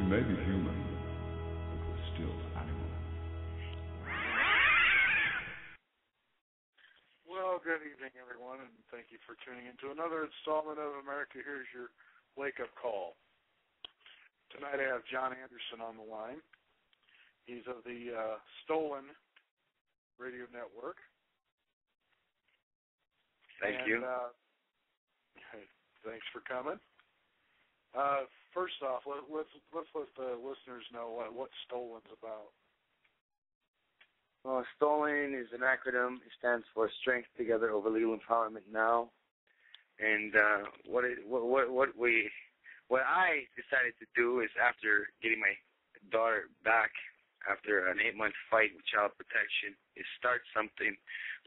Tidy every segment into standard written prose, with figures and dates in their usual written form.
We may be human, but we're still animal. Well, good evening, everyone, and thank you for tuning in to another installment of America Here's Your Wake-Up Call. Tonight I have John Anderson on the line. He's of the Stolen Radio Network. Thank you. Thanks for coming. First off, let's let the listeners know what Stolen's about. Well, Stolen is an acronym. It stands for Strength Together Over Legal Empowerment Now. And what I decided to do is, after getting my daughter back after an 8-month fight with Child Protection, is start something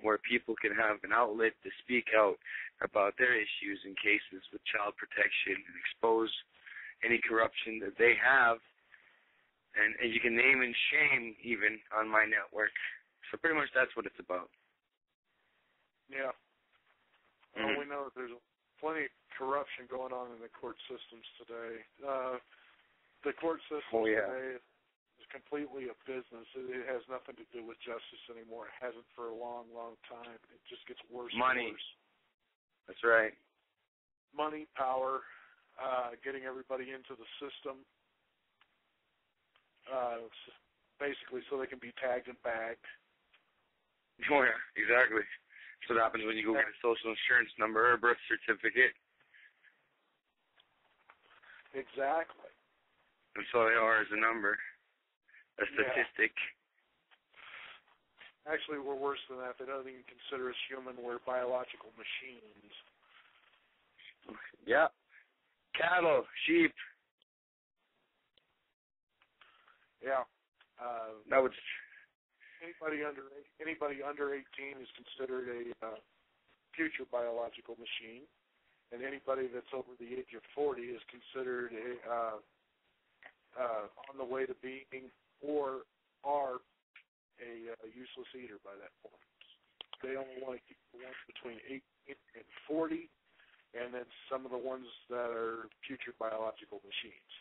where people can have an outlet to speak out about their issues and cases with Child Protection and expose any corruption that they have, and you can name and shame even on my network. So pretty much that's what it's about. Yeah. Well, we know that there's plenty of corruption going on in the court systems today. The court system today is completely a business. It has nothing to do with justice anymore. It hasn't for a long, long time. It just gets worse Money. and worse. That's right. Money, power, getting everybody into the system, basically so they can be tagged and bagged. Oh, yeah, exactly. That's what happens when you go get a social insurance number or a birth certificate. Exactly. That's all they are, is a number, a statistic. Yeah. Actually, we're worse than that. They don't even consider us human. We're biological machines. Yeah. Cattle, sheep. Yeah. That would. Anybody under 18 is considered a future biological machine, and anybody that's over the age of 40 is considered on the way to being or are a useless eater by that point. They only want to keep the ones between 18 and 40, and then some of the ones that are future biological machines.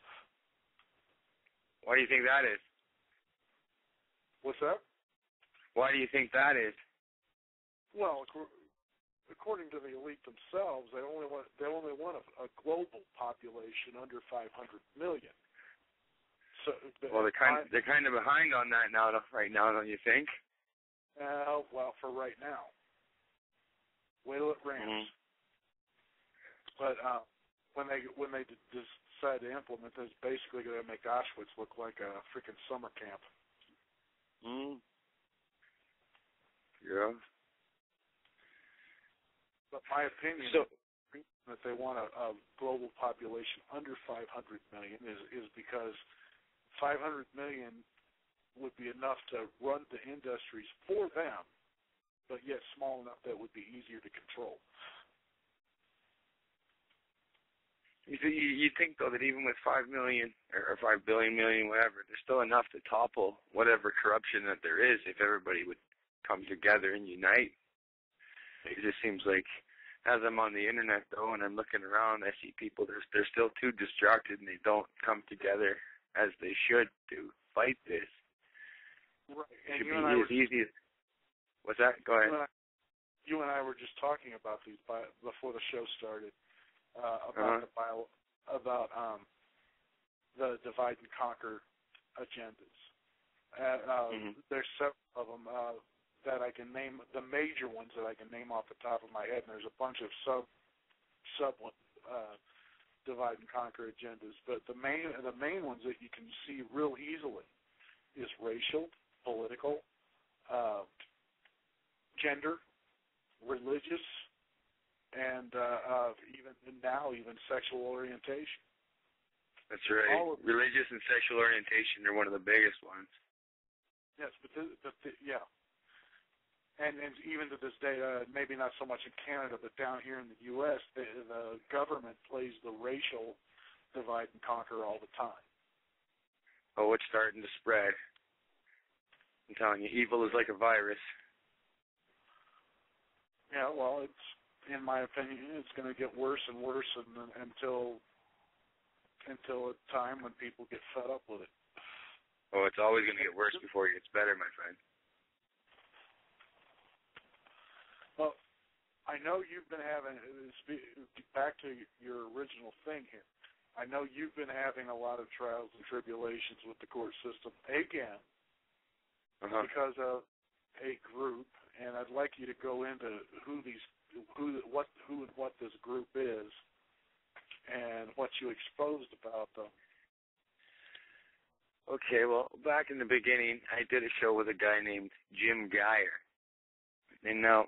Why do you think that is? What's that? Why do you think that is? Well, according to the elite themselves, they only want a global population under 500 million. So well, they're kind of behind on that right now, don't you think? Well, for right now. Wait till it ramps. But when they decide to implement this, basically going to make Auschwitz look like a freaking summer camp. Yeah. But my opinion that they want a global population under 500 million is because 500 million would be enough to run the industries for them, but yet small enough that would be easier to control. You think, though, that even with 5 million or 5 billion, whatever, there's still enough to topple whatever corruption that there is if everybody would come together and unite. It just seems like, as I'm on the internet, though, and I'm looking around, I see people, they're still too distracted and they don't come together as they should to fight this. Right. It should be as easy as... What's that? Go ahead. You and I were just talking about these before the show started. About the divide and conquer agendas. There's several of them that I can name, the major ones that I can name off the top of my head, and there's a bunch of sub divide and conquer agendas. But the main ones that you can see real easily is racial, political, gender, religious, and even sexual orientation. That's right. Religious and sexual orientation are one of the biggest ones. Yes, yeah. And even to this day, maybe not so much in Canada, but down here in the U.S., the government plays the racial divide and conquer all the time. Oh, it's starting to spread. I'm telling you, evil is like a virus. Yeah, well, it's, in my opinion, it's going to get worse and worse until until a time when people get fed up with it. Oh, it's always going to get worse before it gets better, my friend. Well, I know you've been having, back to your original thing here, I know you've been having a lot of trials and tribulations with the court system again because of a group, and I'd like you to go into who and what this group is and what you exposed about them. Okay, well, back in the beginning, I did a show with a guy named Jim Geyer. And now,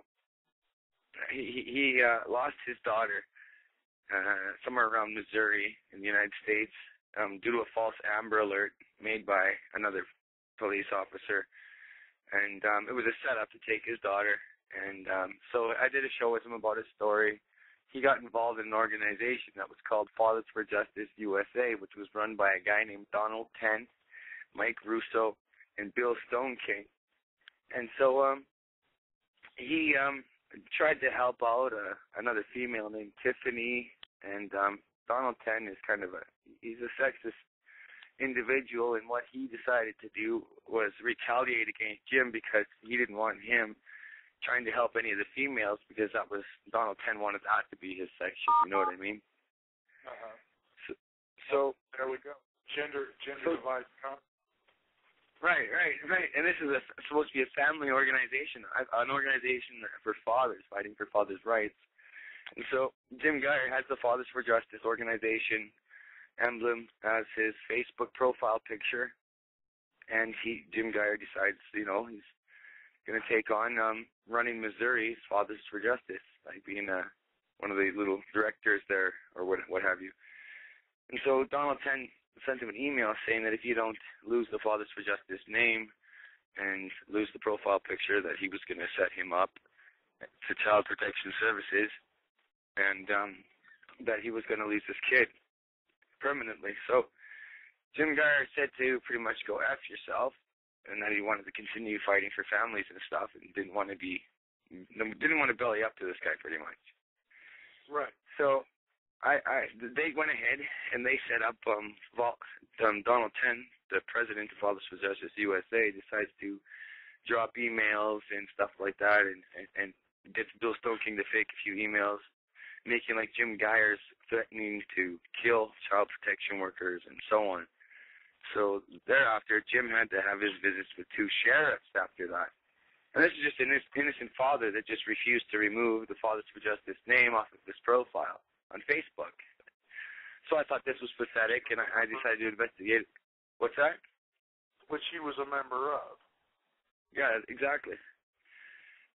he lost his daughter somewhere around Missouri in the United States due to a false Amber Alert made by another police officer. And it was a setup to take his daughter. And so I did a show with him about his story. He got involved in an organization that was called Fathers for Justice USA, which was run by a guy named Donald Tenn, Mike Russo, and Bill Stoneking. And so he tried to help out another female named Tiffany, and Donald Tenn is he's a sexist individual, and what he decided to do was retaliate against Jim because he didn't want him trying to help any of the females because that was, Donald Tenn wanted that to be his section, you know what I mean? So there we go. Gender divides. Right. And this is supposed to be a family organization, an organization for fathers, fighting for fathers' rights. And so Jim Geyer has the Fathers for Justice organization emblem as his Facebook profile picture. And Jim Geyer decides, he's going to take on running Missouri's Fathers for Justice, like being one of the little directors there or what have you. And so Donald Tenn sent him an email saying that if you don't lose the Fathers for Justice name and lose the profile picture, that he was going to set him up to Child Protection Services, and that he was going to lose his kid permanently. So Jim Geyer said to pretty much go F yourself, and that he wanted to continue fighting for families and stuff, and didn't want to belly up to this guy pretty much. Right. So they went ahead and they set up Donald Tenn, the president of Fathers for Justice USA, decides to drop emails and stuff like that, and gets Bill Stoneking to fake a few emails, making like Jim Geyer's threatening to kill child protection workers and so on. So thereafter, Jim had to have his visits with 2 sheriffs after that. And this is just an innocent father that just refused to remove the Fathers for Justice name off of his profile on Facebook. So I thought this was pathetic, and I decided to investigate it. What's that? Which he was a member of. Yeah, exactly.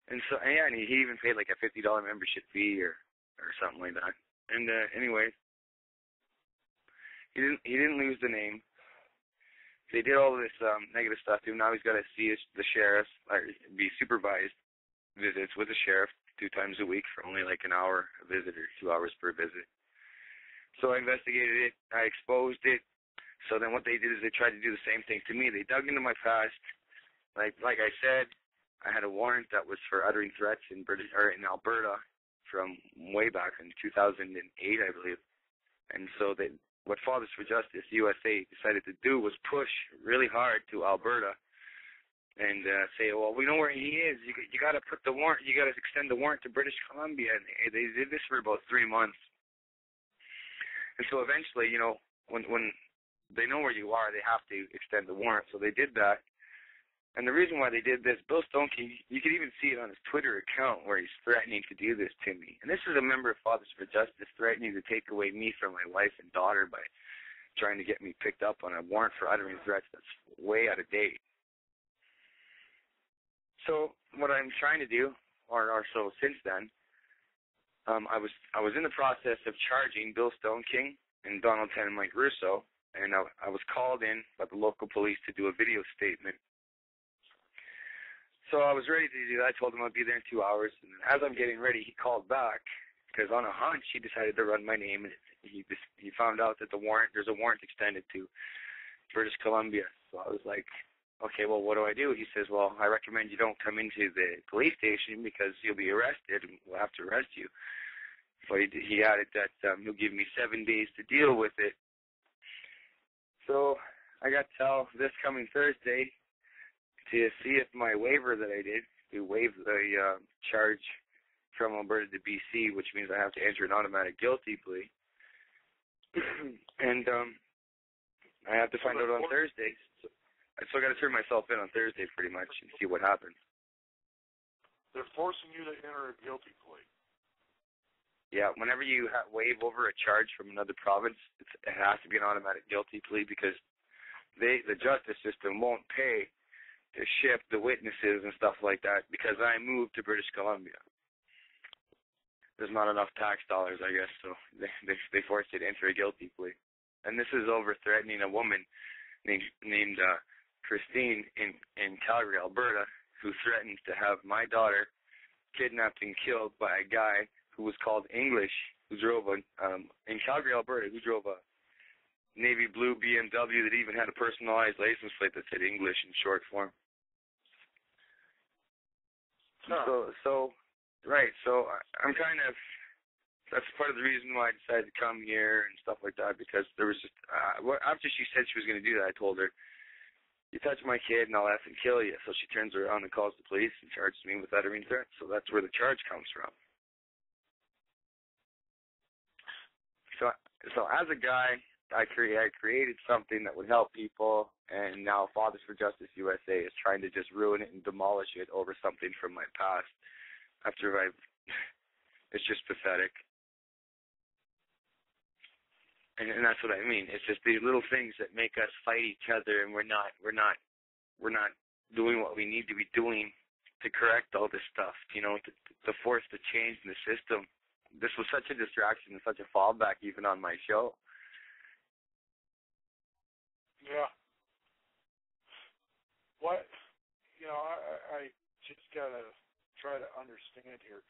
And so, and he even paid like a $50 membership fee or something like that. And anyway, he didn't lose the name. They did all this negative stuff to him. Now he's got to see the sheriff, or be supervised visits with the sheriff 2 times a week for only like an hour a visit or 2 hours per visit. So I investigated it. I exposed it. So then what they did is they tried to do the same thing to me. They dug into my past. Like I said, I had a warrant that was for uttering threats in Alberta from way back in 2008, I believe. And so what Fathers for Justice USA decided to do was push really hard to Alberta and say, well, we know where he is. You got to put the warrant. You got to extend the warrant to British Columbia. And they did this for about 3 months. And so eventually, when they know where you are, they have to extend the warrant. So they did that. And the reason why they did this, Bill Stoneking, you can even see it on his Twitter account where he's threatening to do this to me. And this is a member of Fathers for Justice threatening to take away me from my wife and daughter by trying to get me picked up on a warrant for uttering threats that's way out of date. So what I'm trying to do, or so since then, I was in the process of charging Bill Stoneking and Donald Tenn and Mike Russo, and I was called in by the local police to do a video statement. So I was ready to do that. I told him I'd be there in 2 hours. And as I'm getting ready, he called back because on a hunch, he decided to run my name. And he found out that there's a warrant extended to British Columbia. So I was like, okay, well, what do I do? He says, well, I recommend you don't come into the police station because you'll be arrested and we'll have to arrest you. But he added that he'll give me 7 days to deal with it. So I got till this coming Thursday to see if my waiver that I did to waive the charge from Alberta to BC, which means I have to enter an automatic guilty plea. And I have to find out on Thursday. So I still got to turn myself in on Thursday pretty much and see what happens. They're forcing you to enter a guilty plea. Yeah, whenever you waive over a charge from another province, it has to be an automatic guilty plea because the justice system won't pay to ship the witnesses and stuff like that because I moved to British Columbia. There's not enough tax dollars, I guess, so they forced you to enter a guilty plea. And this is over threatening a woman named Christine in Calgary, Alberta, who threatened to have my daughter kidnapped and killed by a guy who was called English, who drove in Calgary, Alberta, who drove a navy blue BMW that even had a personalized license plate that said English in short form. Huh. So I'm kind of, that's part of the reason why I decided to come here and stuff like that, because there was just, after she said she was going to do that, I told her, you touch my kid and I'll effing kill you. So she turns around and calls the police and charges me with uttering threats. So that's where the charge comes from. So as a guy, I created something that would help people, and now Fathers for Justice USA is trying to just ruin it and demolish it over something from my past. It's just pathetic. And that's what I mean. It's just these little things that make us fight each other, and we're not doing what we need to be doing to correct all this stuff. You know, to force the change in the system. This was such a distraction and such a fallback even on my show. Yeah. What? You know, I just gotta try to understand here.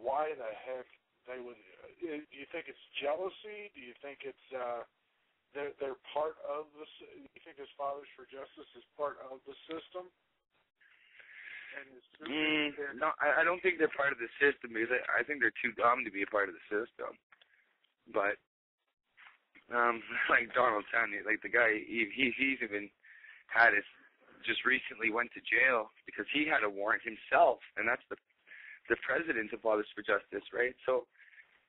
Why the heck they would? Do you think it's jealousy? Do you think it's they're part of the? Do you think this Fathers for Justice is part of the system? No, I don't think they're part of the system because I think they're too dumb to be a part of the system. But like Donald Trump, like the guy, he's even had just recently went to jail because he had a warrant himself, and that's the president of Fathers for Justice, right? So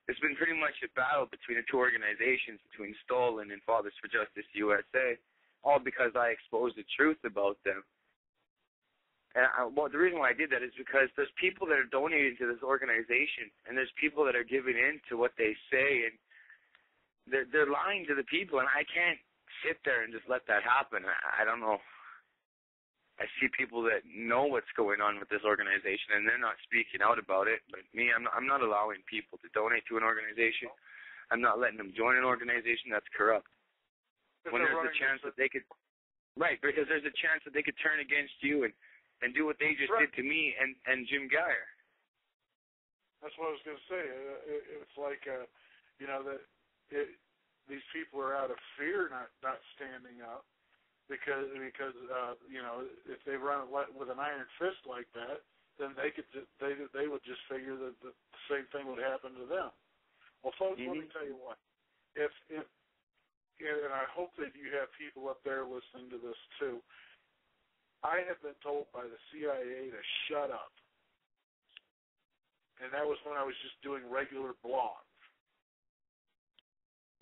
it's been pretty much a battle between the two organizations, between Stolen and Fathers for Justice USA, all because I exposed the truth about them. And the reason why I did that is because there's people that are donating to this organization, and there's people that are giving in to what they say, and they're lying to the people, and I can't sit there and just let that happen. I don't know. I see people that know what's going on with this organization, and they're not speaking out about it. But me, I'm not allowing people to donate to an organization. I'm not letting them join an organization that's corrupt. When there's a chance that they could, right? Because there's a chance that they could turn against you and do what they just did to me and Jim Geyer. That's what I was going to say. It's like, you know, these people are out of fear not standing up because you know, if they run with an iron fist like that, then they would just figure that the same thing would happen to them. Well, folks, let me tell you what. If and I hope that you have people up there listening to this too. I have been told by the CIA to shut up. And that was when I was just doing regular blogs.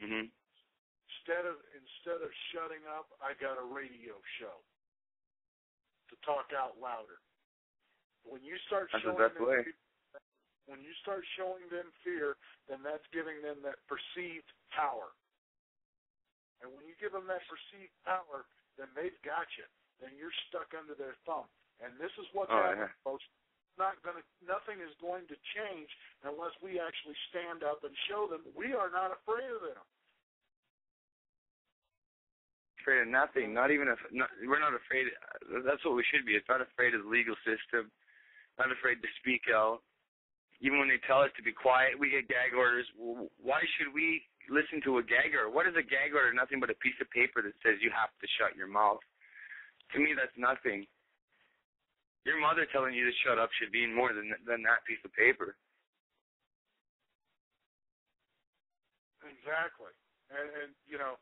Mm-hmm. Instead of shutting up, I got a radio show to talk out louder. When you start showing them fear, then that's giving them that perceived power. And when you give them that perceived power, then they've got you. Then you're stuck under their thumb. And this is what's happening, folks. Nothing is going to change unless we actually stand up and show them we are not afraid of them. Afraid of nothing. We're not afraid. That's what we should be. It's not afraid of the legal system. Not afraid to speak out. Even when they tell us to be quiet, we get gag orders. Why should we listen to a gag order? What is a gag order? Nothing but a piece of paper that says you have to shut your mouth. To me, that's nothing. Your mother telling you to shut up should mean more than that piece of paper. Exactly. And you know,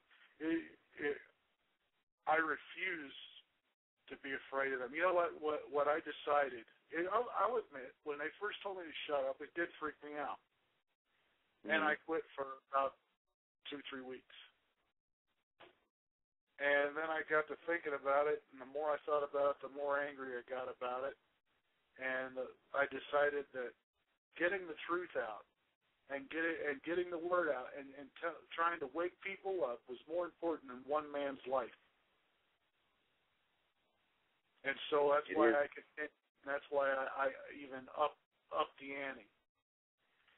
refuse to be afraid of them. You know what I decided? I'll admit, when they first told me to shut up, it did freak me out. And I quit for about 2-3 weeks. And then I got to thinking about it, and the more I thought about it, the more angry I got about it. And I decided that getting the truth out and getting the word out and trying to wake people up was more important than one man's life. And so that's why that's why I even up the ante.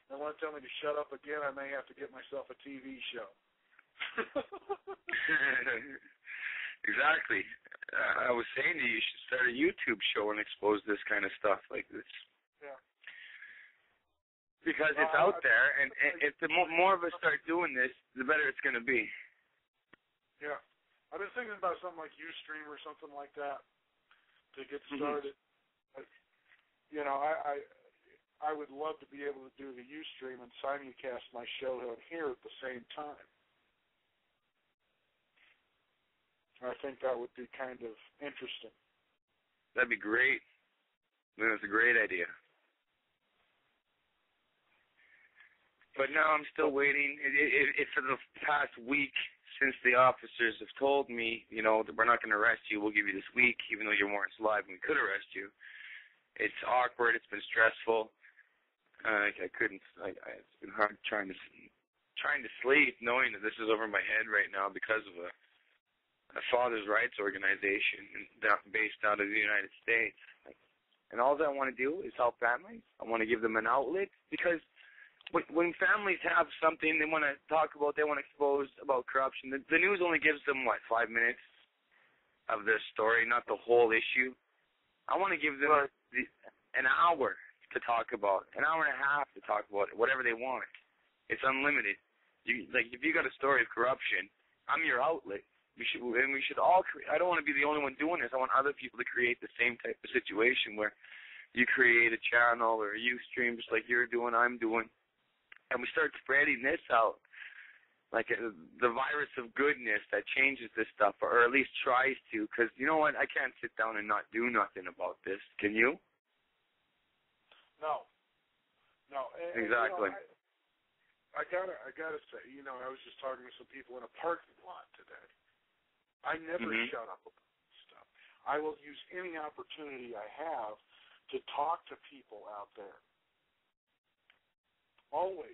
They want to tell me to shut up again, I may have to get myself a TV show. Exactly. I was saying to you, you should start a YouTube show and expose this kind of stuff like this. Yeah. Because it's out there, and if the more of us start doing this, the better it's going to be. Yeah. I've been thinking about something like Ustream or something like that to get started. But, you know, I would love to be able to do the Ustream and simulcast my show here at the same time. I think that would be kind of interesting. That'd be great. That's a great idea. But now I'm still waiting. It's for the past week since the officers have told me, you know, that we're not going to arrest you. We'll give you this week, even though your warrant's live and we could arrest you. It's awkward. It's been stressful. It's been hard trying to sleep, knowing that this is over my head right now because of a father's rights organization based out of the United States. And all that I want to do is help families. I want to give them an outlet because when families have something they want to talk about, they want to expose about corruption, the news only gives them, 5 minutes of their story, not the whole issue. I want to give them an hour to talk about, an hour and a half to talk about it, whatever they want. It's unlimited. If you got a story of corruption, I'm your outlet. We should all I don't want to be the only one doing this. I want other people to create the same type of situation where you create a channel or a Ustream just like you're doing, I'm doing, and we start spreading this out like the virus of goodness that changes this stuff, or at least tries to. Because you know what? I can't sit down and not do nothing about this. Can you? No. Exactly. You know, I gotta say, you know, I was just talking to some people in a parking lot today. I never shut up about this stuff. I will use any opportunity I have to talk to people out there. Always.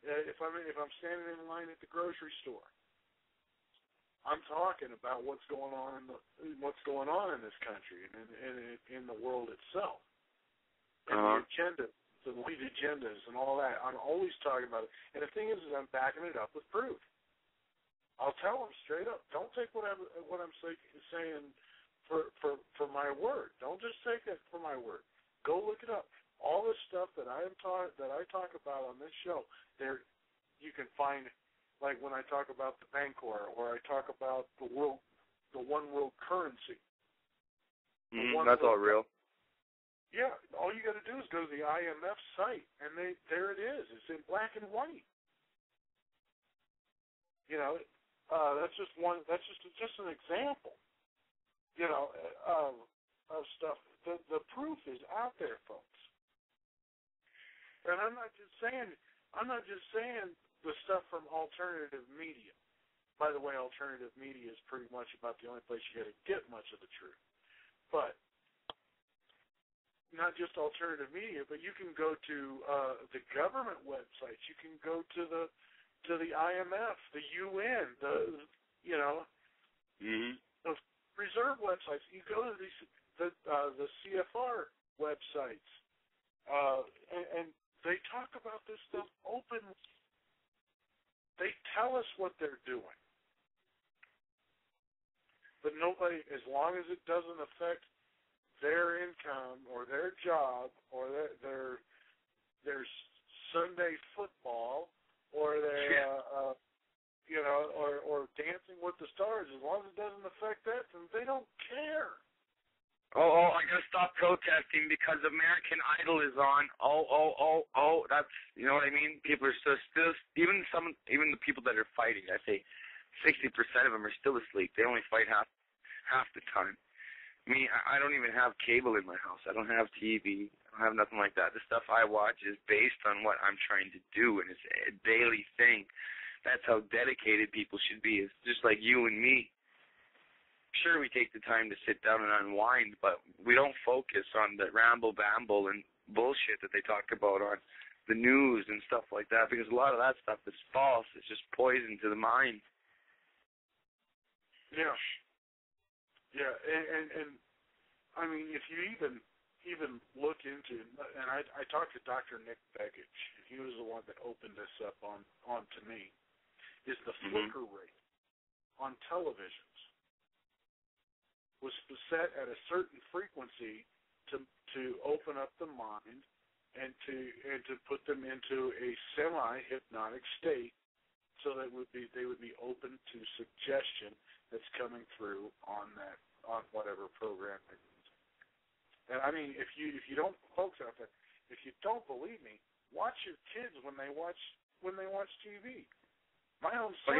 If I'm standing in line at the grocery store, I'm talking about what's going on in this country and in the world itself, and the agenda, the lead agendas, and all that. I'm always talking about it. And the thing is I'm backing it up with proof. I'll tell them straight up. Don't take what I'm saying for my word. Don't just take it for my word. Go look it up. All the stuff that I talk about on this show, there you can find, like when I talk about the Bancor, or I talk about the one world currency. That's all real. Yeah, all you got to do is go to the IMF site, and there it is. It's in black and white. You know, that's just an example. You know, of stuff. The proof is out there, folks. And I'm not just saying the stuff from alternative media. By the way, alternative media is pretty much about the only place you're going to get much of the truth. But not just alternative media, but you can go to the government websites. You can go to the IMF, the UN, the reserve websites. You go to the CFR websites, and they talk about this stuff openly. They tell us what they're doing, but nobody, as long as it doesn't affect their income or their job or their Sunday football or their or Dancing with the Stars, as long as it doesn't affect that, then they don't care. I gotta stop protesting because American Idol is on. That's, you know what I mean? People are still even the people that are fighting. I say, 60% of them are still asleep. They only fight half the time. Me, I don't even have cable in my house. I don't have TV. I don't have nothing like that. The stuff I watch is based on what I'm trying to do, and it's a daily thing. That's how dedicated people should be. It's just like you and me. Sure, we take the time to sit down and unwind, but we don't focus on the ramble-bamble and bullshit that they talk about on the news and stuff like that, because a lot of that stuff is false. It's just poison to the mind. Yeah. Yeah, and I mean, if you even look into, and I talked to Dr. Nick Begich, he was the one that opened this up on to me, is the flicker rate on televisions was set at a certain frequency to open up the mind and to put them into a semi-hypnotic state, so that they would be open to suggestion that's coming through on whatever program it is. And I mean, if you don't, folks out there, if you don't believe me, watch your kids when they watch TV. My own son,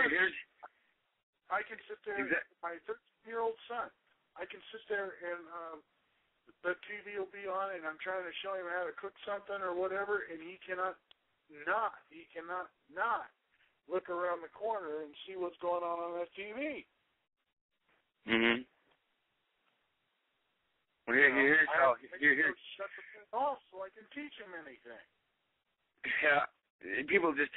I can sit there. My 13-year-old son, I can sit there and the TV will be on, and I'm trying to show him how to cook something or whatever, and he cannot not look around the corner and see what's going on that TV. Well, here's how. Shut the thing off so I can teach him anything. Yeah, people just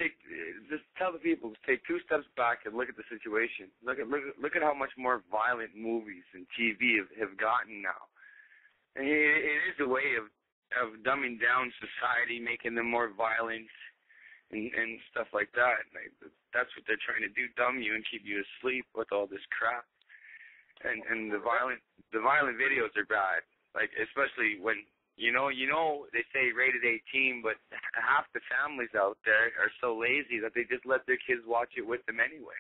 tell the people to take 2 steps back and look at the situation. Look at how much more violent movies and TV have gotten now. And it is a way of dumbing down society, making them more violent and stuff like that. That's what they're trying to do, dumb you and keep you asleep with all this crap. And the violent videos are bad. Like, especially when you know they say rated 18, but half the families out there are so lazy that they just let their kids watch it with them anyway.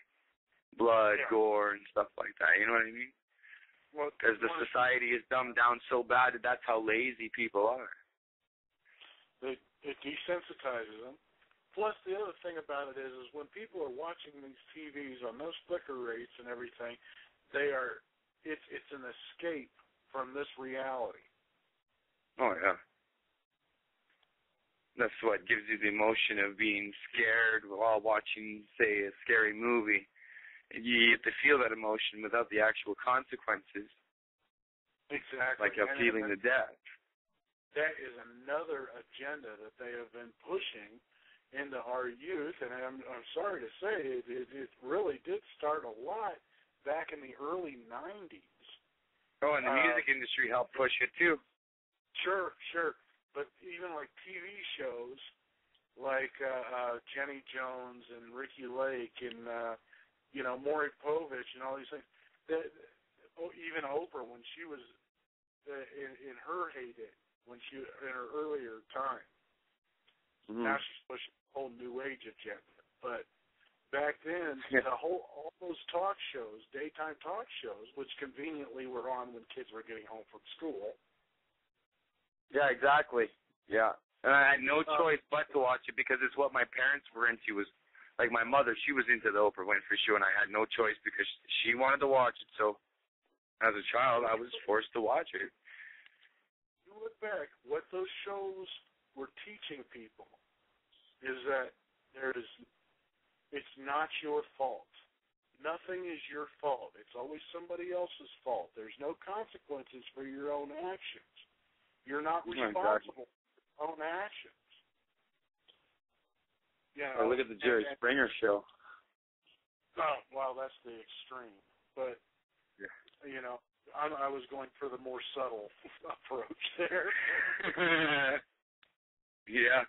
Blood, gore, and stuff like that. You know what I mean? Well, because the society is dumbed down so bad that that's how lazy people are. It desensitizes them. Plus, the other thing about it is when people are watching these TVs on those flicker rates and everything, it's an escape from this reality. Oh, yeah. That's what gives you the emotion of being scared while watching, say, a scary movie. You get to feel that emotion without the actual consequences. Exactly. Like feeling the death. That is another agenda that they have been pushing into our youth, and I'm sorry to say it really did start a lot back in the early 90s. Oh, and the music industry helped push it too. Sure. But even like TV shows like Jenny Jones and Ricky Lake and Maury Povich and all these things. Even Oprah, when she was in her heyday, in her earlier time. Now she's pushing a whole new age agenda. But back then, all those talk shows, daytime talk shows, which conveniently were on when kids were getting home from school. Yeah, exactly. Yeah. And I had no choice but to watch it because it's what my parents were into. Was like my mother, she was into the Oprah Winfrey Show, and I had no choice because she wanted to watch it. So as a child, I was forced to watch it. You look back, what those shows were teaching people is that it's not your fault. Nothing is your fault. It's always somebody else's fault. There's no consequences for your own actions. You're not responsible for your own actions. Yeah. Look at the Jerry Springer show. Oh, well, that's the extreme. But I was going for the more subtle approach there. Yeah.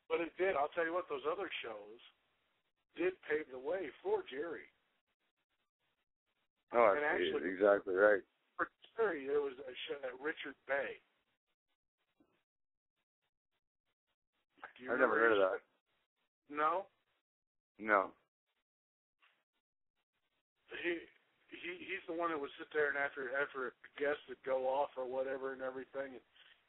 But it did. I'll tell you what, those other shows did pave the way for Jerry. Oh, and actually, exactly right. For Jerry, there was a show that Richard Bay. I've never heard of that. No? No. He's the one that would sit there and after a guest would go off or whatever and everything, and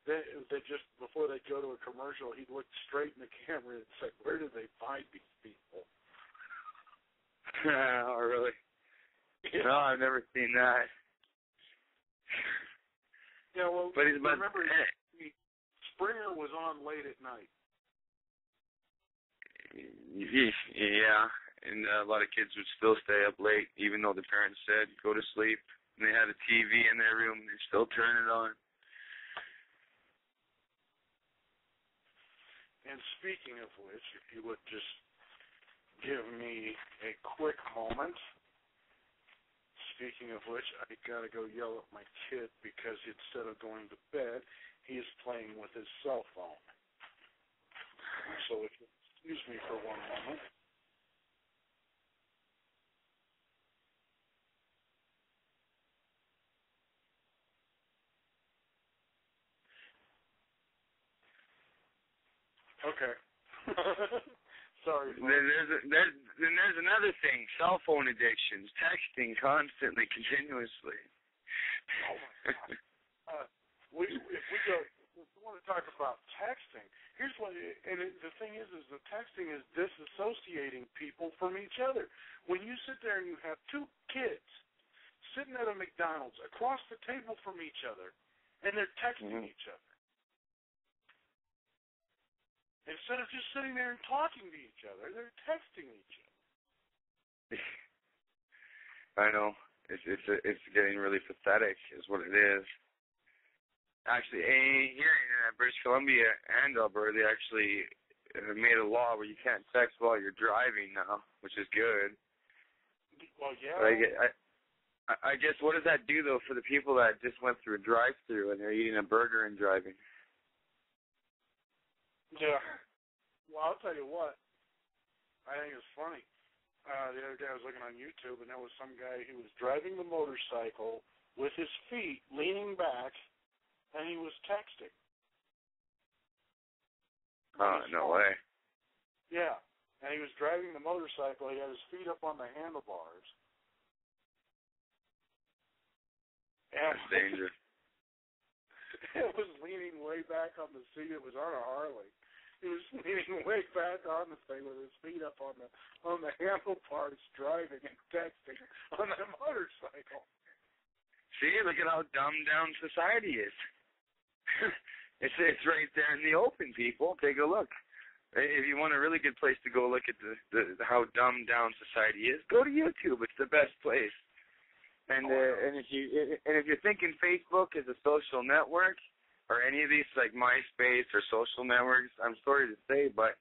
they just before they go to a commercial, he'd look straight in the camera and say, "Where do they find these people?" Oh, really? Yeah. No, I've never seen that. Yeah, well, But he's remember, Springer was on late at night. Yeah, and a lot of kids would still stay up late, even though the parents said go to sleep. And they had a TV in their room, and they still turn it on. And speaking of which, if you would just give me a quick moment. Speaking of which, I gotta go yell at my kid because instead of going to bed, he is playing with his cell phone. So if you excuse me for one moment. Okay. Sorry. Then there's another thing: cell phone addictions, texting constantly, continuously. Oh my God. If we want to talk about texting, here's what. The thing is the texting is disassociating people from each other. When you sit there and you have two kids sitting at a McDonald's across the table from each other, and they're texting each other. Instead of just sitting there and talking to each other, they're texting each other. I know. It's getting really pathetic, is what it is. Actually, here in British Columbia and Alberta, they actually made a law where you can't text while you're driving now, which is good. Well, yeah. But I guess what does that do though for the people that just went through a drive-through and they're eating a burger and driving? Yeah. Well, I'll tell you what. I think it's funny. The other day I was looking on YouTube, and there was some guy who was driving the motorcycle with his feet leaning back, and he was texting. Oh, no way. Yeah. And he was driving the motorcycle. He had his feet up on the handlebars. That's dangerous. It was leaning way back on the seat. It was on a Harley. He was leaning way back on the thing with his feet up on the handlebars, driving and texting on that motorcycle. See, look at how dumbed down society is. It's right there in the open, people. Take a look. If you want a really good place to go look at how dumbed down society is, go to YouTube. It's the best place. And if you're thinking Facebook is a social network, or any of these like MySpace or social networks, I'm sorry to say, but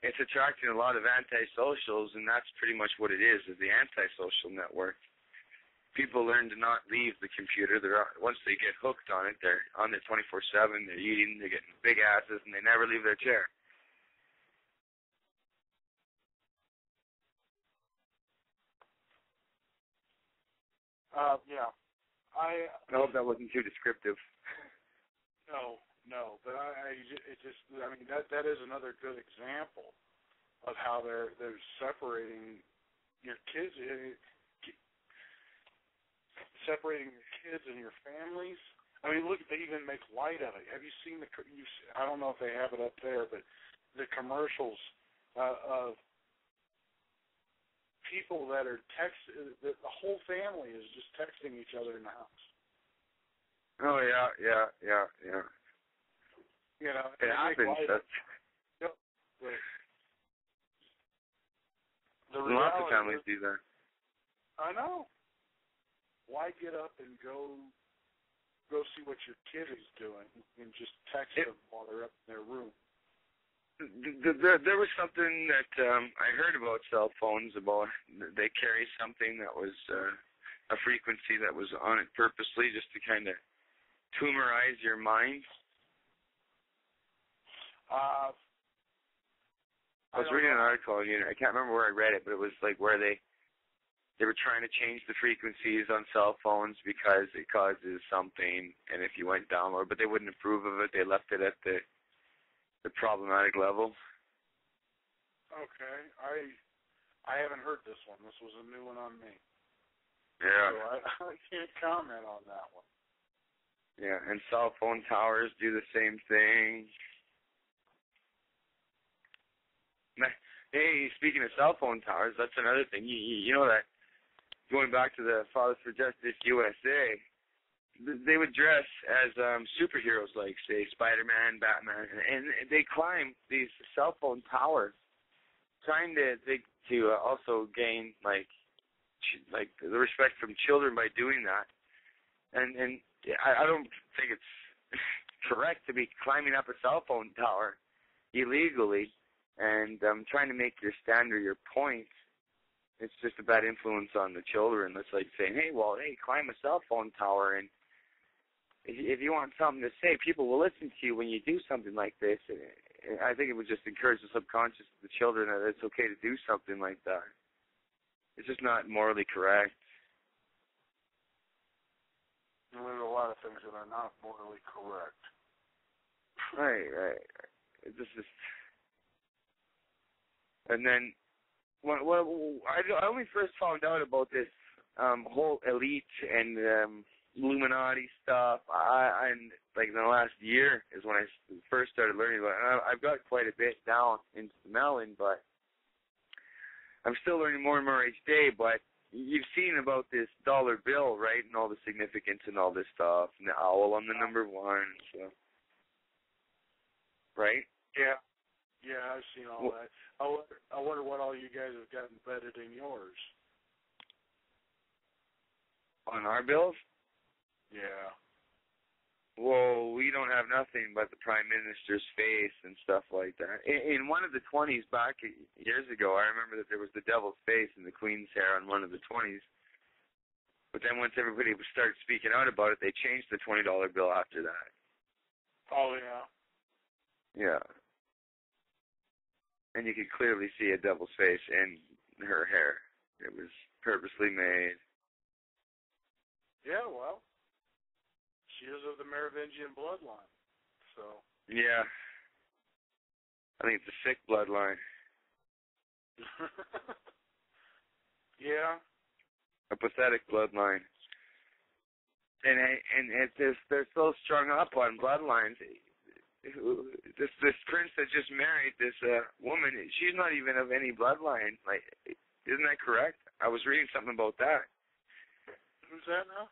it's attracting a lot of antisocials, and that's pretty much what it is the antisocial network. People learn to not leave the computer. Once they get hooked on it, they're on it 24/7. They're eating, they're getting big asses, and they never leave their chair. Yeah. I hope that wasn't too descriptive. No, but that is another good example of how they're separating your kids, separating your kids and your families. I mean, look, they even make light of it. Have you seen I don't know if they have it up there, but the commercials of people that are the whole family is just texting each other in the house. Oh yeah. You know, it happens. Lots of families do that. I know. Why get up and go see what your kid is doing and just text them while they're up in their room? There was something that I heard about cell phones, about they carry something that was a frequency that was on it purposely just to kind of tumorize your mind. I was reading an article, I can't remember where I read it, but it was like where they were trying to change the frequencies on cell phones because it causes something, and if you went down lower, but they wouldn't approve of it. They left it at the problematic level. Okay, I haven't heard this one. This was a new one on me. Yeah. So I can't comment on that one. Yeah, and cell phone towers do the same thing. Hey, speaking of cell phone towers, that's another thing. You know that, going back to the Fathers for Justice USA, they would dress as superheroes, like, say, Spider-Man, Batman, and they climb these cell phone towers, trying to also gain, like the respect from children by doing that. And I don't think it's correct to be climbing up a cell phone tower illegally and trying to make your stand or your point. It's just a bad influence on the children. It's like saying, hey, climb a cell phone tower, and if you want something to say, people will listen to you when you do something like this. And I think it would just encourage the subconscious of the children that it's okay to do something like that. It's just not morally correct. There's a lot of things that are not morally correct. Right. This is, and then I only first found out about this whole elite and Illuminati stuff. And like in the last year is when I first started learning about it. I've got quite a bit down into the melon, but I'm still learning more and more each day. But you've seen about this dollar bill, right, and all the significance and all this stuff, and the owl on the number one, so. Right? Yeah, I've seen all that. I wonder what all you guys have got embedded in yours. On our bills? Yeah. Well, we don't have nothing but the Prime Minister's face and stuff like that. In one of the 20s back years ago, I remember that there was the devil's face and the Queen's hair on one of the 20s. But then once everybody started speaking out about it, they changed the $20 bill after that. Oh, yeah. Yeah. And you could clearly see a devil's face in her hair. It was purposely made. Yeah, well, she is of the Merovingian bloodline, so. Yeah. I think it's a sick bloodline. Yeah. A pathetic bloodline. And it's just, they're so strung up on bloodlines. This prince that just married this woman, she's not even of any bloodline. Like, isn't that correct? I was reading something about that. Who's that now?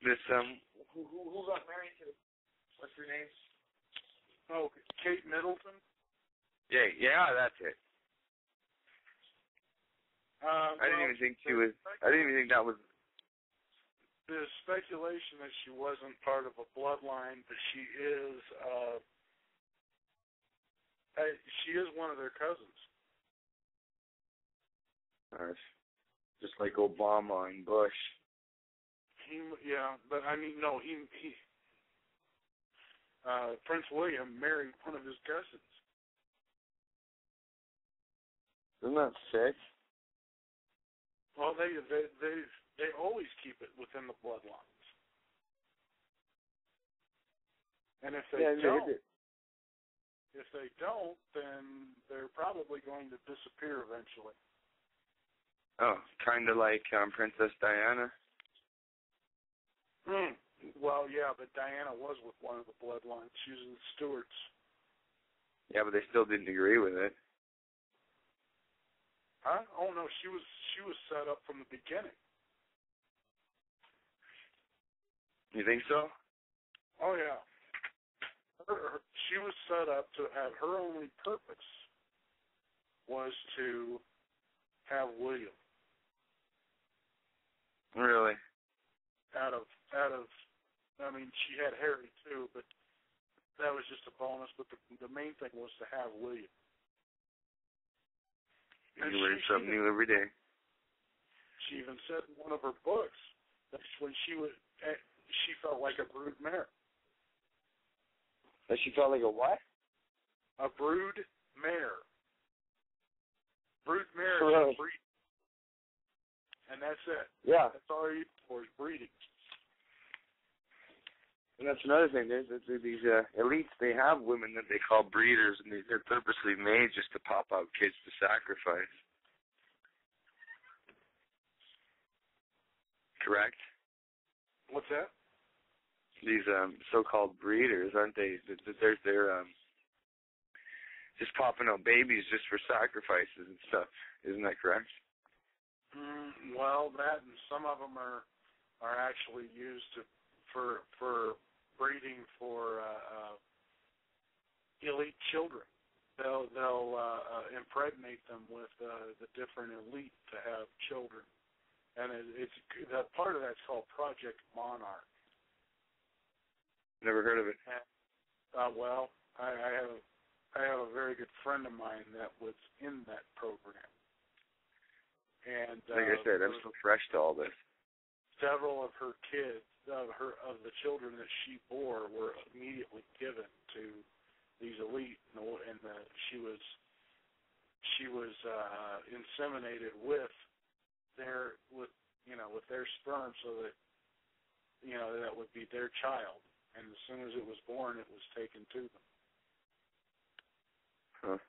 This who got married to? What's her name? Oh, Kate Middleton. Yeah, that's it. I didn't even think she was. I didn't even think that was. There's speculation that she wasn't part of a bloodline, but she is. She is one of their cousins. Just like Obama and Bush. But I mean, no, he Prince William married one of his cousins. Isn't that sick? Well, they always keep it within the bloodlines, and if they don't, then they're probably going to disappear eventually. Oh, kind of like Princess Diana. Well, yeah, but Diana was with one of the bloodlines. She was in the Stuarts. Yeah, but they still didn't agree with it. Huh? Oh no, she was set up from the beginning. You think so? Oh yeah. She was set up to have her only purpose was to have William. Really? Out of I mean, she had Harry too, but that was just a bonus. But the main thing was to have William. You learn something new every day. She even said in one of her books that when she felt like a brood mare. That she felt like a what? A brood mare. Brood mare is breeding. And that's it. Yeah. That's all you for is breeding. And that's another thing. There's these elites, they have women that they call breeders, and they're purposely made just to pop out kids to sacrifice. Correct? What's that? These so-called breeders, aren't they? They're just popping out babies just for sacrifices and stuff. Isn't that correct? Well, that and some of them are actually used for breeding for elite children. They'll impregnate them with the different elite to have children, and it's that part of that's called Project Monarch. Never heard of it. Well, I have a very good friend of mine that was in that program, and like I said, I'm so fresh to all this. Several of her kids, of the children that she bore, were immediately given to these elite, and she was inseminated with their sperm, so that that would be their child. And as soon as it was born, it was taken to them. Huh.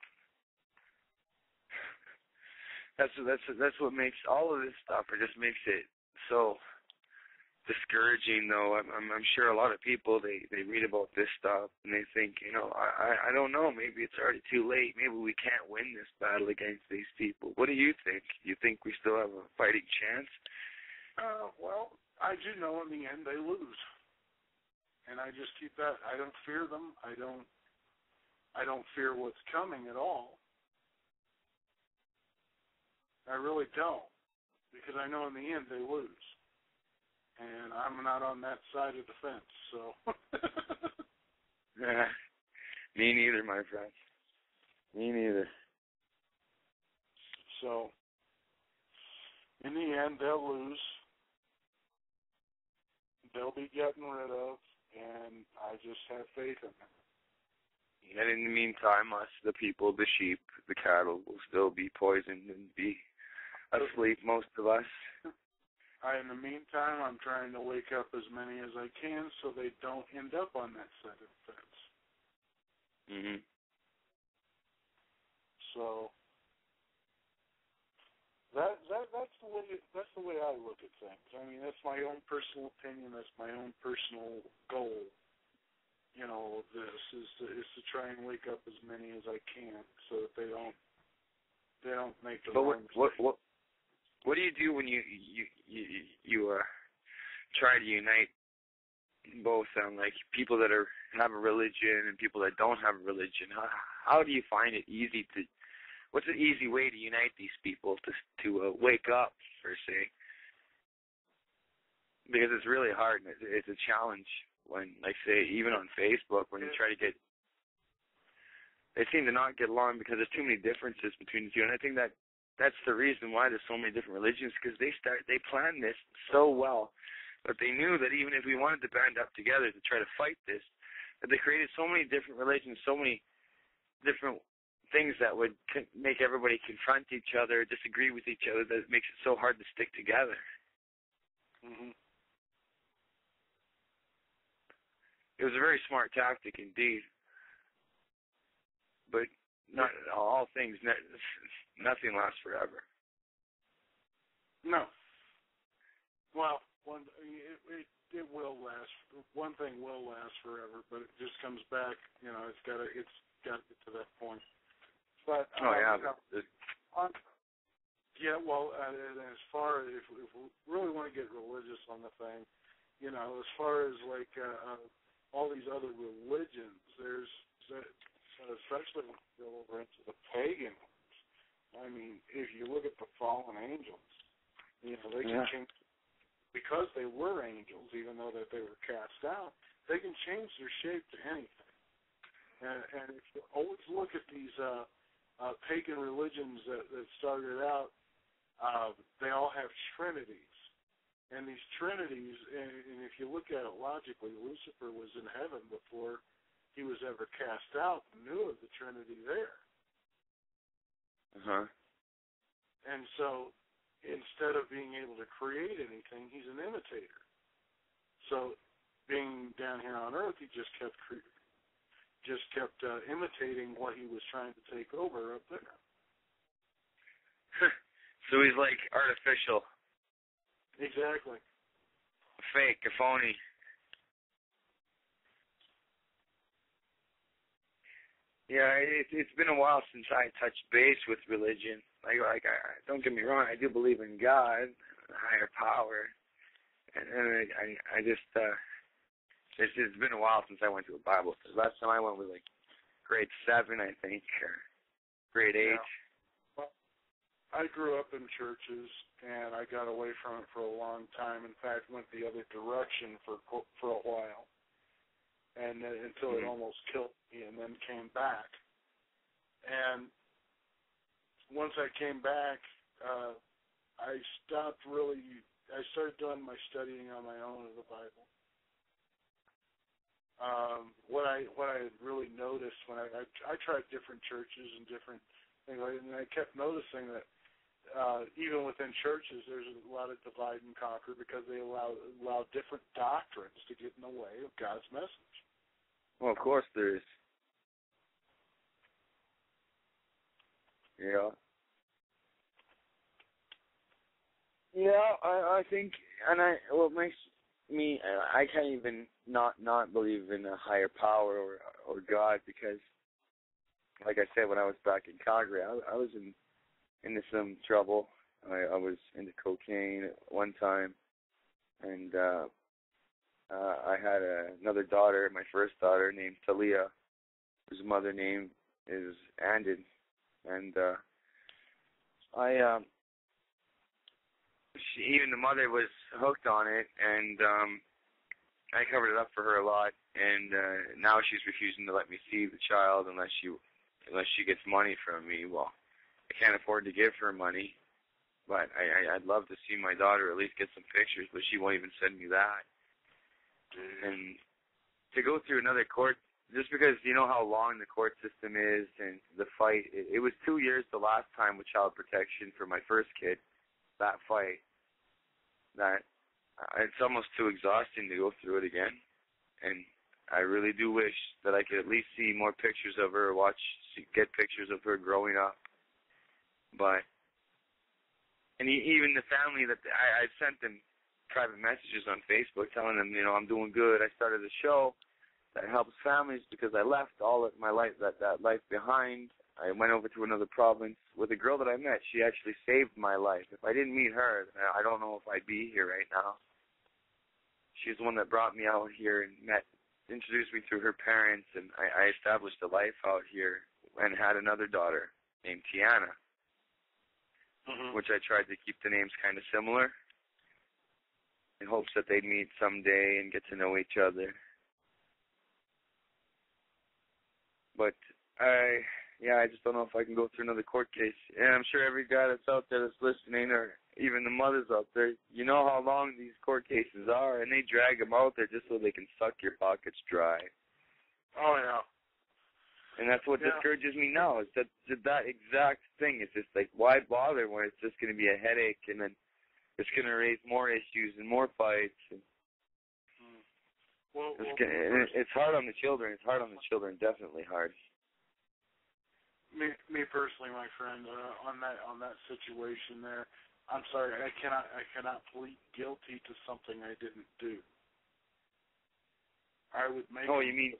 That's what makes all of this stuff. It just makes it so discouraging, though. I'm sure a lot of people they read about this stuff and they think, I don't know. Maybe it's already too late. Maybe we can't win this battle against these people. What do you think? You think we still have a fighting chance? Well, I do know in the end they lose. And I just keep that. I don't fear them. I don't fear what's coming at all. I really don't, because I know in the end they lose, and I'm not on that side of the fence. So. Yeah, me neither, my friend. Me neither. So, in the end, they'll lose. They'll be getting rid of. And I just have faith in them. And in the meantime, us, the people, the sheep, the cattle, will still be poisoned and be asleep, most of us. In the meantime, I'm trying to wake up as many as I can so they don't end up on that side of the fence. Mm-hmm. So that's the way I look at things. I mean, that's my own personal opinion. That's my own personal goal. Of this is to try and wake up as many as I can so that they don't make the wrong mistake. What do you do when you try to unite both like people that have a religion and people that don't have a religion? How do you find it easy to? What's an easy way to unite these people to wake up, per se? Because it's really hard. It's a challenge when, like, say, even on Facebook, when you try to get, they seem to not get along because there's too many differences between the two. And I think that's the reason why there's so many different religions, because they planned this so well, but they knew that even if we wanted to band up together to try to fight this, that they created so many different religions, so many different things that would make everybody confront each other, disagree with each other, that it makes it so hard to stick together. Mm-hmm. It was a very smart tactic indeed. But not all things, nothing lasts forever. No. Well, it will last. One thing will last forever, but it just comes back. It's got to get to that point. But well, as far as if we really want to get religious on the thing, as far as like all these other religions, there's especially when you go over into the pagan ones. I mean, if you look at the fallen angels, they can change because they were angels, even though that they were cast out. They can change their shape to anything. And if you always look at these pagan religions that started out, they all have trinities. And these trinities, and if you look at it logically, Lucifer was in heaven before he was ever cast out and knew of the Trinity there. Uh-huh. And so instead of being able to create anything, he's an imitator. So being down here on Earth, he just kept imitating what he was trying to take over up there. So he's like artificial. Exactly. Fake, a phony. Yeah, it's been a while since I touched base with religion. I don't get me wrong, I do believe in God, a higher power, and I just it's been a while since I went to a Bible study. Last time I went was like grade 7, I think, or grade 8. Yeah. Well, I grew up in churches, and I got away from it for a long time. In fact, went the other direction for a while, and until it almost killed me, and then came back. And once I came back, I started doing my studying on my own of the Bible. What I had really noticed when I tried different churches and different things, and I kept noticing that even within churches, there's a lot of divide and conquer because they allow different doctrines to get in the way of God's message. Well, of course there is. Yeah. Yeah, I think, and what makes me, I can't even not believe in a higher power or God, because, like I said, when I was back in Calgary, I was into some trouble. I was into cocaine at one time, and I had another daughter, my first daughter, named Talia, whose mother name is Andin, and even the mother was hooked on it, and I covered it up for her a lot, and now she's refusing to let me see the child unless she gets money from me. Well, I can't afford to give her money, but I'd love to see my daughter, at least get some pictures, but she won't even send me that. And to go through another court, just because you know how long the court system is and the fight, it was 2 years the last time with child protection for my first kid, that fight, that it's almost too exhausting to go through it again. And I really do wish that I could at least see more pictures of her, get pictures of her growing up. But, and even the family that I sent them private messages on Facebook telling them, you know, I'm doing good. I started a show that helps families because I left all of my life, that life behind. I went over to another province with a girl that I met. She actually saved my life. If I didn't meet her, I don't know if I'd be here right now. She's the one that brought me out here and introduced me to her parents, and I established a life out here and had another daughter named Tiana, which I tried to keep the names kind of similar in hopes that they'd meet someday and get to know each other. But I just don't know if I can go through another court case. And I'm sure every guy that's out there that's listening, or even the mothers out there, you know how long these court cases are, and they drag them out there just so they can suck your pockets dry. Oh, yeah. And that's what discourages me now, is that exact thing. It's just like, why bother when it's just going to be a headache, and then it's going to raise more issues and more fights. And it's hard on the children. It's hard on the children, definitely hard. Me personally, my friend, on that situation there, I'm sorry, I cannot plead guilty to something I didn't do. I would make. Oh, you mean?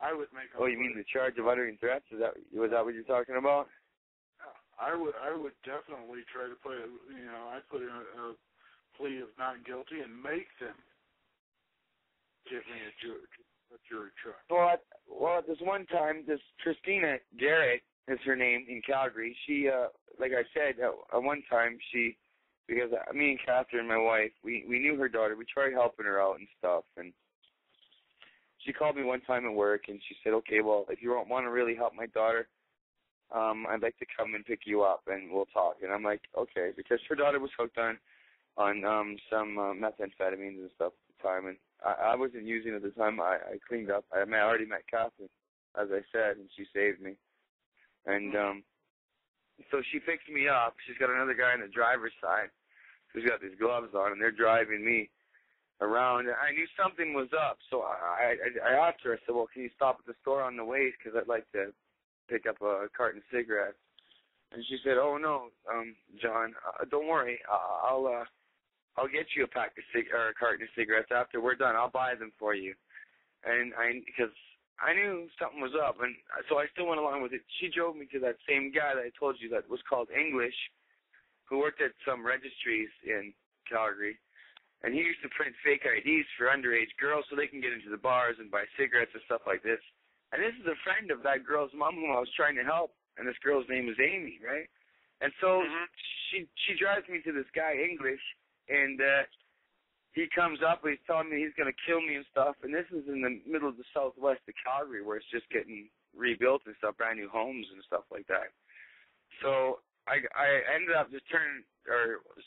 I would make. You mean the charge of uttering threats? Was that what you're talking about? I would definitely try to put I put in a plea of not guilty and make them give me a jury trial. Well, this one time, this Christina Garrett is her name in Calgary. She, like I said, at one time because me and Catherine, my wife, we knew her daughter. We tried helping her out and stuff, and she called me one time at work, and she said, okay, well, if you want to really help my daughter, I'd like to come and pick you up, and we'll talk. And I'm like, okay, because her daughter was hooked on some methamphetamines and stuff at the time, and I wasn't using it at the time. I cleaned up. I already met Catherine, as I said, and she saved me. And so she picks me up. She's got another guy on the driver's side who's got these gloves on, and they're driving me around. I knew something was up, so I asked her. I said, well, can you stop at the store on the way, because I'd like to pick up a carton of cigarettes. And she said, oh, no, John, don't worry. I'll get you a carton of cigarettes after we're done. I'll buy them for you. And because I knew something was up, and so I still went along with it. She drove me to that same guy that I told you that was called English, who worked at some registries in Calgary, and he used to print fake IDs for underage girls so they can get into the bars and buy cigarettes and stuff like this. And this is a friend of that girl's mom whom I was trying to help, and this girl's name is Amy, right? And so she drives me to this guy, English, and he comes up and he's telling me he's going to kill me and stuff, and this is in the middle of the southwest of Calgary where it's just getting rebuilt and stuff, brand new homes and stuff like that. So I ended up just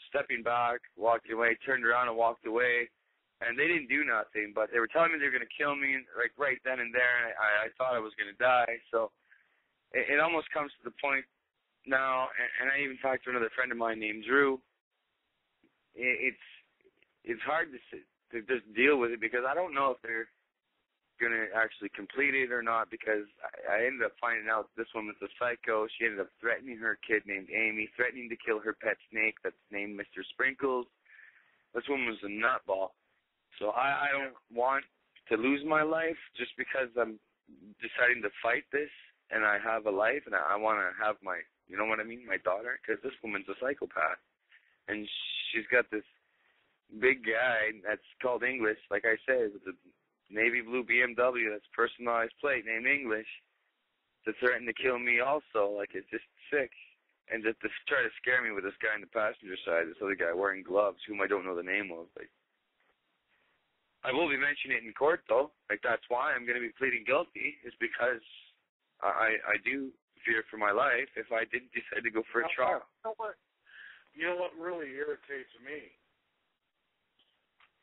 stepping back, walking away, turned around and walked away, and they didn't do nothing, but they were telling me they were going to kill me like right then and there, and I thought I was going to die. So it almost comes to the point now, and I even talked to another friend of mine named Drew. It's hard to just deal with it because I don't know if they're going to actually complete it or not, because I ended up finding out this woman's a psycho. She ended up threatening her kid named Amy, threatening to kill her pet snake that's named Mr. Sprinkles. This woman was a nutball. So I don't want to lose my life just because I'm deciding to fight this and I have a life and I want to have my, you know what I mean, my daughter, because this woman's a psychopath. And she's got this big guy that's called English, like I said, with the navy blue BMW that's personalized plate named English, to threaten to kill me also. Like, it's just sick. And just to try to scare me with this guy on the passenger side, this other guy wearing gloves, whom I don't know the name of. Like, I will be mentioning it in court, though. Like, that's why I'm going to be pleading guilty, is because I do fear for my life if I did decide to go for a trial. You know what really irritates me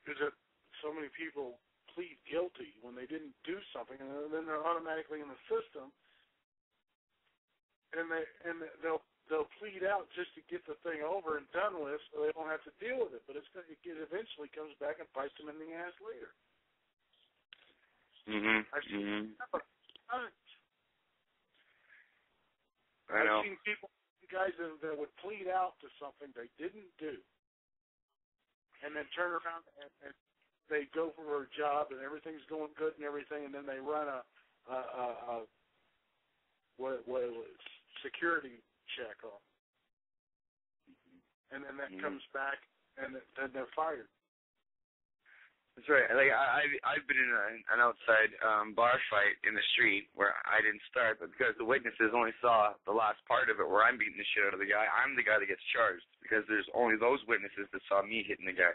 is that so many people plead guilty when they didn't do something, and then they're automatically in the system, and they'll plead out just to get the thing over and done with, so they don't have to deal with it. But it eventually comes back and bites them in the ass later. I've seen I've seen people, guys that would plead out to something they didn't do, and then turn around and they go for a job and everything's going good and everything, and then they run a security check on, and then that comes back, and then they're fired. That's right. Like I've been in an outside bar fight in the street where I didn't start, but because the witnesses only saw the last part of it where I'm beating the shit out of the guy, I'm the guy that gets charged because there's only those witnesses that saw me hitting the guy.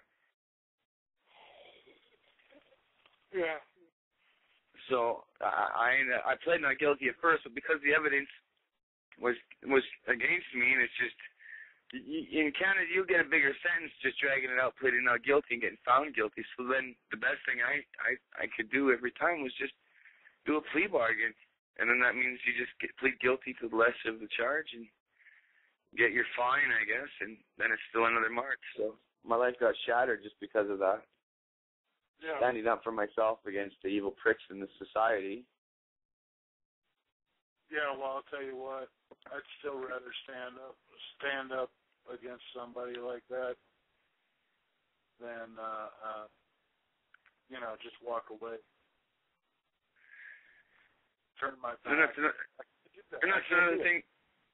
Yeah. So I pled not guilty at first, but because the evidence was against me, and it's just, in Canada you'll get a bigger sentence just dragging it out, pleading not guilty and getting found guilty. So then the best thing I could do every time was just do a plea bargain, and then that means you just plead guilty to the less of the charge and get your fine, I guess, and then it's still another mark. So my life got shattered just because of that. Yeah. Standing up for myself against the evil pricks in this society. Yeah, well, I'll tell you what, I'd still rather stand up against somebody like that than, just walk away. Turn my back. And that's another thing.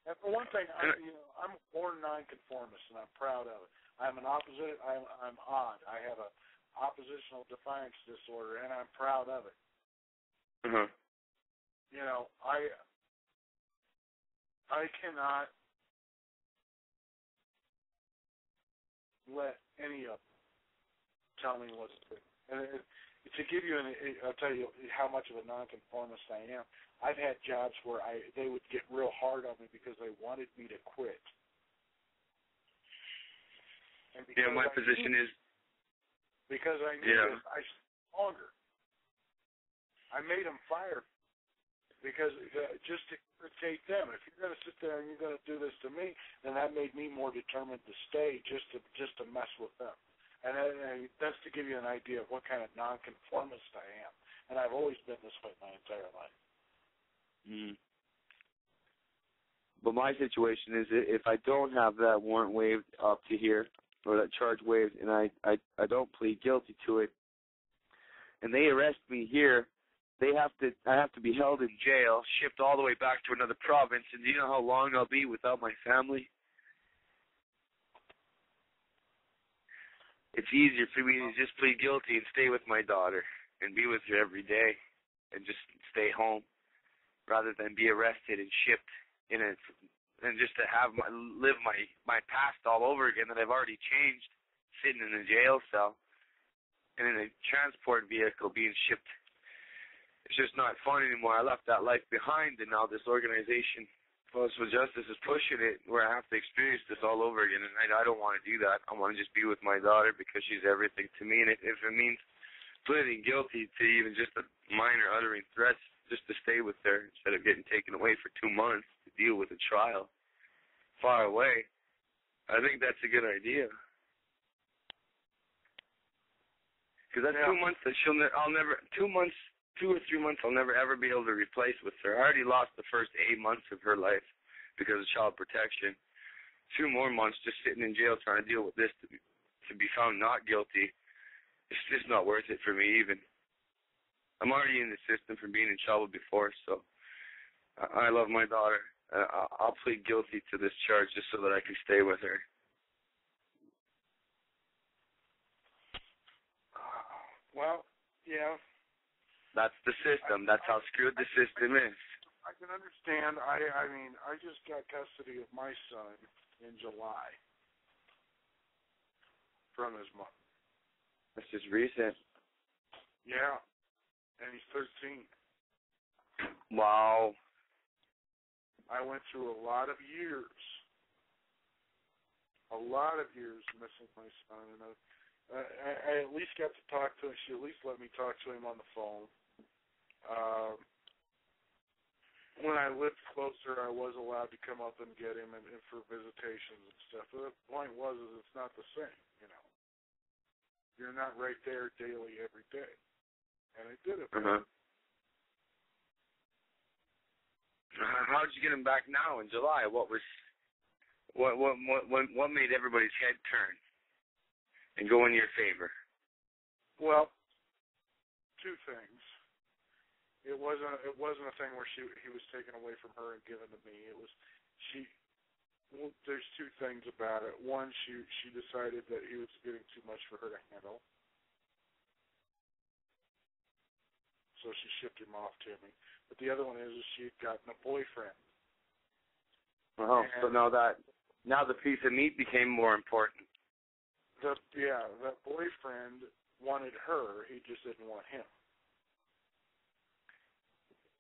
And for one thing, I'm a born nonconformist, and I'm proud of it. I'm an opposite. I'm odd. I have a oppositional defiance disorder, and I'm proud of it. Uh-huh. I cannot let any of them tell me what to do. And to give you I'll tell you how much of a nonconformist I am. I've had jobs where they would get real hard on me because they wanted me to quit. And my position is. Because I knew that I longer. I made them fire because just to irritate them. If you're going to sit there and you're going to do this to me, then that made me more determined to stay just to mess with them. And that's to give you an idea of what kind of nonconformist I am. And I've always been this way my entire life. Mm. But my situation is, if I don't have that warrant waived up to here, or that charge waived, and I don't plead guilty to it, and they arrest me here, I have to be held in jail, shipped all the way back to another province, and do you know how long I'll be without my family? It's easier for me to just plead guilty and stay with my daughter and be with her every day and just stay home rather than be arrested and shipped in a, and just to have live my past all over again that I've already changed, sitting in a jail cell and in a transport vehicle being shipped. It's just not fun anymore. I left that life behind, and now this organization, Voice for Justice, is pushing it where I have to experience this all over again, and I don't want to do that. I want to just be with my daughter because she's everything to me, and if it means pleading guilty to even just a minor uttering threats just to stay with her instead of getting taken away for 2 months to deal with a trial far away, I think that's a good idea. Because that's 2 months that 2 or 3 months I'll never ever be able to replace with her. I already lost the first 8 months of her life because of child protection. 2 more months just sitting in jail trying to deal with this to be found not guilty. It's just not worth it for me even. I'm already in the system for being in trouble before, so I love my daughter. I'll plead guilty to this charge just so that I can stay with her. Well, yeah. That's the system. That's how screwed the system is. I can understand. I mean, I just got custody of my son in July from his mother. That's just recent. Yeah, and he's 13. Wow. I went through a lot of years missing my son, and I at least got to talk to him. She at least let me talk to him on the phone. When I lived closer, I was allowed to come up and get him and for visitations and stuff. But the point was is it's not the same, you know. You're not right there daily every day. And I did it. How'd you get him back now in July? What made everybody's head turn and go in your favor? Well, 2 things. It wasn't a thing where he was taken away from her and given to me. It was well, there's 2 things about it. One, she decided that he was getting too much for her to handle, so she shipped him off to me. But the other one is she had gotten a boyfriend. Oh, so now the piece of meat became more important. That boyfriend wanted her. He just didn't want him.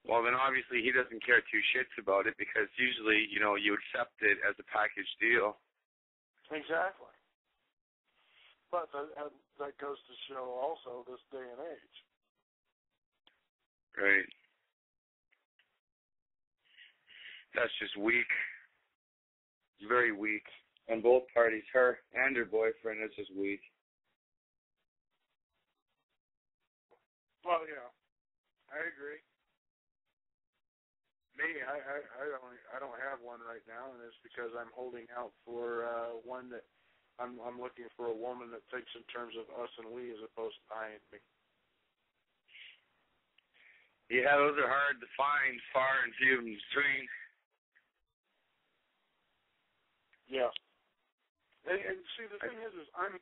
Well, then obviously he doesn't care 2 shits about it because usually, you know, you accept it as a package deal. Exactly. But that goes to show also this day and age. Right. That's just weak. It's very weak. On both parties, her and her boyfriend, it's just weak. Well, yeah, I agree. Me, I don't have one right now, and it's because I'm holding out for one that I'm looking for a woman that thinks in terms of us and we as opposed to I and me. Yeah, those are hard to find, far and few in between. Yeah. And see, the thing is I'm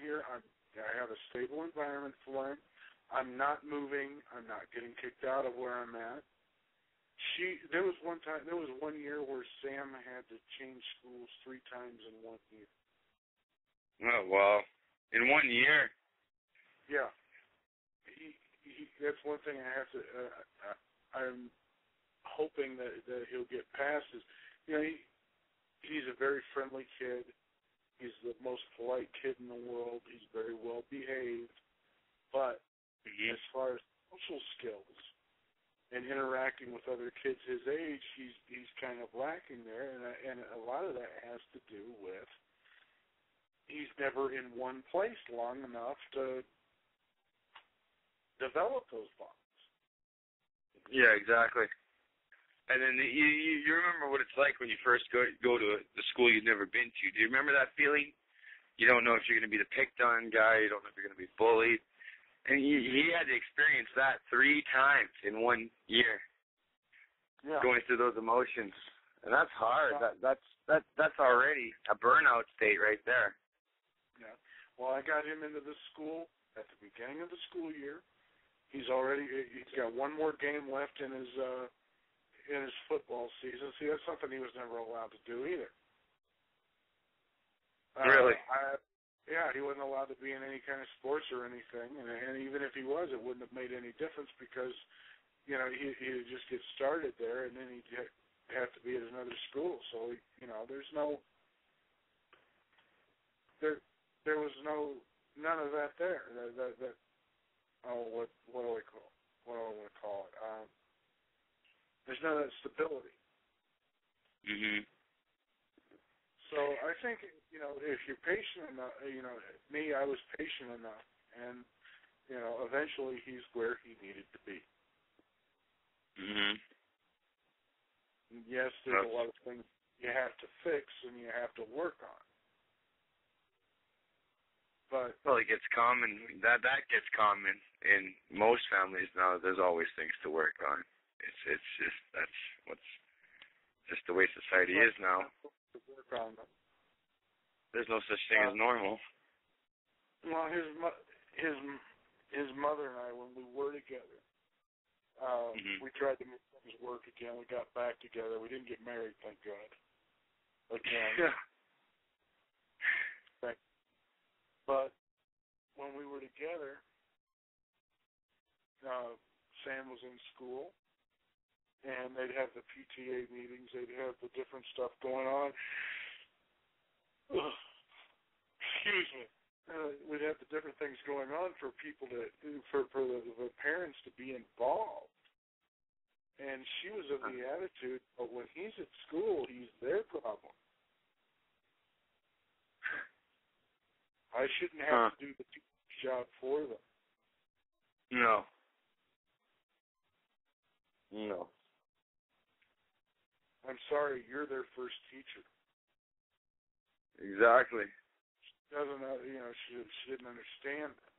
here. I have a stable environment for him. I'm not moving. I'm not getting kicked out of where I'm at. There was 1 year where Sam had to change schools 3 times in 1 year. Oh, wow. In 1 year? Yeah. That's one thing I have to, I'm hoping that he'll get past is, you know, he's a very friendly kid. He's the most polite kid in the world. He's very well behaved. But as far as social skills and interacting with other kids his age, he's kind of lacking there, and a lot of that has to do with he's never in one place long enough to develop those bonds. Yeah, exactly. And then you remember what it's like when you first go to the school you've never been to. Do you remember that feeling? You don't know if you're going to be the picked on guy. You don't know if you're going to be bullied. And he had to experience that 3 times in 1 year, going through those emotions, and that's hard. That's already a burnout state right there. Yeah. Well, I got him into this school at the beginning of the school year. He's got 1 more game left in his football season. See, that's something he was never allowed to do either. Really? Yeah, he wasn't allowed to be in any kind of sports or anything, and even if he was, it wouldn't have made any difference because, you know, he'd just get started there, and then he'd have to be at another school. So, you know, there was none of that there. What do I want to call it? There's none of that stability. Mhm. So I think, you know, if you're patient enough, you know, I was patient enough, and, you know, eventually he's where he needed to be. Mhm. Yes, there's a lot of things you have to fix and you have to work on. But it gets common. That gets common in most families now. There's always things to work on. It's just the way society is now. To work on them. There's no such thing as normal. Well, his mother and I, when we were together, we tried to make things work again. We got back together. We didn't get married, thank God. Again. But when we were together, Sam was in school, and they'd have the PTA meetings. They'd have the different stuff going on. Excuse me. We'd have the different things going on for people for the parents to be involved. And she was of the attitude, but when he's at school, he's their problem. I shouldn't have to do the job for them. No. I'm sorry, you're their first teacher. Exactly. She doesn't, she didn't understand that.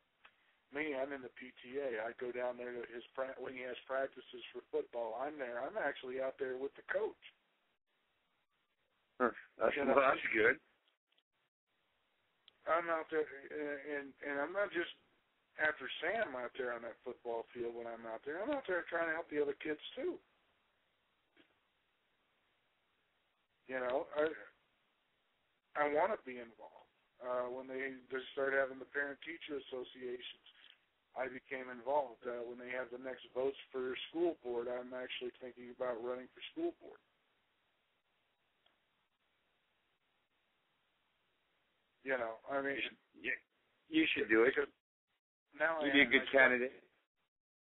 Me, I'm in the PTA. I go down there to when he has practices for football. I'm there. I'm actually out there with the coach. That's good. I'm out there, and I'm not just after Sam out there on that football field when I'm out there. I'm out there trying to help the other kids too. You know, I want to be involved. When they start having the parent-teacher associations, I became involved. When they have the next votes for school board, I'm actually thinking about running for school board. You know, I mean, you should do it. Now you'd be a good candidate.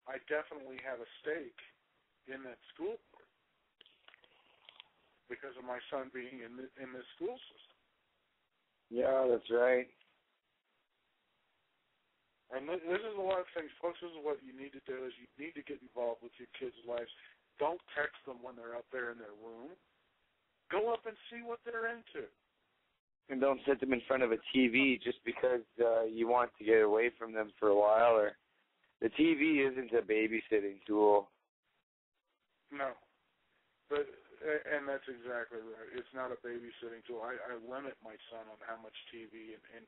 I definitely have a stake in that school board because of my son being in this school system. Yeah, that's right. And this is a lot of things, folks. This is what you need to do: is you need to get involved with your kids' lives. Don't text them when they're up there in their room. Go up and see what they're into. And don't sit them in front of a TV just because you want to get away from them for a while. Or the TV isn't a babysitting tool. No, and that's exactly right. It's not a babysitting tool. I limit my son on how much TV, and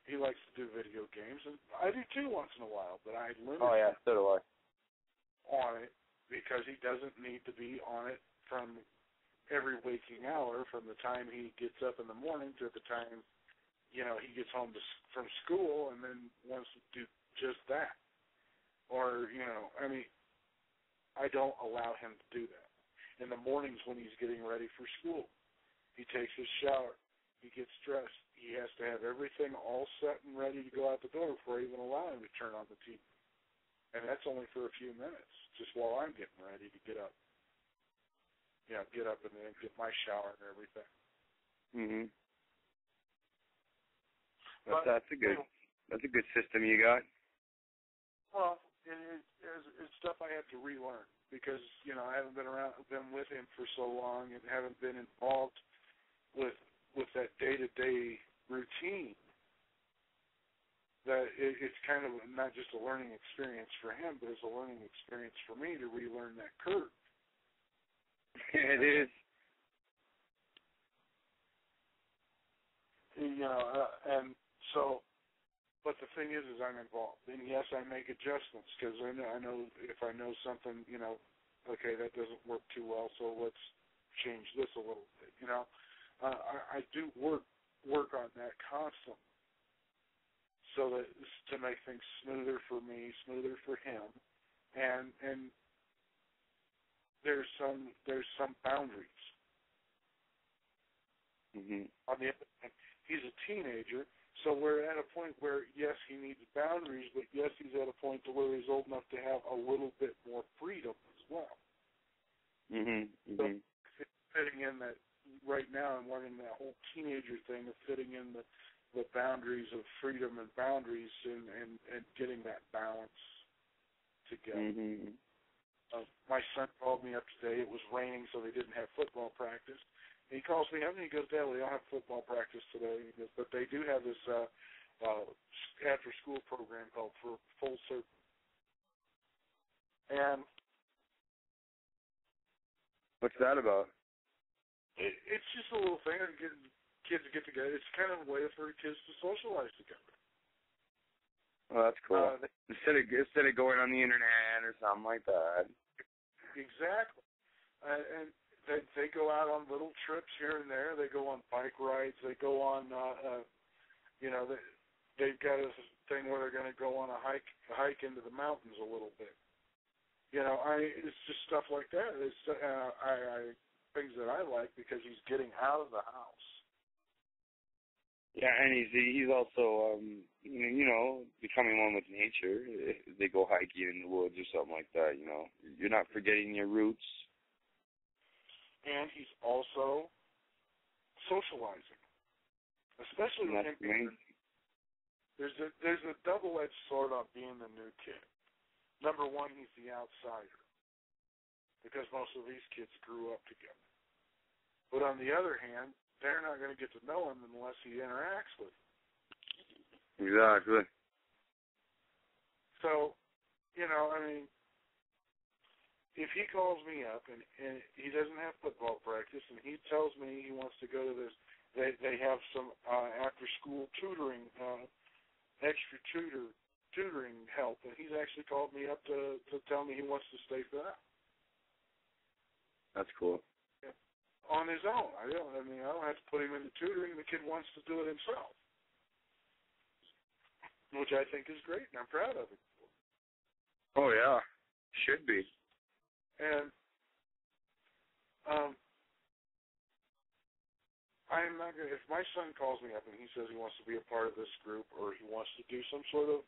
he likes to do video games, and I do too once in a while. But I limit him so do I. on it because he doesn't need to be on it from every waking hour, from the time he gets up in the morning to the time, he gets home from school and then wants to do just that. Or, I don't allow him to do that. In the mornings when he's getting ready for school, he takes his shower, he gets dressed, he has to have everything all set and ready to go out the door before I even allow him to turn on the TV. And that's only for a few minutes, just while I'm getting ready to get up. Get up and then get my shower and everything. Mhm. That's a good system you got. Well, it's stuff I have to relearn because I haven't been with him for so long and haven't been involved with that day-to-day routine. it's kind of not just a learning experience for him, but it's a learning experience for me to relearn that curve. It is. And so, but the thing is I'm involved. And yes, I make adjustments because I know if I know something, okay, that doesn't work too well, so let's change this a little bit. I do work on that constantly. So that to make things smoother for me, smoother for him, and there's some boundaries. Mm-hmm. On the other hand, he's a teenager, so we're at a point where yes, he needs boundaries, but yes, he's at a point to where he's old enough to have a little bit more freedom as well. Mm-hmm. So fitting in that right now, I'm learning that whole teenager thing of fitting in the boundaries of freedom and boundaries and getting that balance together. Mm-hmm. My son called me up today. It was raining, so they didn't have football practice. And he calls me up and he goes, "Dad, we don't have football practice today." He goes, "But they do have this after-school program called Full Circle." And what's that about? It's just a little thing to get kids to get together. It's kind of a way for kids to socialize together. Oh, that's cool. Instead of going on the internet or something like that. Exactly. And they go out on little trips here and there. They go on bike rides. They go on, they've got a thing where they're going to go on a hike into the mountains a little bit. It's just stuff like that. It's things that I like because he's getting out of the house. Yeah, and he's also becoming one with nature. If they go hiking in the woods or something like that, you're not forgetting your roots. And he's also socializing, especially with him being. There's a double-edged sword on being the new kid. Number one, he's the outsider because most of these kids grew up together. But on the other hand, they're not going to get to know him unless he interacts with them. Exactly. So, if he calls me up and he doesn't have football practice and he tells me he wants to go to this, they have some after-school tutoring, extra tutoring help, and he's actually called me up to tell me he wants to stay for that. That's cool. On his own. I don't have to put him into tutoring. The kid wants to do it himself, which I think is great, and I'm proud of him. Oh, yeah. Should be. And I'm not going to, if my son calls me up and he says he wants to be a part of this group or he wants to do some sort of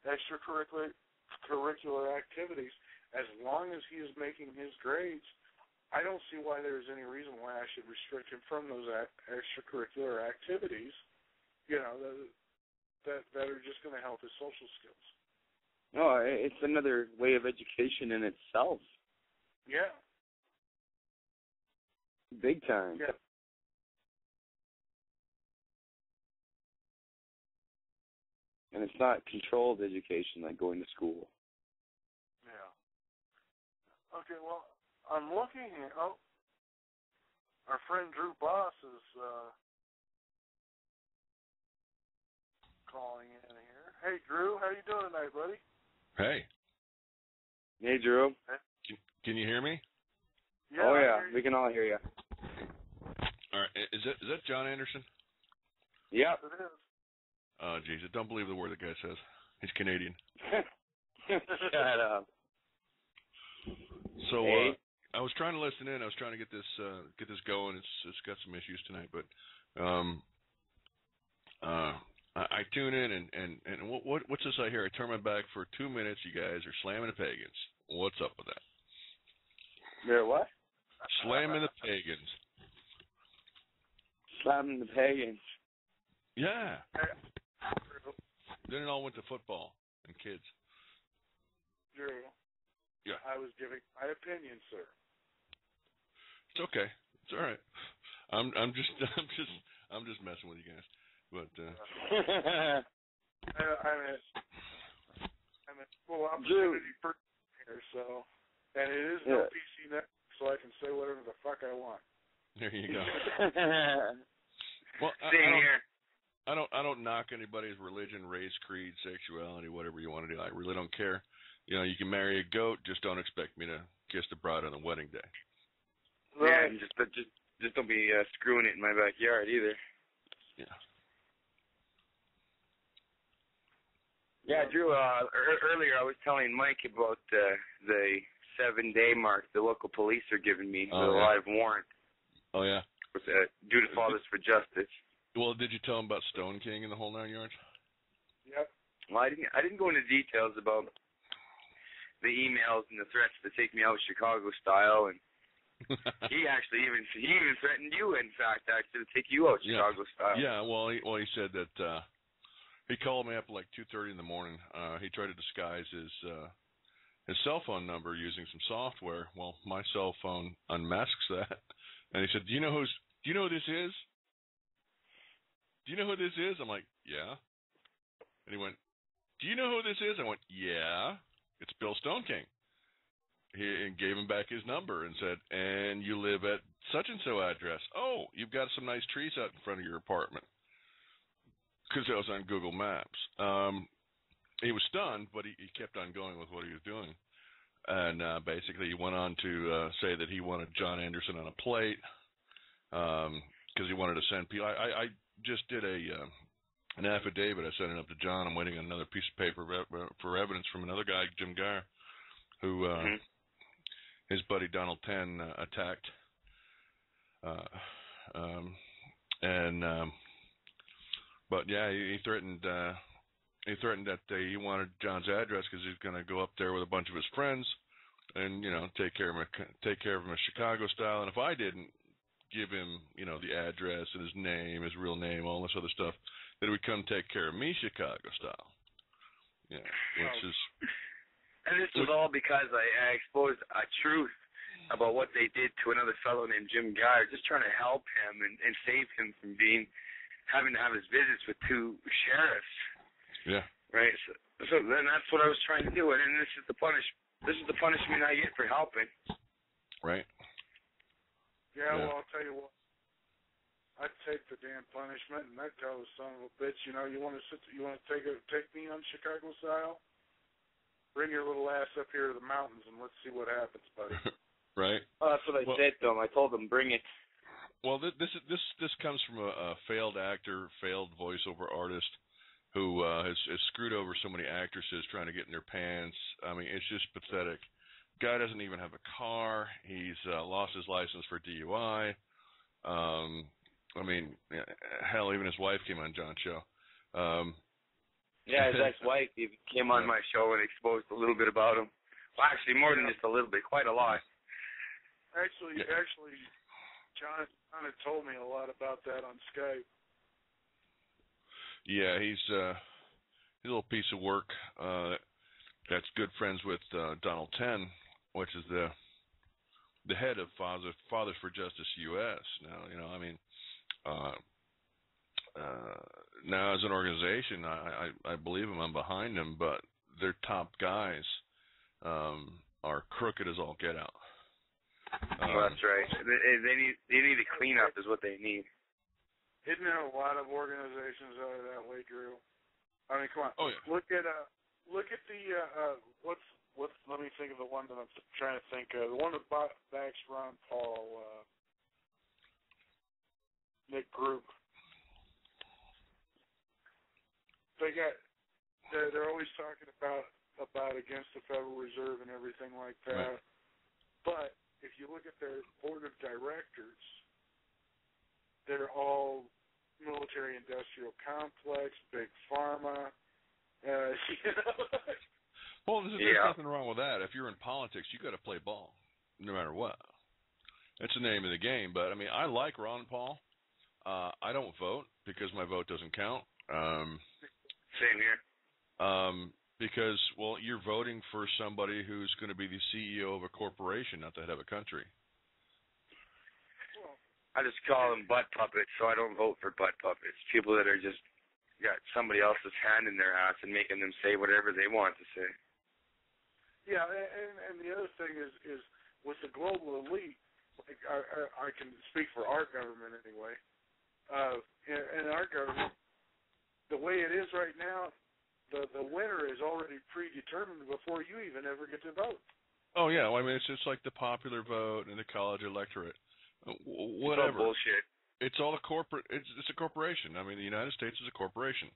extracurricular activities, as long as he is making his grades, I don't see why there's any reason why I should restrict him from those extracurricular activities, that are just going to help his social skills. No, it's another way of education in itself. Yeah. Big time. Yeah. And it's not controlled education like going to school. Yeah. Okay, well, I'm looking here. Oh, our friend Drew Boss is calling in here. Hey, Drew, how you doing tonight, buddy? Hey. Hey, Drew. Can you hear me? Yeah, oh, yeah. We can all hear you. All right. Is that John Anderson? Yep. It is. Oh, geez. I don't believe the word the guy says. He's Canadian. Shut up. So, hey. I was trying to listen in. I was trying to get this going. It's got some issues tonight, but I tune in and what's this I hear? I turn my back for 2 minutes. You guys are slamming the pagans. What's up with that? They're what? Slamming the pagans. Slamming the pagans. Yeah. Then it all went to football and kids. Drew. Yeah. I was giving my opinion, sir. It's okay. It's all right. I'm just messing with you guys. But I'm a full opportunity person here, so, and it is no PC network, so I can say whatever the fuck I want. There you go. Well, Same here. I don't knock anybody's religion, race, creed, sexuality, whatever you want to do. I really don't care. You know, you can marry a goat, just don't expect me to kiss the bride on the wedding day. Right. Yeah, and just don't be screwing it in my backyard either. Yeah. Yeah, Drew, earlier I was telling Mike about the 7-day mark the local police are giving me with a live warrant. Oh, yeah? Due to Fathers for Justice. Well, did you tell him about Stone King and the whole 9 yards? Yep. Well, I didn't go into details about the emails and the threats to take me out Chicago style, and he even threatened you, in fact, actually, to take you out Chicago style. Yeah, well, he said that he called me up at like 2:30 in the morning. He tried to disguise his cell phone number using some software. Well, my cell phone unmasks that, and he said, "Do you know who this is? Do you know who this is?" I'm like, "Yeah." And he went, "Do you know who this is?" I went, "Yeah, it's Bill Stone King." He gave him back his number and said, "And you live at such-and-so address. Oh, you've got some nice trees out in front of your apartment." Because that was on Google Maps. He was stunned, but he kept on going with what he was doing. And basically he went on to say that he wanted John Anderson on a plate because he wanted to send people. I just did an affidavit. I sent it up to John. I'm waiting on another piece of paper for evidence from another guy, Jim Geyer, who his buddy Donald Penn attacked. But yeah, he threatened that he wanted John's address because he's going to go up there with a bunch of his friends and take care of him Chicago style. And if I didn't give him the address and his name, his real name, all this other stuff, that he would come take care of me Chicago style. Yeah, which is. And this was all because I exposed a truth about what they did to another fellow named Jim Geyer, just trying to help him and save him from having to have his visits with 2 sheriffs. Yeah. Right. So then that's what I was trying to do, and this is the punishment I get for helping. Right. Yeah. Well, I'll tell you what. I'd take the damn punishment, and I'd tell the son of a bitch, you want to take me on Chicago style? Bring your little ass up here to the mountains, and let's see what happens, buddy. Right. Oh, that's what I said to him. I told him, bring it. Well, this comes from a failed actor, failed voiceover artist who has screwed over so many actresses trying to get in their pants. I mean, it's just pathetic. Guy doesn't even have a car. He's lost his license for DUI. I mean, hell, even his wife came on John's show. Yeah, his ex-wife even came on my show and exposed a little bit about him. Well, actually, more than just a little bit, quite a lot. Actually, John had told me a lot about that on Skype. Yeah, he's a little piece of work that's good friends with Donald Penn, which is the head of Fathers for Justice U.S. Now, I mean, now as an organization, I believe him, I'm behind them, but their top guys are crooked as all get out. That's right. They need a cleanup is what they need. Isn't there a lot of organizations that are that way, Drew? I mean, come on. Oh, yeah. Look at the let me think of the one that I'm trying to think of. The one that backs Ron Paul, Nick Group. They're always talking about against the Federal Reserve and everything like that. Right. But if you look at their board of directors, they're all military-industrial complex, big pharma. Well, there's nothing wrong with that. If you're in politics, you got to play ball, no matter what. That's the name of the game. But I mean, I like Ron Paul. I don't vote because my vote doesn't count. Same here. Because, well, you're voting for somebody who's going to be the CEO of a corporation, not the head of a country. I just call them butt puppets, so I don't vote for butt puppets. People that are just got somebody else's hand in their ass and making them say whatever they want to say. Yeah, and the other thing is with the global elite, like I can speak for our government anyway. In our government, the way it is right now, the winner is already predetermined before you even ever get to vote. Oh yeah, well, I mean it's just like the popular vote and the college electorate. Whatever. It's all bullshit. It's all a corporate. It's a corporation. I mean, the United States is a corporation.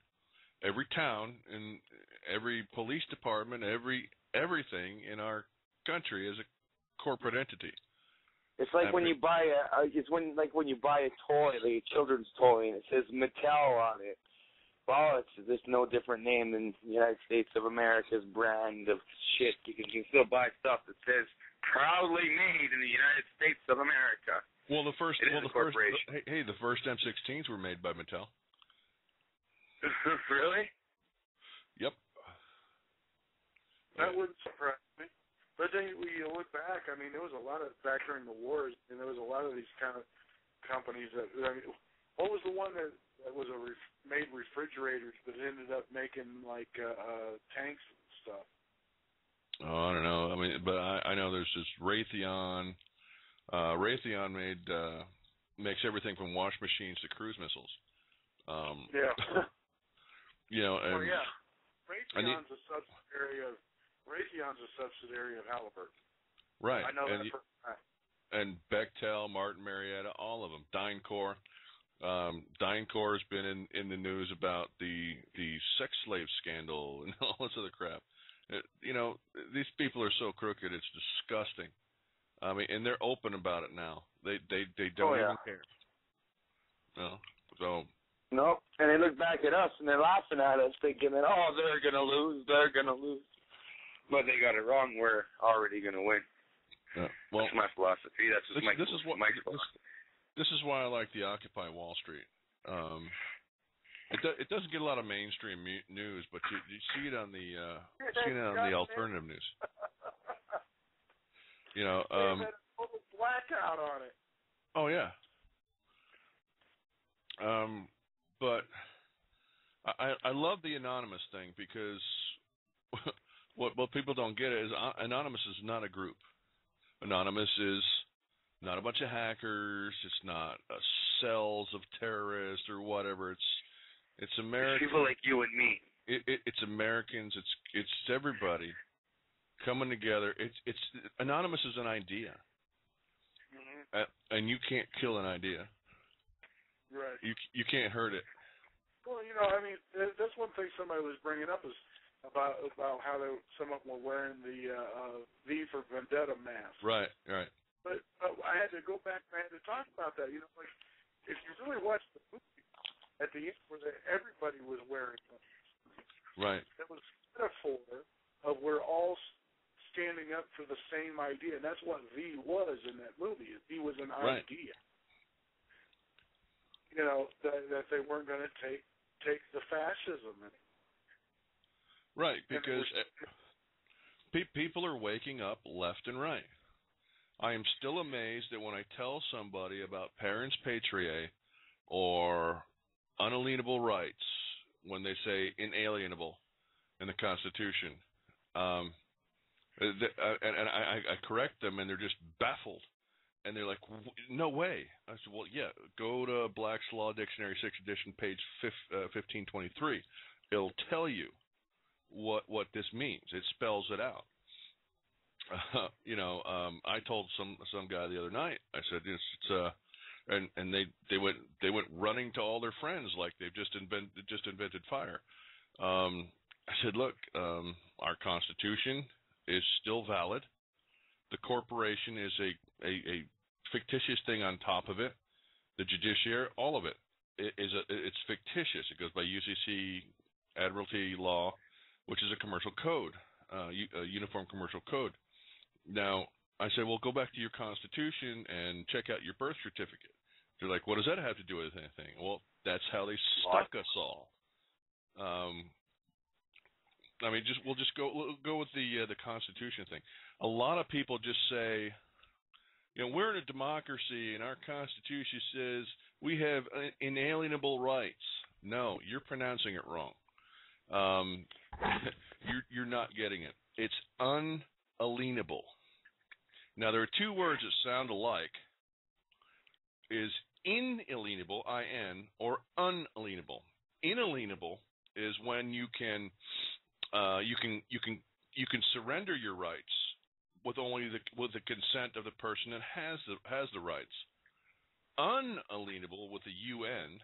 Every town and every police department, everything in our country is a corporate entity. It's like when you buy when you buy a toy, like a children's toy, and it says Mattel on it. Well, it's just no different name than the United States of America's brand of shit. You can still buy stuff that says proudly made in the United States of America. Well, the first M16s were made by Mattel. Really? Yep. That wouldn't surprise me. But then when you look back, I mean, there was a lot of, back during the wars, and there was a lot of these kind of companies that, I mean, what was the one that was made refrigerators but ended up making, like, tanks and stuff? Oh, I don't know. I mean, but I know there's this Raytheon. Raytheon makes everything from wash machines to cruise missiles. Yeah. You know, and well, yeah. Raytheon's a subsidiary of Halliburton. Right. I know that for a fact. And Bechtel, Martin Marietta, all of them. DynCorp. DynCorp has been in the news about the sex slave scandal and all this other crap. You know, these people are so crooked, it's disgusting. I mean, and they're open about it now. They don't even care. No. So. Nope. And they look back at us and they're laughing at us, thinking that they're gonna lose. But they got it wrong. We're already gonna win. Yeah. Well, that's my philosophy. That's just my philosophy. This is why I like the Occupy Wall Street. It doesn't get a lot of mainstream news, but you see it on the alternative news. You know, they had a total blackout on it. Oh yeah. But I love the anonymous thing because what people don't get is anonymous is not a group. Anonymous is not a bunch of hackers. It's not cells of terrorists or whatever. It's Americans. People like you and me. It's Americans. It's everybody coming together. It's anonymous is an idea, and you can't kill an idea. Right. You can't hurt it. Well, you know, I mean, that's one thing somebody was bringing up is about how some of them were wearing the V for Vendetta mask. Right. But I had to go back and I had to talk about that. You know, like if you really watch the movie, at the end where everybody was wearing them. Right. It was a metaphor of we're all standing up for the same idea, and that's what V was in that movie. V was an idea. You know, that they weren't going to take the fascism in it. Right, because people are waking up left and right. I am still amazed that when I tell somebody about parens patriae or unalienable rights, when they say inalienable in the Constitution, and I correct them, and they're just baffled. And they're like, no way. I said, well, yeah, go to Black's Law Dictionary, 6th edition, page 1523. It'll tell you what this means. It spells it out. You know, I told some guy the other night. I said, and they went running to all their friends like they've just invented fire. I said, look, our Constitution is still valid. The corporation is a fictitious thing on top of it. The judiciary, all of it, it's fictitious. It goes by UCC Admiralty Law, which is a commercial code, a uniform commercial code. Now, I said, well, go back to your Constitution and check out your birth certificate. They're like, what does that have to do with anything? Well, that's how they stuck us all. I mean, we'll just go with the Constitution thing. A lot of people just say, you know, we're in a democracy and our Constitution says we have inalienable rights. No, you're pronouncing it wrong. You're not getting it. It's unalienable. Now, there are two words that sound alike. Is inalienable, I-N, or unalienable. Inalienable is when you can surrender your rights with only the consent of the person that has the rights. Unalienable with the UN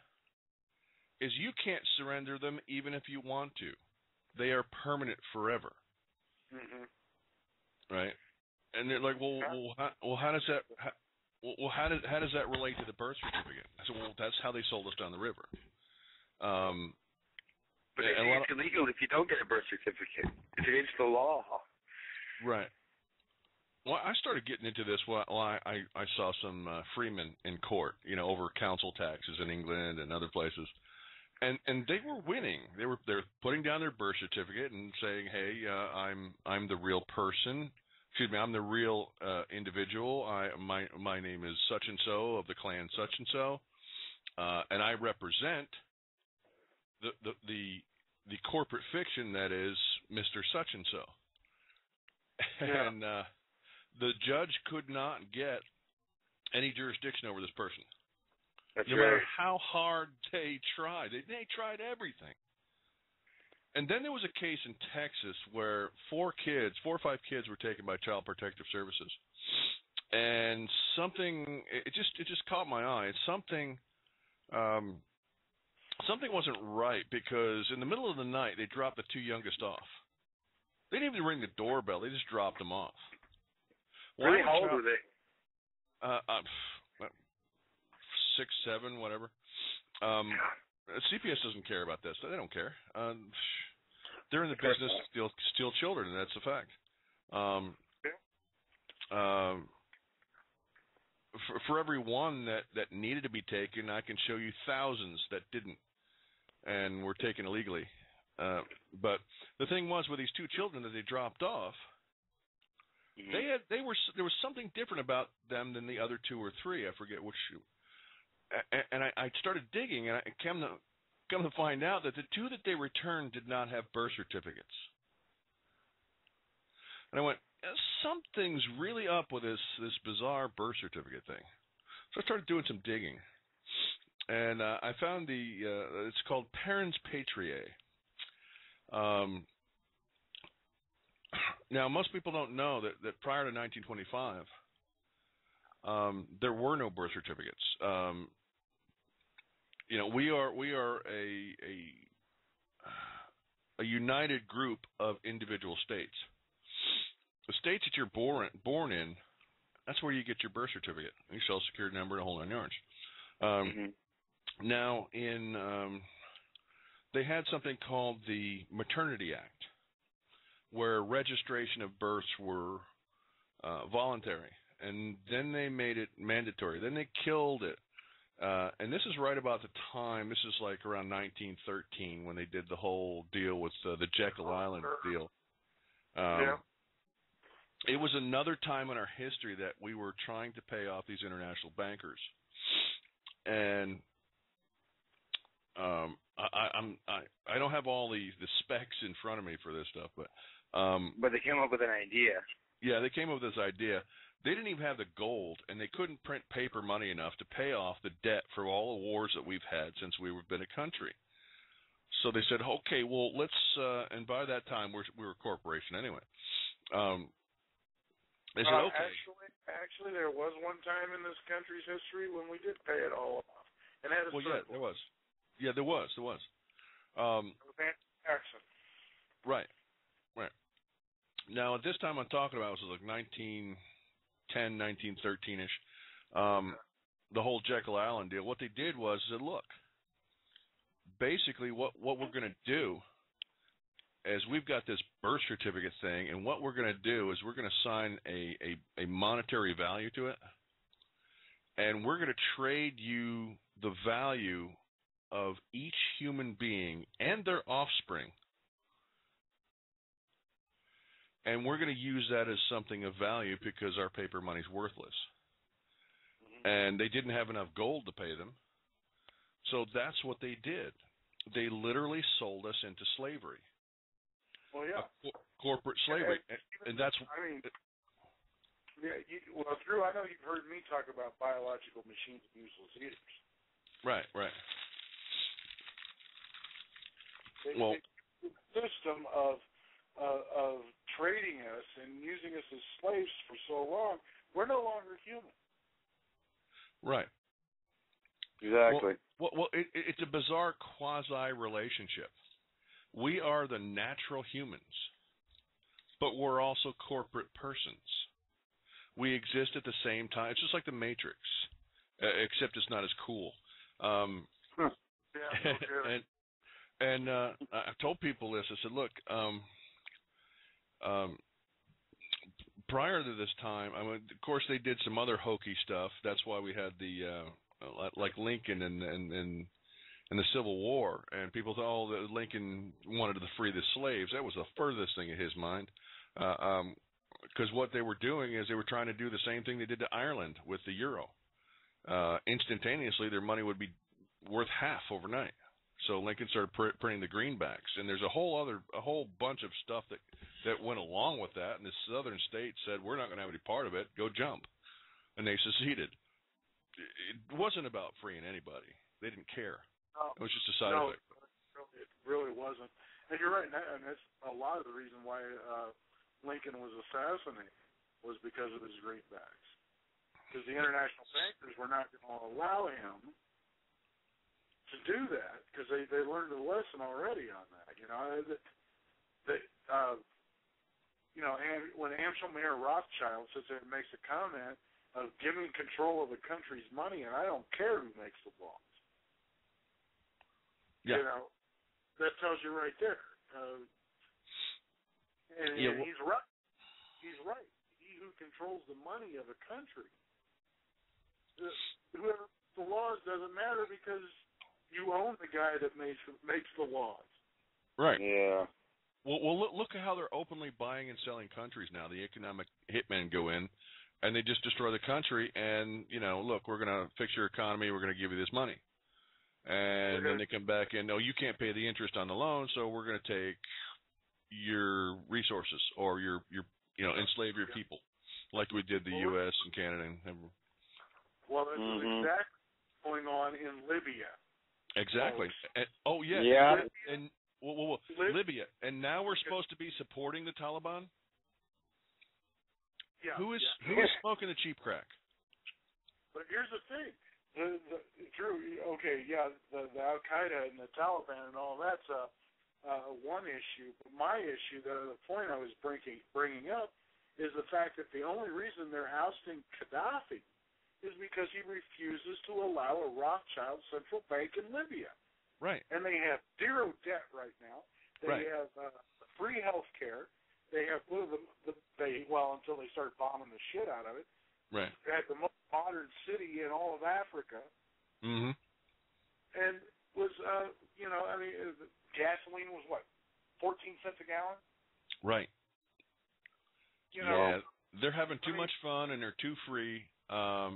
is you can't surrender them even if you want to. They are permanent forever. Right? And they're like, how does that how does that relate to the birth certificate? I said, well, that's how they sold us down the river. But it's illegal if you don't get a birth certificate. It's against the law. Right. Well, I started getting into this while I saw some freemen in court, over council taxes in England and other places, and they were winning. They're putting down their birth certificate and saying, "Hey, I'm the real person. Excuse me, I'm the real individual. My name is such and so of the clan such and so, and I represent the corporate fiction that is Mr. Such and so." Yeah. And the judge could not get any jurisdiction over this person. That's no matter how hard they tried. They tried everything. And then there was a case in Texas where 4 or 5 kids were taken by Child Protective Services. And it just caught my eye. Something wasn't right, because in the middle of the night they dropped the 2 youngest off. They didn't even ring the doorbell. They just dropped them off. Really? How old were they? 6, 7, whatever. CPS doesn't care about this. They don't care. They're in the business to steal children, and that's a fact. For every one that needed to be taken, I can show you thousands that didn't and were taken illegally. But the thing was, with these 2 children that they dropped off, there was something different about them than the other 2 or 3. I forget which. And I started digging, and I come to find out that the 2 that they returned did not have birth certificates. And I went, something's really up with this bizarre birth certificate thing. So I started doing some digging, and I found it's called Parens Patriae. Now, most people don't know that prior to 1925, there were no birth certificates. We are a united group of individual states. The states that you're born in, that's where you get your birth certificate, your social security number, and a whole 9 yards. Now, they had something called the Maternity Act, where registration of births were voluntary, and then they made it mandatory. Then they killed it. And this is right about the time, this is like around 1913 when they did the whole deal with the Jekyll Island deal. It was another time in our history that we were trying to pay off these international bankers. And I don't have all the specs in front of me for this stuff, but they came up with an idea. Yeah, they came up with this idea. They didn't even have the gold, and they couldn't print paper money enough to pay off the debt for all the wars that we've had since we've been a country. So they said, okay, well, let's and by that time we were a corporation anyway. They said, okay. Actually, there was one time in this country's history when we did pay it all off, and had a yeah, there was. Yeah, there was. Jackson. Right. Now, at this time I'm talking about, it was like 1910, 1913-ish, the whole Jekyll Island deal. What they did was said, look, basically what we're going to do is we've got this birth certificate thing, and what we're going to do is we're going to sign a monetary value to it, and we're going to trade you the value of each human being and their offspring, and we're going to use that as something of value because our paper money's worthless. And they didn't have enough gold to pay them, so that's what they did. they literally sold us into slavery. Well, yeah. Corporate slavery, and that's. I mean, yeah. Well, Drew, I know you've heard me talk about biological machines and useless eaters. Right. The system of trading us and using us as slaves for so long, we're no longer human. Right. Exactly. Well, it's a bizarre quasi-relationship. We are the natural humans, but we're also corporate persons. We exist at the same time. It's just like the Matrix, except it's not as cool. Yeah, okay. And I've told people this. I said, look, prior to this time, I mean, of course, they did some other hokey stuff. That's why we had the like Lincoln and the Civil War, and people thought, oh, that Lincoln wanted to free the slaves. That was the furthest thing in his mind, because what they were doing is they were trying to do the same thing they did to Ireland with the euro. Instantaneously, their money would be worth half overnight. So Lincoln started printing the greenbacks, and there's a whole bunch of stuff that went along with that. And the southern states said, we're not going to have any part of it. Go jump, and they seceded. It wasn't about freeing anybody. They didn't care. It was just a side effect. No, it really wasn't. And you're right, and that's a lot of the reason why Lincoln was assassinated was because of his greenbacks. Because the international bankers were not going to allow him to do that because they learned a lesson already on that. And when Amschel Mayer Rothschild sits there and makes a comment of giving control of the country's money, and I don't care who makes the laws. Yeah. That tells you right there. And he's right. He's right. He who controls the money of a country, whoever the laws doesn't matter because you own the guy that makes the laws. Right. Yeah. Well, look at how they're openly buying and selling countries now. The economic hitmen go in, and they just destroy the country. And look, we're going to fix your economy. We're going to give you this money. And then they come back and, no, you can't pay the interest on the loan, so we're going to take your resources or your enslave your people, like we did the U.S. and Canada. Well, that's exactly what's going on in Libya. Exactly. And, yes. Yeah. And Libya. And now we're supposed to be supporting the Taliban? Yeah. Who is smoking the cheap crack? But here's the thing. Drew, okay, yeah, the Al-Qaeda and the Taliban and all that's one issue. But my issue, the point I was bringing up, is the fact that the only reason they're ousting Gaddafi is because he refuses to allow a Rothschild central bank in Libya. Right. And they have zero debt right now. They have free health care. They have until they start bombing the shit out of it. Right. They had the most modern city in all of Africa. Mm-hmm. And was, gasoline was what, 14 cents a gallon? Right. They're having too much fun and they're too free.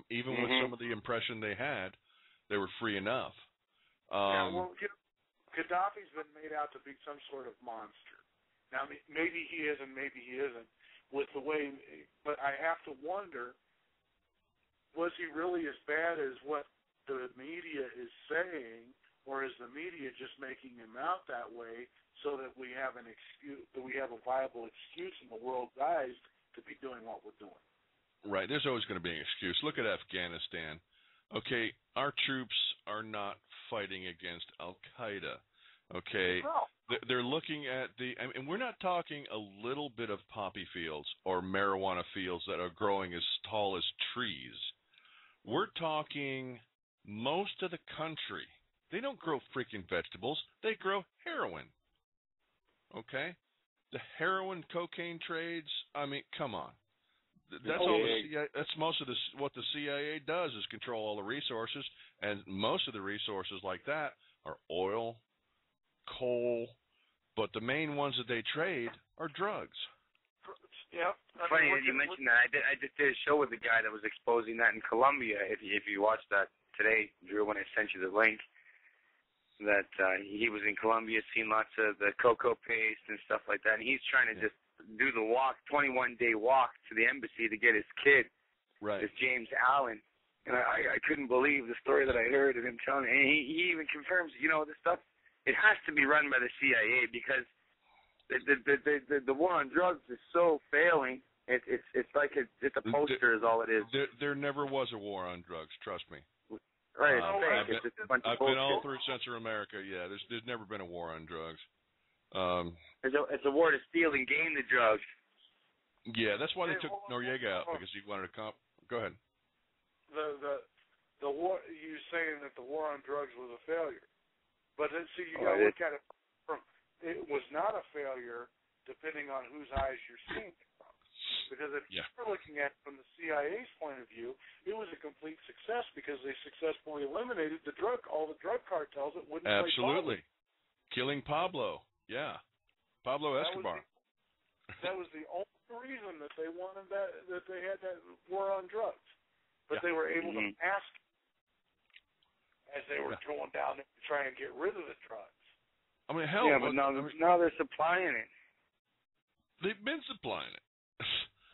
Even with some of the impression they had, they were free enough. Gaddafi's been made out to be some sort of monster. Now, maybe he is and maybe he isn't with the way, but I have to wonder, was he really as bad as what the media is saying, or is the media just making him out that way so that we have an excuse, that we have a viable excuse in the world's eyes to be doing what we're doing? Right. There's always going to be an excuse. Look at Afghanistan. Okay, our troops are not fighting against Al-Qaeda. Okay, they're looking at and we're not talking a little bit of poppy fields or marijuana fields that are growing as tall as trees. We're talking most of the country. They don't grow freaking vegetables. They grow heroin. Okay, the heroin cocaine trades. I mean, come on. That's most of what the CIA does is control all the resources, and most of the resources like that are oil, coal, but the main ones that they trade are drugs. Yeah. Funny that you mentioned that. I just did a show with a guy that was exposing that in Colombia. If you watched that today, Drew, when I sent you the link, that he was in Colombia, seen lots of the cocoa paste and stuff like that, and he's trying to just do the walk, 21-day walk to the embassy to get his kid, this James Allen. And I couldn't believe the story that I heard of him telling me. And he even confirms, this stuff, it has to be run by the CIA because the war on drugs is so failing. It's like it's a poster is all it is. There never was a war on drugs, trust me. Right, it's fake. I've been all through Central America. Yeah, there's never been a war on drugs. It's a war to steal and gain the drugs. Yeah, that's why they took Noriega out, because he wanted to Go ahead. The war. You saying that the war on drugs was a failure, but see, you got to look at it from. It was not a failure, depending on whose eyes you're seeing it from. Because if you're looking at it from the CIA's point of view, it was a complete success because they successfully eliminated all the drug cartels that wouldn't. Absolutely, killing Pablo. Yeah, Pablo Escobar. That was the only reason that they wanted that they had that war on drugs. But they were able to mask as they were going down there to try and get rid of the drugs. I mean, hell. Yeah, but now they're supplying it. They've been supplying it.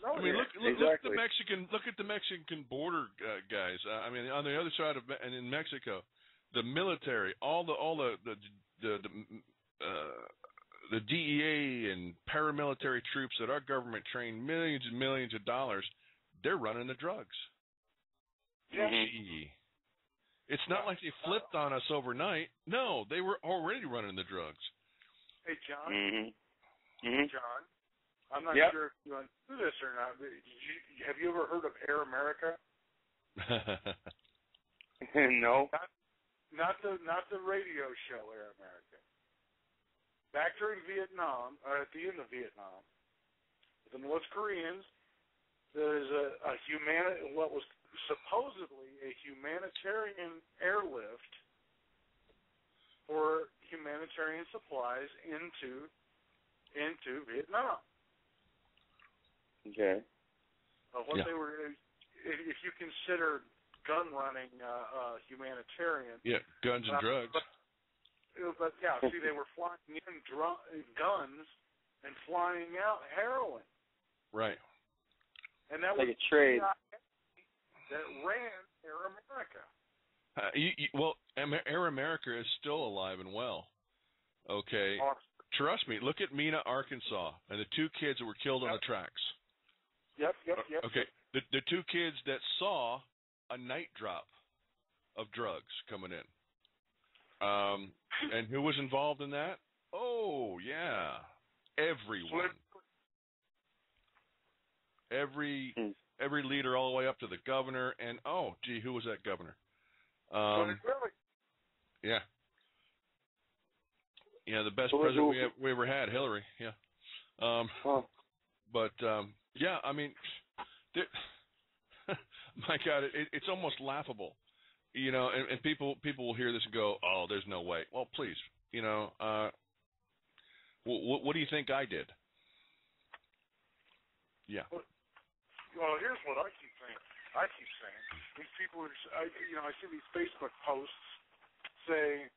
No, I mean, look at the Mexican border guys. I mean, on the other side and in Mexico, the military, all the DEA and paramilitary troops that our government trained millions and millions of dollars, they're running the drugs. GE. It's not like they flipped on us overnight. No, they were already running the drugs. Hey, John. John, I'm not sure if you want to do this or not. But have you ever heard of Air America? No. Not the radio show Air America. Back during Vietnam, or at the end of Vietnam, the North Koreans, there's what was supposedly a humanitarian airlift for humanitarian supplies into Vietnam. Okay. They were, if you consider gun running humanitarian. Yeah, guns and drugs. But see, they were flying in guns and flying out heroin. Right. And that like was a trade. That ran Air America. Well, Air America is still alive and well. Okay. Awesome. Trust me. Look at Mena, Arkansas, and the two kids that were killed on the tracks. Yep. Okay. The two kids that saw a night drop of drugs coming in. And who was involved in that? Oh, yeah. Everyone. Every leader all the way up to the governor, and who was that governor? Yeah. Yeah, the best president we ever had, Hillary. Yeah. But I mean, my God, it's almost laughable, and people will hear this and go, "Oh, there's no way." Well, please, what do you think I did? Yeah. Well, here's what I keep saying. These people I see these Facebook posts saying,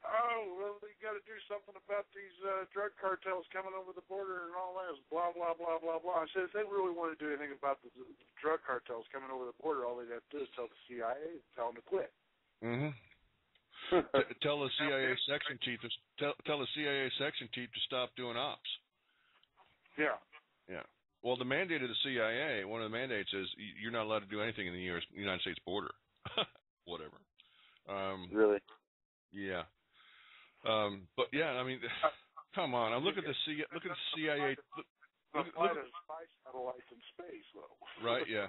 "Oh, well, we got to do something about these drug cartels coming over the border and all that, blah blah blah blah blah." I said, if they really want to do anything about the drug cartels coming over the border, all they have to do is tell the CIA, tell them to quit. Tell the CIA section chief to stop doing ops. Yeah. Yeah. Well, the mandate of the CIA, one of the mandates is you're not allowed to do anything in the United States border. Whatever. Really? Yeah. But yeah, I mean, come on. Look at the CIA. Look at spy satellites in space, though. Right. Yeah.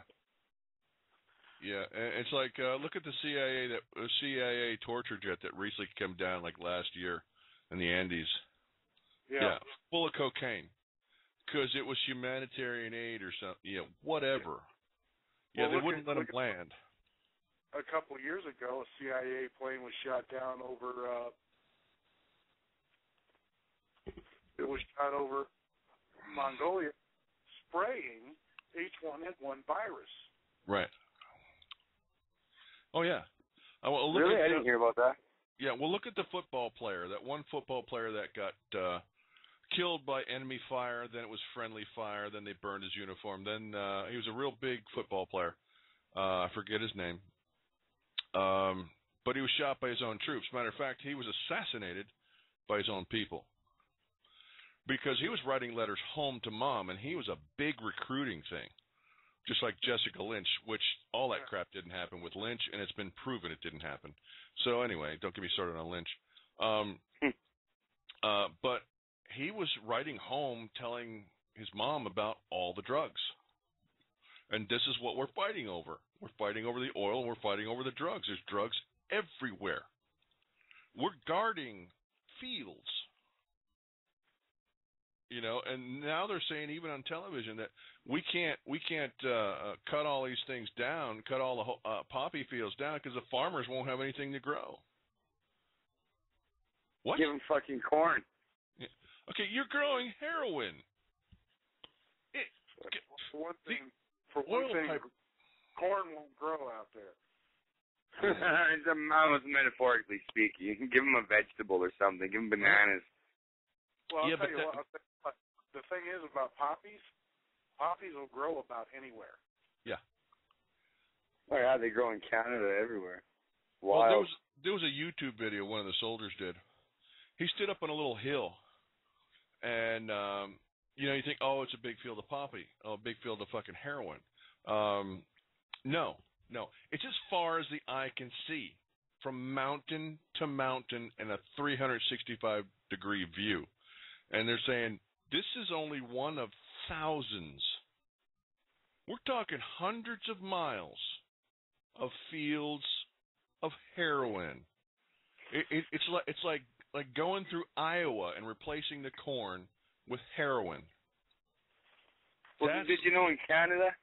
Yeah. And it's like look at the CIA torture jet that recently came down like last year in the Andes. Yeah. Full of cocaine. Because it was humanitarian aid or something, whatever. Yeah, they wouldn't let them land. A couple of years ago, a CIA plane was shot down over. It was shot over Mongolia, spraying H1N1 virus. Right. Oh yeah. Really, I didn't hear about that. Yeah, well, look at the football player. That one football player that got killed by enemy fire. Then it was friendly fire. Then they burned his uniform. Then he was a real big football player. I forget his name. But he was shot by his own troops. Matter of fact, he was assassinated by his own people because he was writing letters home to mom, and he was a big recruiting thing, just like Jessica Lynch, which all that crap didn't happen with Lynch, and it's been proven it didn't happen. So anyway, don't get me started on Lynch. But he was writing home telling his mom about all the drugs. And this is what we're fighting over. We're fighting over the oil, and we're fighting over the drugs. There's drugs everywhere. We're guarding fields. You know, and now they're saying even on television that we can't cut all these things down, cut all the poppy fields down because the farmers won't have anything to grow. What? Give them fucking corn. Yeah. Okay, you're growing heroin. For one thing, corn won't grow out there. It's almost metaphorically speaking. You can give them a vegetable or something. Give them bananas. Well, I'll tell you what, the thing is about poppies will grow about anywhere. Yeah. Oh, yeah, they grow in Canada everywhere. Wild. Well, there was a YouTube video one of the soldiers did. He stood up on a little hill, and, you know, you think, oh, it's a big field of poppy. Oh, a big field of fucking heroin. No. It's as far as the eye can see, from mountain to mountain in a 365-degree view. And they're saying, this is only one of thousands. We're talking hundreds of miles of fields of heroin. It's like going through Iowa and replacing the corn with heroin. Well, did you know in Canada,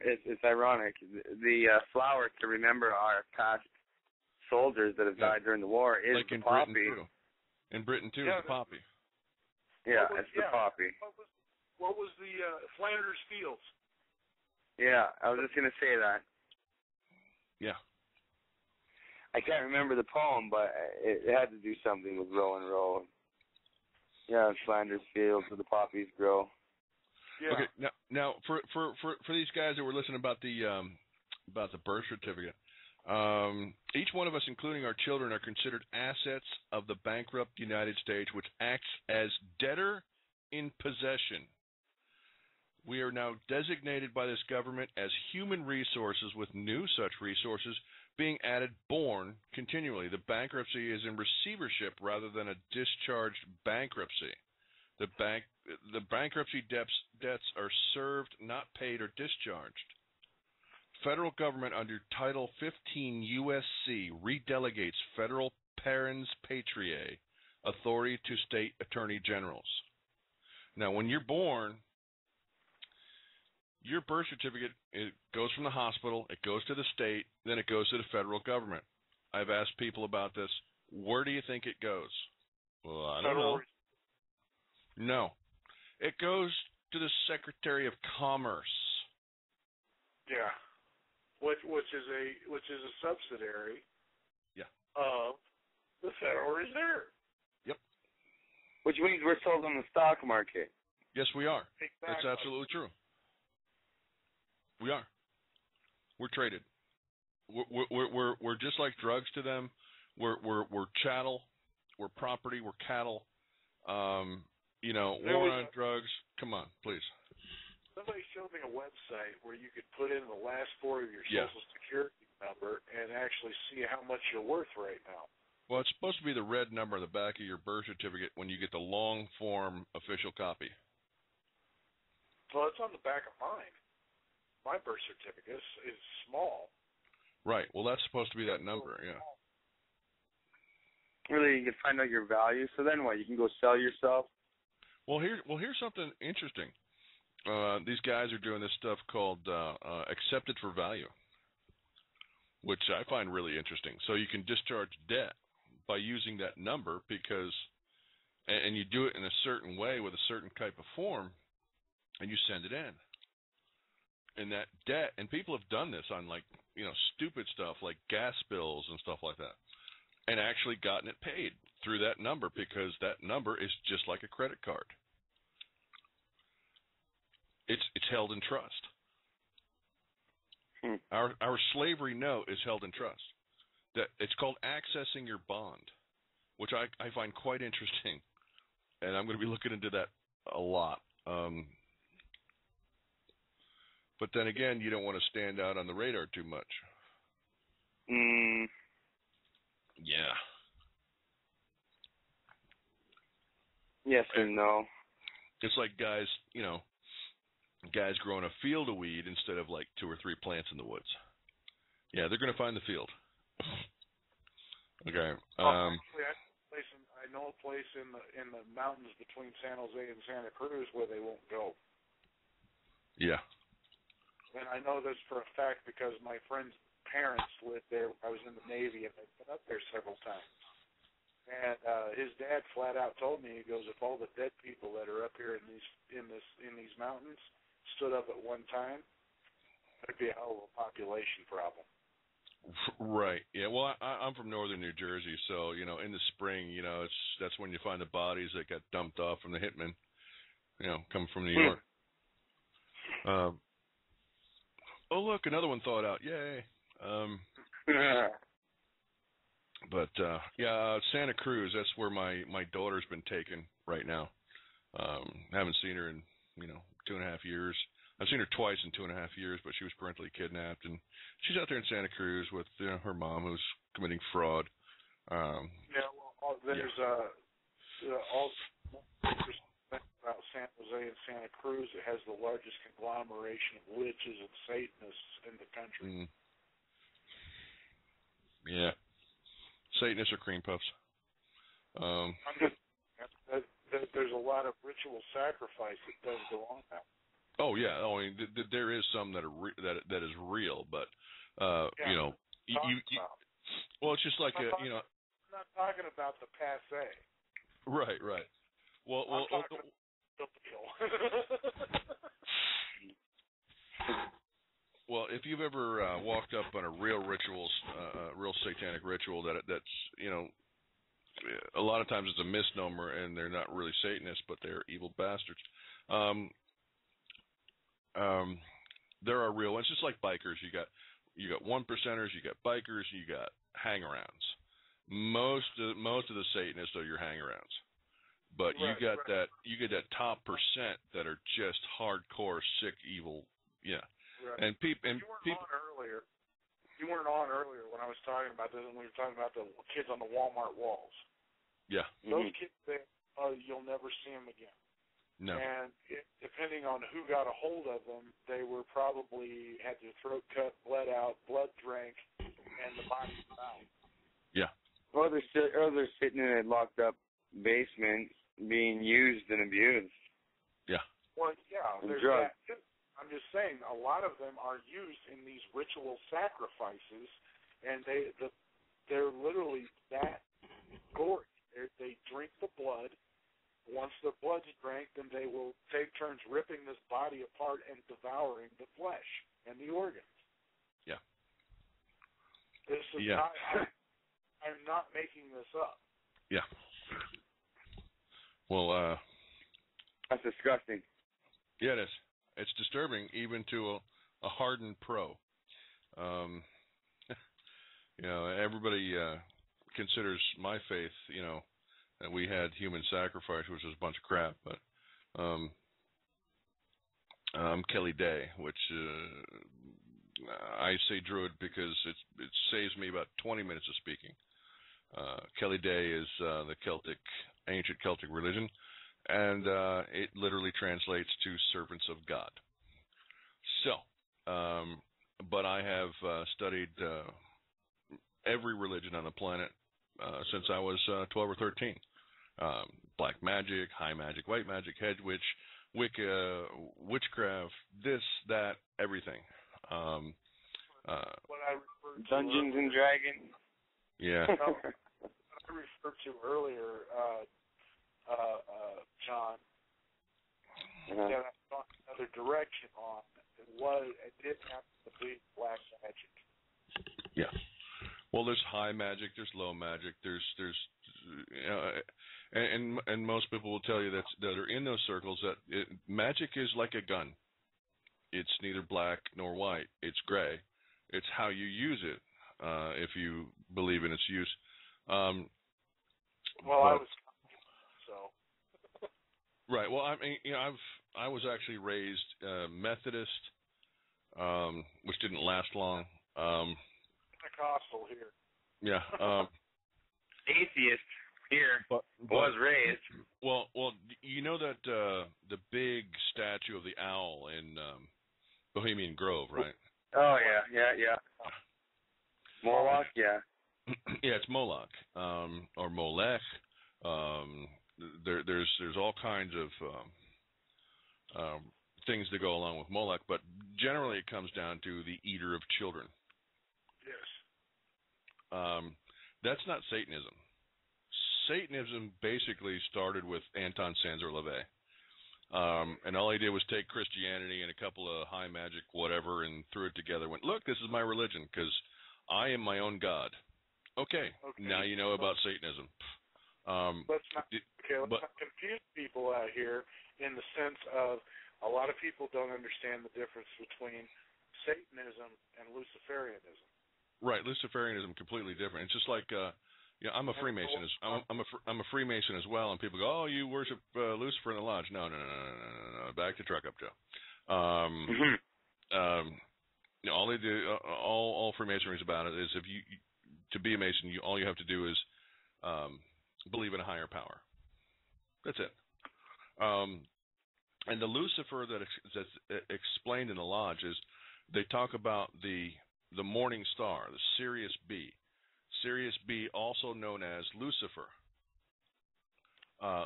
it's ironic, the flower to remember our past soldiers that have died during the war is like the in poppy. Britain too. In Britain too, it's the poppy. Yeah, it's the poppy. What was the Flanders Fields? Yeah, I was just going to say that. Yeah. I can't remember the poem, but it had to do something with row and row. Yeah, Flanders Fields where the poppies grow. Yeah. Okay, now for these guys that were listening about the birth certificate, each one of us, including our children, are considered assets of the bankrupt United States, which acts as debtor in possession. We are now designated by this government as human resources, with new such resources being added born continually. The bankruptcy is in receivership rather than a discharged bankruptcy. The bankruptcy debts are served, not paid or discharged. Federal government under Title 15 U.S.C. redelegates federal parens patriae authority to state attorney generals. Now, when you're born, your birth certificate, it goes from the hospital, it goes to the state, then it goes to the federal government. I've asked people about this. Where do you think it goes? Well, I don't know. No. It goes to the Secretary of Commerce. Yeah. Which is a subsidiary of the Federal Reserve. Yep. Which means we're sold on the stock market. Yes, we are. Exactly. That's absolutely true. We are. We're traded. We're just like drugs to them. We're chattel. We're property. We're cattle. You know, war on drugs. Come on, please. Somebody showed me a website where you could put in the last four of your Social Security number and actually see how much you're worth right now. Well, it's supposed to be the red number on the back of your birth certificate when you get the long form official copy. Well, it's on the back of mine. My birth certificate is small. Right. Well, that's supposed to be that number, yeah. Really, you can find out your value. So then what? You can go sell yourself? Well, here's something interesting. These guys are doing this stuff called accepted for value, which I find really interesting. So you can discharge debt by using that number because, and you do it in a certain way with a certain type of form, and you send it in. in that debt, and people have done this on, like, stupid stuff like gas bills and stuff like that, and actually gotten it paid through that number, because that number is just like a credit card. It's held in trust. Our slavery note is held in trust. That it's called accessing your bond, which I find quite interesting, and I'm going to be looking into that a lot. But then again, you don't want to stand out on the radar too much. Yeah. Yes and no. It's like guys growing a field of weed instead of like 2 or 3 plants in the woods. Yeah, they're going to find the field. Okay. Actually, I know a place in the mountains between San Jose and Santa Cruz where they won't go. Yeah. And I know this for a fact because my friend's parents lived there. I was in the Navy, and I've been up there several times. And his dad flat out told me, he goes, if all the dead people that are up here in these mountains stood up at one time, there'd be a hell of a population problem. Right. Yeah. Well, I'm from northern New Jersey, so in the spring, that's when you find the bodies that got dumped off from the hitmen, coming from New York. Oh, look, another one thawed out. Yay. But Santa Cruz, that's where my daughter's been taken right now. Haven't seen her in 2.5 years. I've seen her twice in 2.5 years, but she was parentally kidnapped, and she's out there in Santa Cruz with her mom, who's committing fraud. There's also about San Jose and Santa Cruz. It has the largest conglomeration of witches and Satanists in the country. Yeah. Satanists or cream puffs. There's a lot of ritual sacrifice that does go on now. Oh yeah, I mean there is some that are that is real, but well, it's just like I'm not talking about the passe. Right. Well, I'm talking about the well, if you've ever walked up on a real real satanic ritual that's a lot of times it's a misnomer, and they're not really Satanists, but they're evil bastards. There are real ones, just like bikers. You got 1%ers, you got bikers, you got hangarounds. Most of the Satanists are your hangarounds, but you get that top percent that are just hardcore, sick, evil. Yeah, right. And people. You weren't on earlier when I was talking about this, and we were talking about the kids on the Walmart walls. Yeah, those kids you'll never see them again. No. And depending on who got a hold of them, they were probably had their throat cut, bled out, blood drank, and the body was out. Yeah. Or they're sitting in a locked up basement being used and abused. Yeah. Well, yeah, there's that too. I'm just saying, a lot of them are used in these ritual sacrifices, and they're literally that gory. They drink the blood. Once the blood's drank, then they will take turns ripping this body apart and devouring the flesh and the organs. Yeah. This is not. I'm not making this up. Yeah. Well, that's disgusting. Yeah, it is. It's disturbing, even to a hardened pro. Everybody considers my faith, that we had human sacrifice, which was a bunch of crap. But I'm Kelly Day, which I say Druid because it saves me about 20 minutes of speaking. Kelly Day is the ancient Celtic religion, and it literally translates to servants of God. So, but I have studied every religion on the planet since I was 12 or 13. Black magic, high magic, white magic, head witch, Wicca, witchcraft, this, that, everything. What I referred to Dungeons and Dragons. Yeah. What I referred to earlier, John, that I thought another direction on it did happen to be black magic. Yeah. Well, there's high magic, there's low magic, there's and most people will tell you that are in those circles that magic is like a gun. It's neither black nor white. It's gray. It's how you use it, if you believe in its use. I was so. Right. Well, I mean, I was actually raised Methodist, which didn't last long. Pentecostal here. Yeah. Atheist here but was raised. Well, you know that the big statue of the owl in Bohemian Grove, right? Oh yeah. Moloch, yeah. Yeah, it's Moloch, or Molech. There's all kinds of things that go along with Moloch, but generally it comes down to the eater of children. Yes. That's not Satanism. Satanism basically started with Anton Sanzer LaVey. And all he did was take Christianity and a couple of high magic whatever and threw it together. Went, look, this is my religion because I am my own God. Okay, now you know about Satanism. Let's not confuse people out here in the sense of a lot of people don't understand the difference between Satanism and Luciferianism. Right, Luciferianism completely different. It's just like I'm a Freemason. I'm a Freemason as well, and people go, "Oh, you worship Lucifer in the lodge?" No. Back to Truck Up Joe. All they do, all Freemasonry is about it is to be a Mason, all you have to do is believe in a higher power. That's it. And the Lucifer that's explained in the lodge is they talk about the morning star, the Sirius B. Sirius B, also known as Lucifer.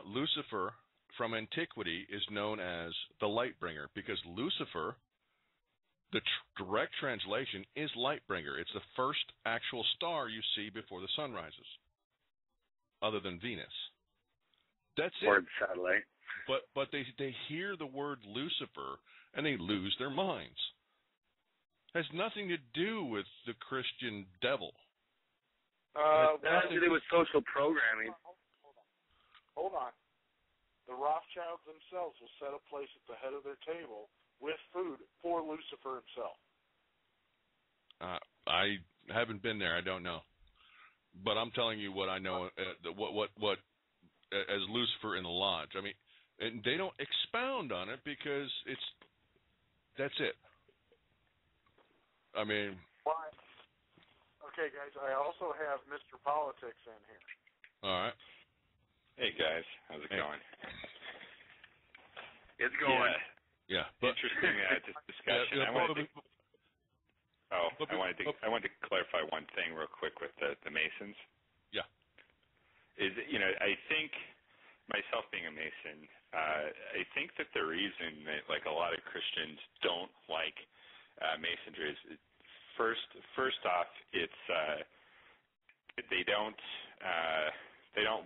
Lucifer, from antiquity, is known as the light bringer because Lucifer, the direct translation, is light bringer. It's the first actual star you see before the sun rises, other than Venus. That's it. Or the satellite. But they hear the word Lucifer and they lose their minds. Has nothing to do with the Christian devil. It has to do with social programming. Hold on. The Rothschilds themselves will set a place at the head of their table with food for Lucifer himself. I haven't been there. I don't know. But I'm telling you what I know. What as Lucifer in the lodge. I mean, and they don't expound on it because that's it. I mean. Why? Okay, guys. I also have Mr. Politics in here. All right. Hey guys, how's it going? It's going. Yeah. Interesting discussion. I wanted to clarify one thing real quick with the Masons. Yeah. I think myself being a Mason, I think that the reason that like a lot of Christians don't like Masonry is first off, it's they don't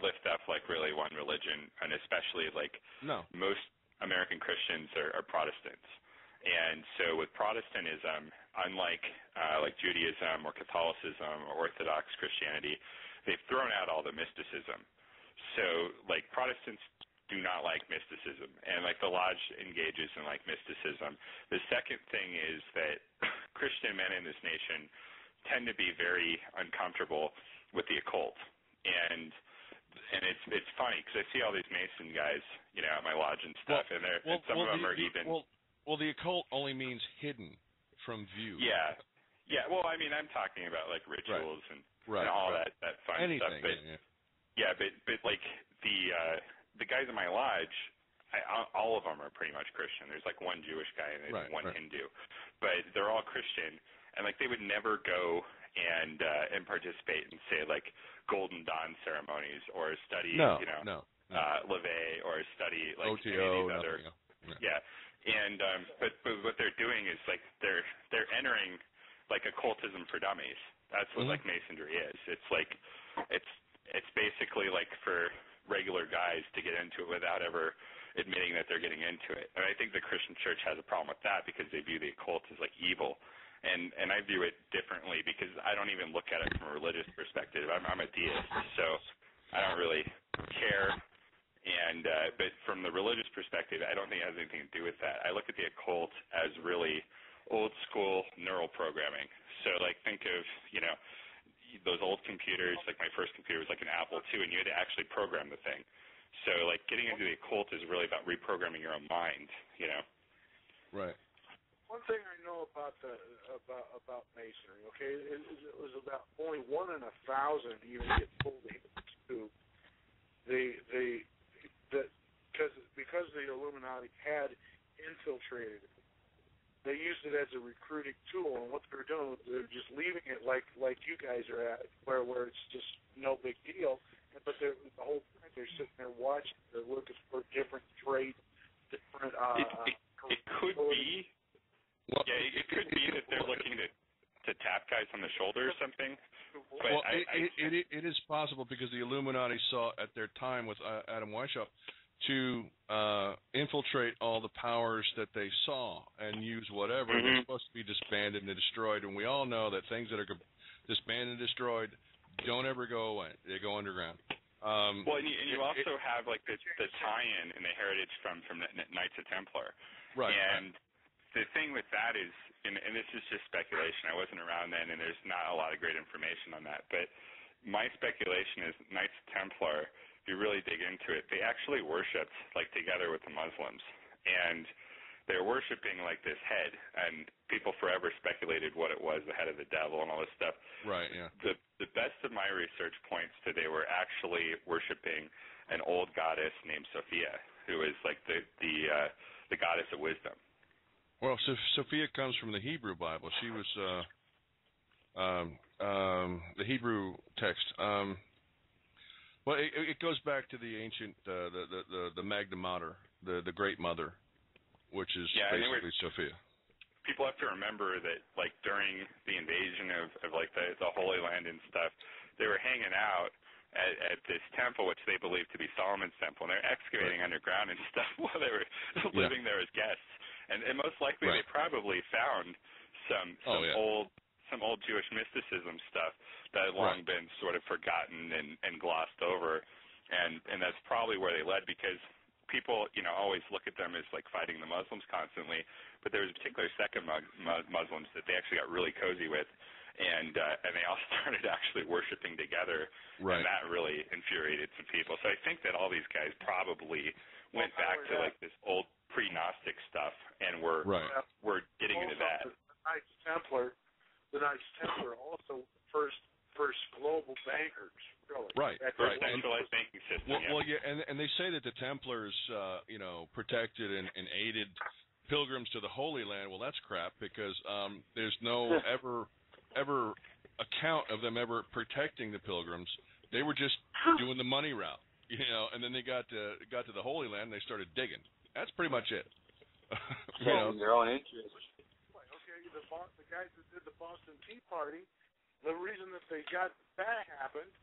lift up like really one religion, and especially like most American Christians are Protestants. And so with Protestantism, unlike like Judaism or Catholicism or Orthodox Christianity, they've thrown out all the mysticism. So like Protestants do not like mysticism, and like the lodge engages in like mysticism. The second thing is that Christian men in this nation tend to be very uncomfortable with the occult, and it's funny because I see all these Mason guys, at my lodge and stuff, and some of them are even. Well, the occult only means hidden from view. Yeah. Well, I mean, I'm talking about like rituals and all that fun Anything, stuff. But like the guys in my lodge, all of them are pretty much Christian. There's like one Jewish guy and there's one Hindu, but they're all Christian, and like they would never go and participate in say like Golden Dawn ceremonies or study LaVey or study like OTO, any of these other and but what they're doing is like they're entering like occultism for dummies. That's what like Masonry is. It's like it's basically like for regular guys to get into it without ever admitting that they're getting into it. And I think the Christian church has a problem with that because they view the occult as like evil. And I view it differently because I don't even look at it from a religious perspective. I'm a deist, so I don't really care. And but from the religious perspective, I don't think it has anything to do with that. I look at the occult as really old school neural programming. So like think of, you know, those old computers, like my first computer was like an Apple II, and you had to actually program the thing. So like getting into the occult is really about reprogramming your own mind, you know. Right. One thing I know about Masonry, okay, it was about only 1 in 1,000 even get pulled into because the Illuminati had infiltrated it. They used it as a recruiting tool, and what they were doing, they're just leaving it like you guys are at, where it's just no big deal. But the whole time they're sitting there watching, they're looking for different traits, different. It could be. Well, yeah, it could be that they're looking to tap guys on the shoulder or something. But well, it is possible because the Illuminati saw at their time with Adam Weishaupt to infiltrate all the powers that they saw and use whatever. They're supposed to be disbanded and destroyed, and we all know that things that are disbanded and destroyed don't ever go away. They go underground. Well, and you also have like the tie-in in the heritage from Knights of Templar. Right. And the thing with that is, and this is just speculation, I wasn't around then, and there's not a lot of great information on that, but my speculation is Knights Templar, if you really dig into it, they actually worshipped, like, together with the Muslims. And they're worshiping, like, this head, and people forever speculated what it was, the head of the devil and all this stuff. Right, yeah. The best of my research points to they were actually worshiping an old goddess named Sophia, who is, like, the goddess of wisdom. Well, Sophia comes from the Hebrew Bible. She was the Hebrew text. Well, it goes back to the ancient, the Magna Mater, the Great Mother, which is basically Sophia. People have to remember that, like, during the invasion of like the Holy Land and stuff, they were hanging out at this temple, which they believed to be Solomon's temple, and they're excavating underground and stuff while they were living there as guests. And most likely they probably found some old Jewish mysticism stuff that had long been sort of forgotten and glossed over, and that's probably where they led, because people, you know, always look at them as like fighting the Muslims constantly, but there was a particular sect of Muslims that they actually got really cozy with, and they all started actually worshiping together, and that really infuriated some people. So I think that all these guys probably went back to like this old pre-Gnostic stuff, and we're getting into that. The Knights Templar also first global bankers, really. Right. First centralized banking system. Well, yeah, and they say that the Templars, you know, protected and aided pilgrims to the Holy Land. Well, that's crap, because there's no ever account of them ever protecting the pilgrims. They were just doing the money route, you know, and then they got to the Holy Land and they started digging. That's pretty much it. You know, their own interest. Okay, the guys that did the Boston Tea Party, the reason that that happened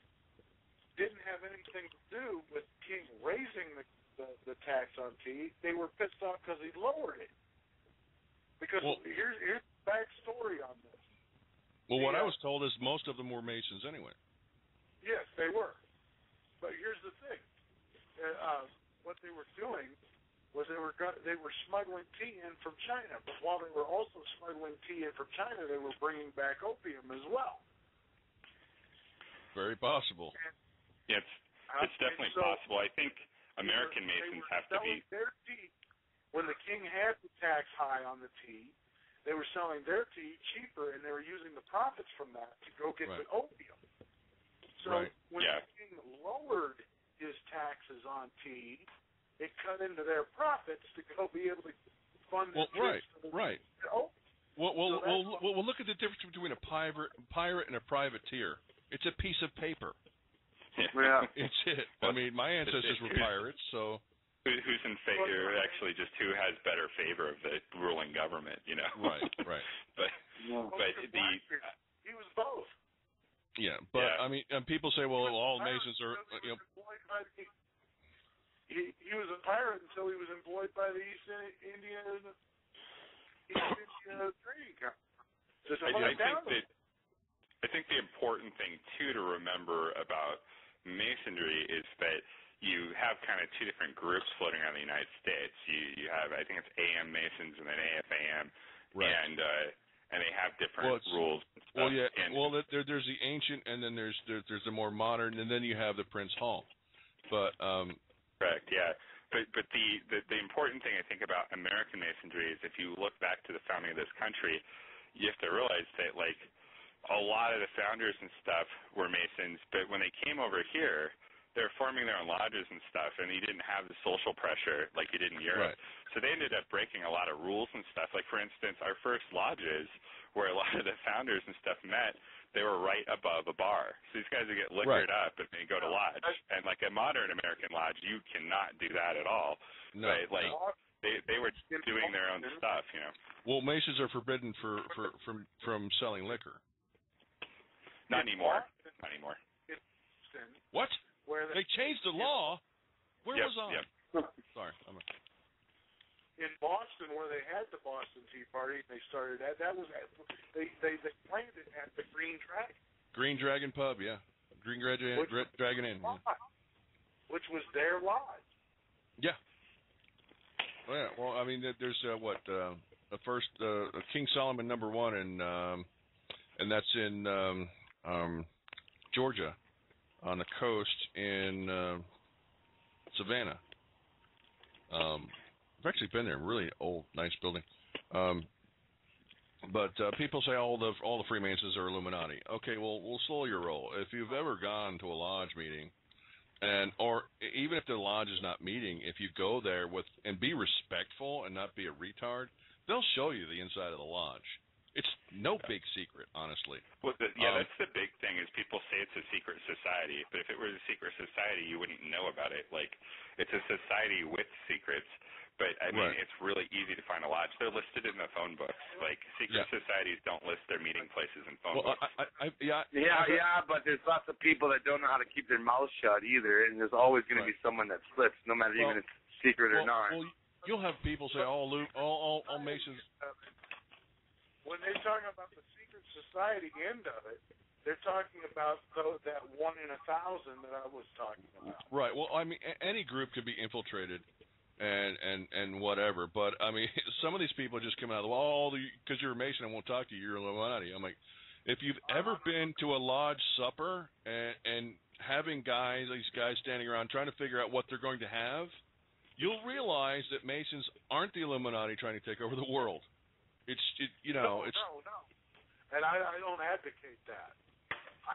didn't have anything to do with King raising the tax on tea. They were pissed off because he lowered it. Because here's the backstory on this. Well, what I was told is most of them were Masons anyway. Yes, they were. But here's the thing. What they were doing was they were smuggling tea in from China. But while they were also smuggling tea in from China, they were bringing back opium as well. Very possible. Yeah, it's definitely possible. I think American Masons have to be. Their tea, when the king had the tax high on the tea, they were selling their tea cheaper, and they were using the profits from that to go get the opium. So when the king lowered his taxes on tea, it cut into their profits to go be able to fund the Well, look at the difference between a pirate and a privateer. It's a piece of paper. Yeah. It's it. I mean, my ancestors were pirates, so. Who's in favor? Actually, just who has better favor of the ruling government? You know. Right. but he was both. Yeah, but I mean, and people say, well, all Masons are. You know, he was a pirate until he was employed by the East India Trading Company. I think the important thing too to remember about Masonry is that you have kind of two different groups floating around the United States. You have, I think it's AM Masons and then AFAM, right. And they have different rules. Well, yeah. There's the ancient, and then there's the more modern, and then you have the Prince Hall. But correct, yeah. But the important thing I think about American Masonry is if you look back to the founding of this country, you have to realize that like a lot of the founders and stuff were Masons, but when they came over here, they were forming their own lodges and stuff, and you didn't have the social pressure like you did in Europe. Right. So they ended up breaking a lot of rules and stuff. Like, for instance, our first lodges, where a lot of the founders and stuff met, they were right above a bar. So these guys would get liquored up and they go to lodge. And like a modern American lodge, you cannot do that at all. No. Right? Like they were doing their own stuff, you know. Well, Masons are forbidden from selling liquor. Not anymore. Not anymore. What? They changed the law? Where was I? Yep. Sorry. In Boston, where they had the Boston Tea Party, they started that was they planned it at the Green Dragon. Green Dragon Pub, yeah. Green Dragon Inn. Yeah. Which was their lodge. Yeah. Well, yeah. Well, I mean, there's the first King Solomon #1, and that's in Georgia, on the coast in Savannah. I've actually been there. Really old, nice building. But people say all the Freemasons are Illuminati. Okay, well, we'll slow your roll. If you've ever gone to a lodge meeting, or even if the lodge is not meeting, if you go there and be respectful and not be a retard, they'll show you the inside of the lodge. It's no big secret, honestly. Well, that's the big thing is people say it's a secret society, but if it was a secret society, you wouldn't know about it. Like, it's a society with secrets, but, I mean, It's really easy to find a lodge. They're listed in the phone books. Like, secret societies don't list their meeting places in phone books. But there's lots of people that don't know how to keep their mouth shut either, and there's always going to be someone that slips, no matter even if it's secret or not. Well, you'll have people say, all Masons... When they're talking about the secret society end of it, they're talking about that 1 in 1,000 that I was talking about. Right. Well, I mean, any group could be infiltrated and whatever. But, I mean, some of these people just come out of the wall, because you're a Mason, I won't talk to you, you're a Illuminati. I'm like, if you've ever been to a lodge supper and having these guys standing around trying to figure out what they're going to have, you'll realize that Masons aren't the Illuminati trying to take over the world. No. And I don't advocate that. I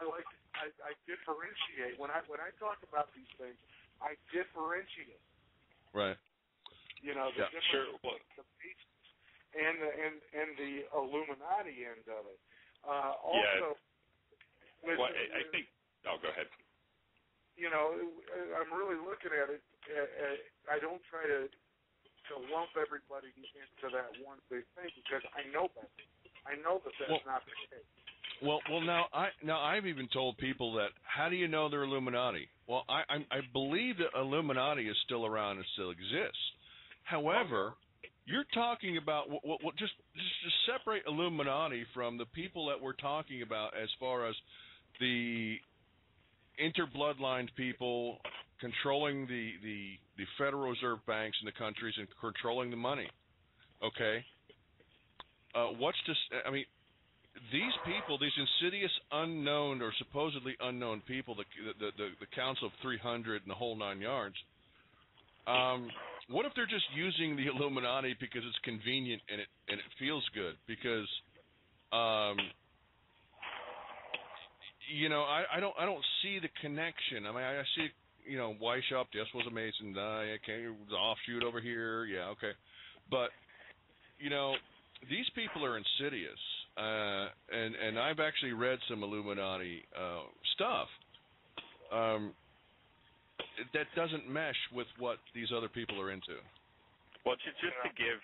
differentiate. When I talk about these things, I differentiate. Right. The difference the Masons and the Illuminati end of it. Also, I think. Oh, go ahead. I'm really looking at it. I don't try to lump everybody into that one big thing because I know better. I know that that's not the case. Well, now I've even told people that. How do you know they're Illuminati? Well, I believe that Illuminati is still around and still exists. However, you're talking about just separate Illuminati from the people that we're talking about as far as the interbloodlined people controlling the Federal Reserve banks in the countries and controlling the money. Okay? These people, these insidious unknown or supposedly unknown people, the Council of 300 and the whole 9 yards, what if they're just using the Illuminati because it's convenient and it feels good? Because I don't see the connection. I mean, I see, Weishaupt, yes, was a Mason. Okay, the offshoot over here. Yeah, okay. But, these people are insidious. And I've actually read some Illuminati stuff that doesn't mesh with what these other people are into. Well, just to give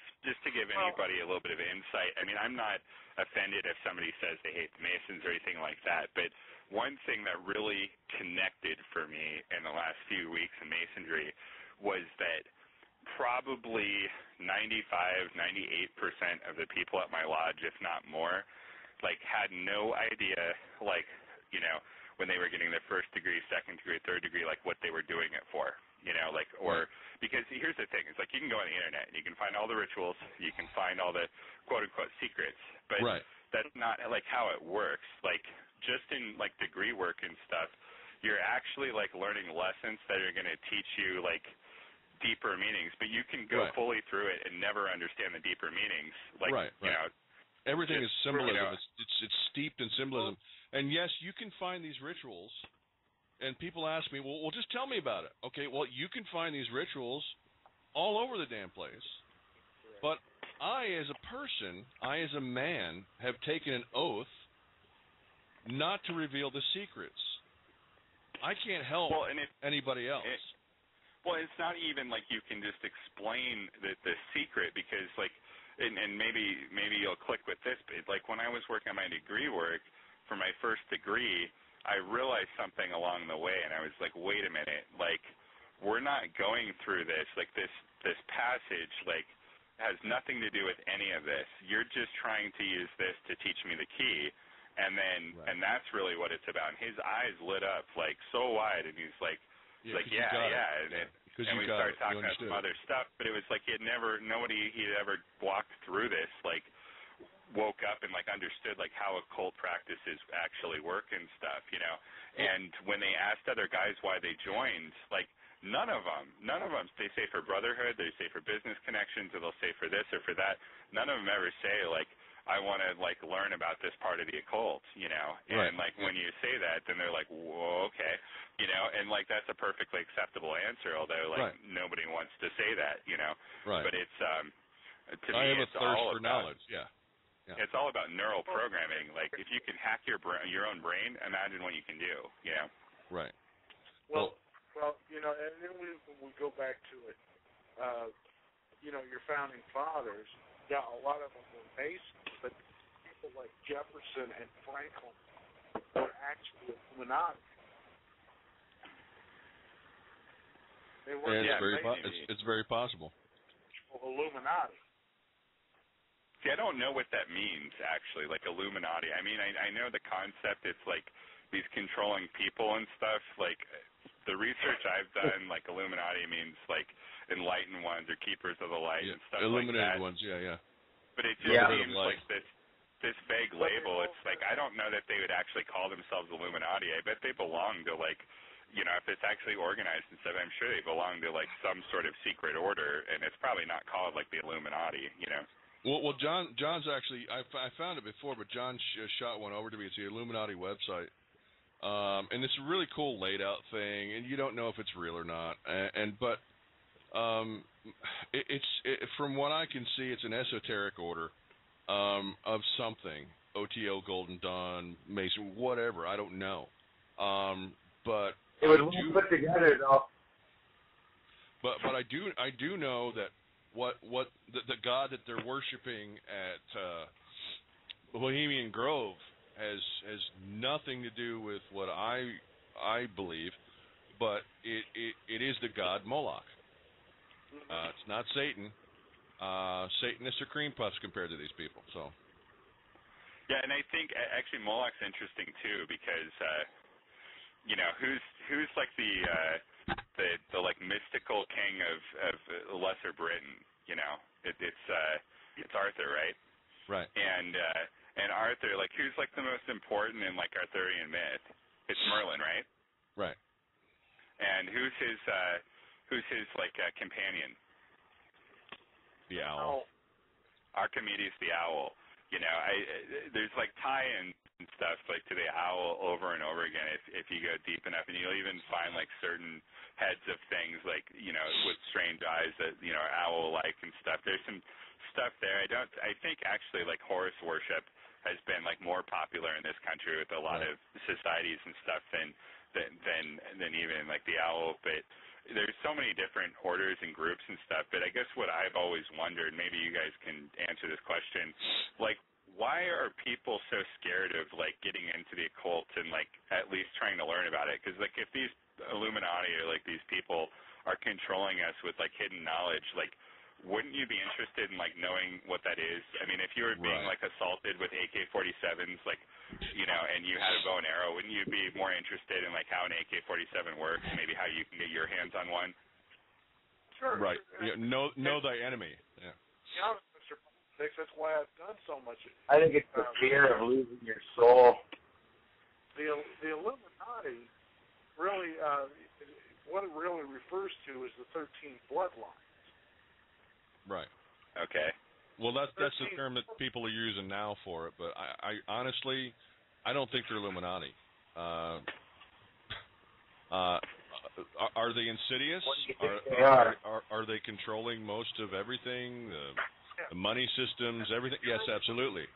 anybody a little bit of insight, I mean, I'm not offended if somebody says they hate the Masons or anything like that, but one thing that really connected for me in the last few weeks in Masonry was that probably 95, 98% of the people at my lodge, if not more, like had no idea, like, you know, when they were getting their first degree, second degree, third degree, like what they were doing it for, you know, like, or because here's the thing, it's like you can go on the internet and you can find all the rituals, you can find all the quote unquote secrets, but that's not like how it works. Like just in like degree work and stuff, you're actually like learning lessons that are going to teach you like deeper meanings, but you can go fully through it and never understand the deeper meanings. Like, you know, everything is symbolism. You know, it's steeped in symbolism. And yes, you can find these rituals, and people ask me, well, just tell me about it. Okay, well, you can find these rituals all over the damn place, but I, as a person, I, as a man, have taken an oath not to reveal the secrets. I can't help anybody else. Well, it's not even like you can just explain the secret because, like, and maybe you'll click with this, but like when I was working on my degree work for my first degree, I realized something along the way, and I was like, wait a minute, like we're not going through this, like this passage, like has nothing to do with any of this. You're just trying to use this to teach me the key, and then and that's really what it's about. And his eyes lit up like so wide, and he's like. And we started talking about some other stuff, but it was like nobody he'd ever walked through this, like, woke up and, like, understood, like, how occult practices actually work and stuff, you know. And when they asked other guys why they joined, like, none of them, they say for brotherhood, they say for business connections, or they'll say for this or for that. None of them ever say, like, I want to, like, learn about this part of the occult, you know. And, like, when you say that, then they're like, whoa, okay. You know, and, like, that's a perfectly acceptable answer, although, like, nobody wants to say that, you know. But it's, to me, it's all about knowledge, It's all about neural programming. Like, if you can hack your own brain, imagine what you can do, you know. Well, you know, and then we go back to it. You know, your founding fathers, yeah, a lot of them were Masons, but people like Jefferson and Franklin were actually Illuminati. They were it's very possible. Illuminati. See, I don't know what that means, actually, like Illuminati. I mean, I know the concept. It's like these controlling people and stuff. Like, the research I've done, like, Illuminati means, like, enlightened ones or keepers of the light and stuff like that. Illuminated ones, But it just seems like this vague label. It's like, I don't know that they would actually call themselves Illuminati. I bet they belong to, like, you know, if it's actually organized and stuff, I'm sure they belong to, like, some sort of secret order, and it's probably not called, like, the Illuminati, you know. Well, John's actually, I found it before, but John shot one over to me. It's the Illuminati website. And it's a really cool laid out thing, and you don't know if it's real or not. But from what I can see, it's an esoteric order of something. OTO, Golden Dawn, Mason, whatever. I don't know. But it was well put together, though. But I do know that what the God that they're worshiping at Bohemian Grove has nothing to do with what I believe, but it is the god Moloch. It's not Satan. Satan is a cream puffs compared to these people. So. Yeah, and I think actually Moloch's interesting too because you know who's like the like mystical king of Lesser Britain. You know, it's Arthur, right? Right. And Arthur, like, who's like the most important in like Arthurian myth? It's Merlin, right? Right. And who's his like companion? The owl. Archimedes the owl. You know, there's like tie-ins and stuff like to the owl over and over again if you go deep enough, and you'll even find like certain heads of things like, you know, with strange eyes that, you know, are owl-like and stuff. There's some stuff there. I think actually like Horus worship has been like more popular in this country with a lot of societies and stuff than even like the owl, but there's so many different orders and groups and stuff. But I guess what I've always wondered, maybe you guys can answer this question, like, why are people so scared of like getting into the occult and like at least trying to learn about it? Because like if these Illuminati or like these people are controlling us with like hidden knowledge, like wouldn't you be interested in like knowing what that is? I mean, if you were being like assaulted with AK-47s, like, you know, and you had a bow and arrow, wouldn't you be more interested in like how an AK-47 works, maybe how you can get your hands on one? Sure. Right. Yeah, know thy enemy. Yeah. To be honest, Mr. Politics, that's why I've done so much. I think it's the fear of losing your soul. The Illuminati really, what it really refers to is the 13 bloodlines. Right. Okay. Well, that's the term that people are using now for it, but I honestly, I don't think they're Illuminati. Are they insidious? Are they controlling most of everything? The money systems, everything? Yes, absolutely.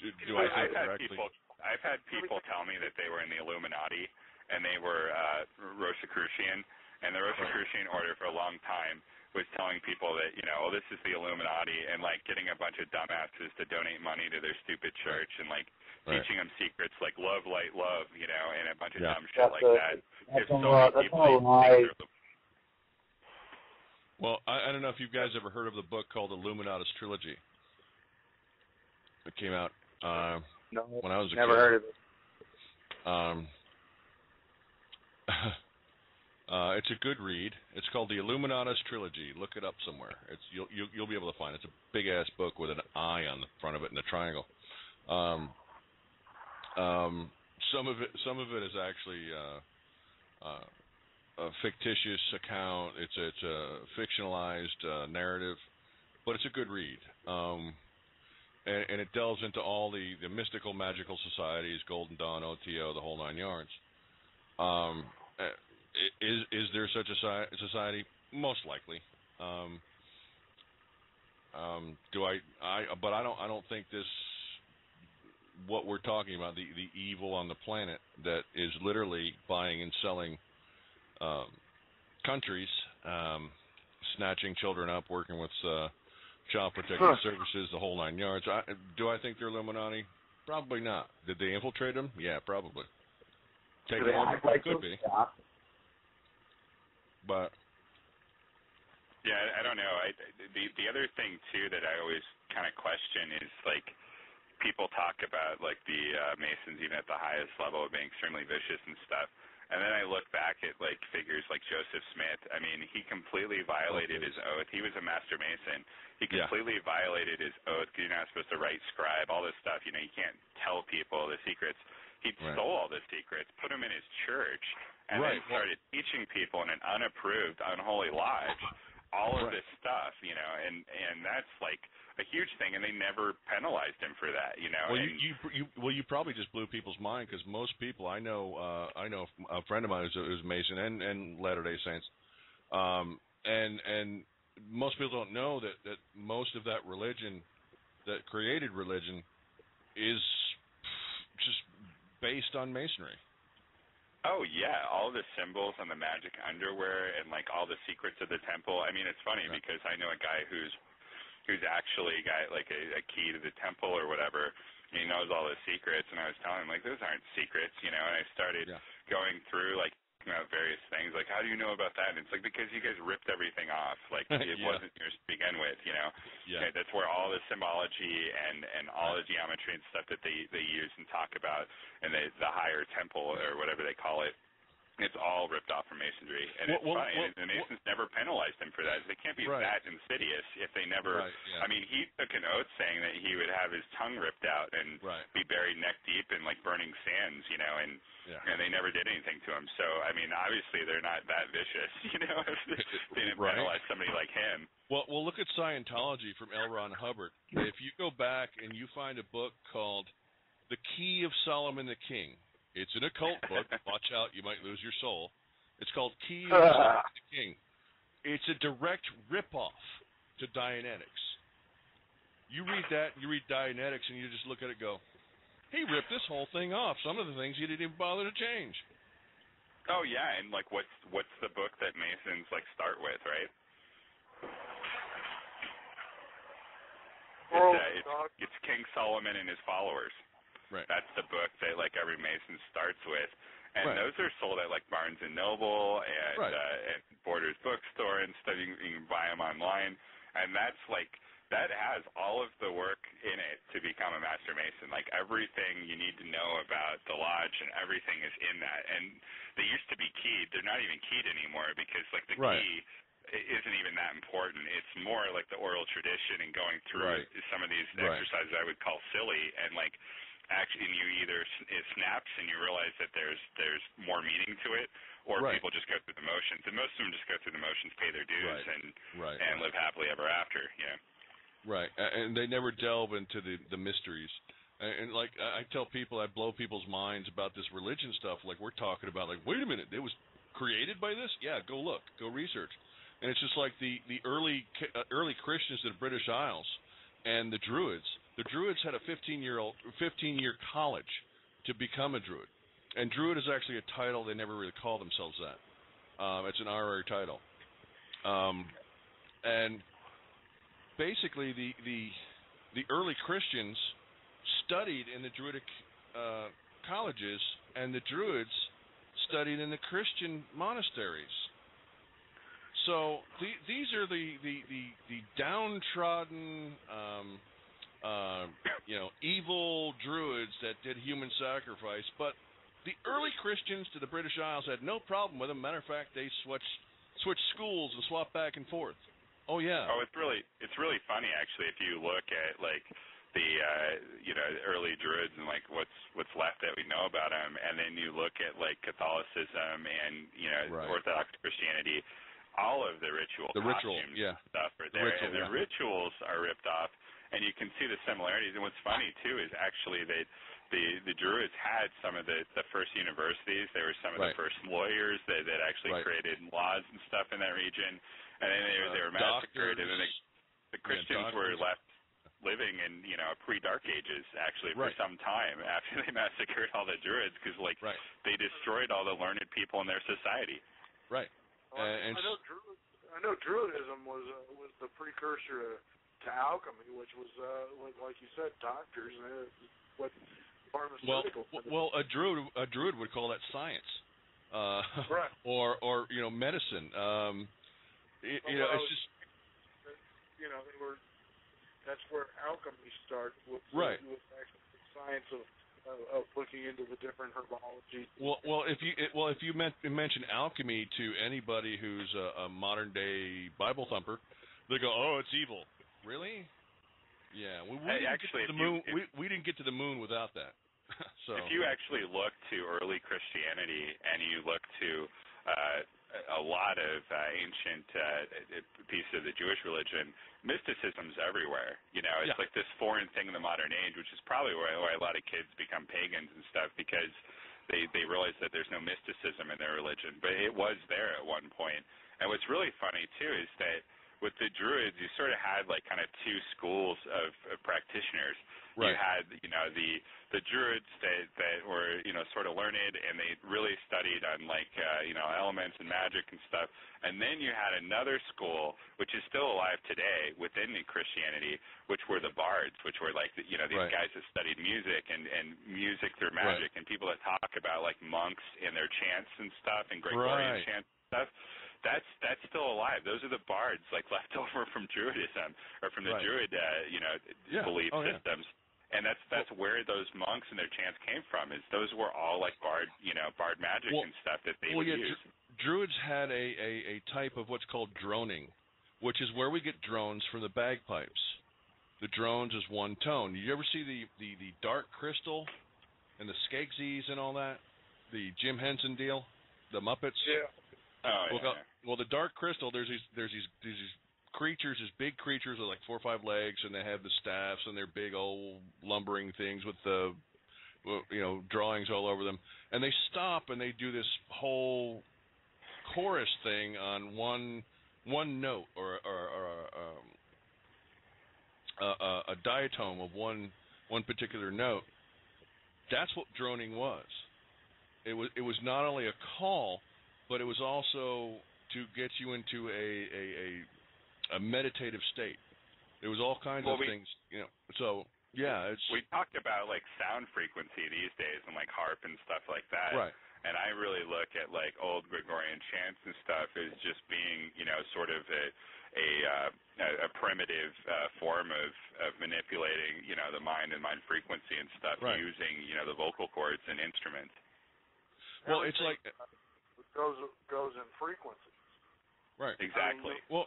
Do I think correctly? I've had people tell me that they were in the Illuminati and they were Rosicrucian, and the Rosicrucian order for a long time was telling people that, you know, oh, this is the Illuminati, and like getting a bunch of dumbasses to donate money to their stupid church and like teaching them secrets like love, light, love, you know, and a bunch of dumb shit like that. That's all lies. Well, I don't know if you guys ever heard of the book called Illuminatus Trilogy. It came out when I was a kid. Never heard of it. It's a good read. It's called the Illuminatus Trilogy. Look it up somewhere. You'll be able to find it. It's a big ass book with an eye on the front of it and a triangle. Some of it is actually a fictitious account. It's a fictionalized narrative, but it's a good read. And it delves into all the mystical, magical societies, Golden Dawn, OTO, the whole nine yards. Is there such a society? Most likely. But I don't think this. What we're talking about, the evil on the planet that is literally buying and selling countries, snatching children up, working with child protective services, the whole nine yards. Do I think they're Illuminati? Probably not. Did they infiltrate them? Yeah, probably. Take them over? Could be. But yeah, I don't know. The other thing too that I always kind of question is like people talk about like the Masons even at the highest level of being extremely vicious and stuff. And then I look back at like figures like Joseph Smith. I mean, he completely violated his oath. He was a master Mason. He completely violated his oath because you're not supposed to write scribe, all this stuff. You know, you can't tell people the secrets. He stole all the secrets, put them in his church, and then started teaching people in an unapproved, unholy lodge all of this stuff, you know, and that's like a huge thing, and they never penalized him for that, you know. Well, you probably just blew people's mind because most people I know a friend of mine who's Mason and Latter-day Saints, and most people don't know that most of that religion, that created religion, is just based on Masonry. Oh yeah, all the symbols on the magic underwear and like all the secrets of the temple. I mean, it's funny because I know a guy who's actually got like a key to the temple or whatever. And he knows all the secrets, and I was telling him like those aren't secrets, you know. And I started going through like various things like how do you know about that? And it's like because you guys ripped everything off, like it wasn't yours to begin with, you know. Okay, that's where all the symbology and all the geometry and stuff that they use and talk about, and the higher temple or whatever they call it. It's all ripped off from Masonry, and it's funny. And the Masons never penalized him for that. They can't be that insidious if they never. I mean, he took an oath saying that he would have his tongue ripped out and be buried neck deep in like burning sands, you know, and they never did anything to him. So I mean, obviously they're not that vicious, you know, if they didn't penalize somebody like him. Well, look at Scientology from L. Ron Hubbard. If you go back and you find a book called The Key of Solomon the King. It's an occult book. Watch out, you might lose your soul. It's called Key of Solomon the King. It's a direct ripoff to Dianetics. You read that, you read Dianetics, and you just look at it and go, he ripped this whole thing off. Some of the things he didn't even bother to change. Oh, yeah, and like what's the book that Masons like start with, right? It's King Solomon and his followers. Right. That's the book that like every Mason starts with, And those are sold at like Barnes and Noble and Borders Bookstore and stuff. You can buy them online, and that has all of the work in it to become a Master Mason. Like everything you need to know about the lodge and everything is in that. And they used to be keyed. They're not even keyed anymore because like the key isn't even that important. It's more like the oral tradition and going through some of these exercises I would call silly, and like actually you either it snaps and you realize that there's more meaning to it, or people just go through the motions. And most of them just go through the motions, pay their dues, and live happily ever after. Yeah. Right, and they never delve into the mysteries. And like I tell people, I blow people's minds about this religion stuff. Like we're talking about, like, wait a minute, it was created by this? Yeah, go look, go research. And it's just like the early Christians in the British Isles and the Druids. The Druids had a 15-year college to become a Druid. And Druid is actually a title. They never really call themselves that. It's an honorary title. And basically, the early Christians studied in the Druidic colleges, and the Druids studied in the Christian monasteries. So these are the downtrodden, evil Druids that did human sacrifice. But the early Christians to the British Isles had no problem with them. Matter of fact, they switched schools and swapped back and forth. Oh yeah. Oh, it's really funny actually if you look at like the early Druids and like what's left that we know about them, and then you look at like Catholicism and Orthodox Christianity. All of the costumes stuff are there, and the rituals are ripped off, and you can see the similarities. And what's funny too is actually that the Druids had some of the first universities. They were some of the first lawyers that actually created laws and stuff in that region, and then they were massacred, and then the Christians were left living in pre-Dark Ages actually for some time after they massacred all the Druids, because they destroyed all the learned people in their society. Right. I know Druidism was the precursor to alchemy, which was like you said, doctors. What pharmaceutical? Well, a druid would call that science, or medicine. It's just that's where alchemy started. With actually the science of looking into the different herbology. Well, if you mention alchemy to anybody who's a modern day Bible thumper, they go, "Oh, it's evil." Really? Yeah. We didn't get to the moon. We didn't get to the moon without that. So if you actually look to early Christianity and you look to a lot of ancient pieces of the Jewish religion, mysticism's everywhere. It's like this foreign thing in the modern age, which is probably why a lot of kids become pagans and stuff, because they realize that there's no mysticism in their religion. But it was there at one point. And what's really funny, too, is that with the Druids, you sort of had like kind of two schools of practitioners. Right. You had, the Druids that were, sort of learned, and they really studied on like, elements and magic and stuff. And then you had another school, which is still alive today within the Christianity, which were the bards, which were like, these guys that studied music and music through magic, and people that talk about like monks and their chants and stuff and Gregorian chants and stuff. That's still alive. Those are the bards, like left over from Druidism or from the Druid, belief systems. And that's where those monks and their chants came from. Is those were all like bard magic and stuff that they would use. Druids had a type of what's called droning, which is where we get drones from the bagpipes. The drones is one tone. You ever see the dark crystal and the Skeksis and all that? The Jim Henson deal, the Muppets. Yeah. Well, the dark crystal. There's these creatures, these big creatures with like 4 or 5 legs, and they have the staffs, and they're big old lumbering things with the drawings all over them. And they stop and they do this whole chorus thing on one note or a diatone of one particular note. That's what droning was. It was not only a call, but it was also to get you into a meditative state. There was all kinds of things, So yeah, we talked about like sound frequency these days and like harp and stuff like that. Right. And I really look at like old Gregorian chants and stuff as just being, sort of a primitive form of manipulating, the mind and mind frequency and stuff, right. using, the vocal cords and instruments. Well, it's like it goes in frequencies. Right. Exactly. Well,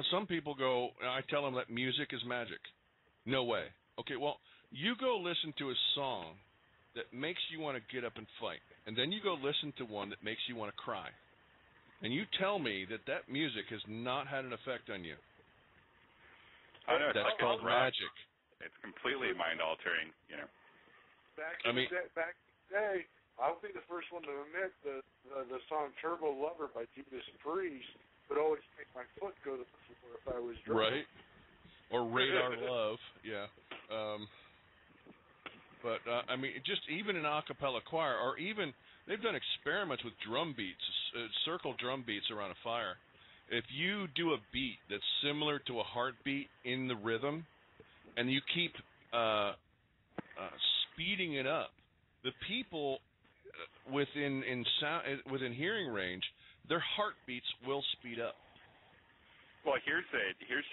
some people go. I tell them that music is magic. No way. Okay. Well, you go listen to a song that makes you want to get up and fight, and then you go listen to one that makes you want to cry, and you tell me that music has not had an effect on you. That's called magic. It's completely mind-altering, Back in the day, I'll be the first one to admit that the song Turbo Lover by Judas Priest would always make my foot go to the floor if I was drunk. Right. Or Radar Love, yeah. But, just even an a cappella choir, or even, they've done experiments with drum beats, circle drum beats around a fire. If you do a beat that's similar to a heartbeat in the rhythm, and you keep speeding it up, the people within hearing range, their heartbeats will speed up. Well, here's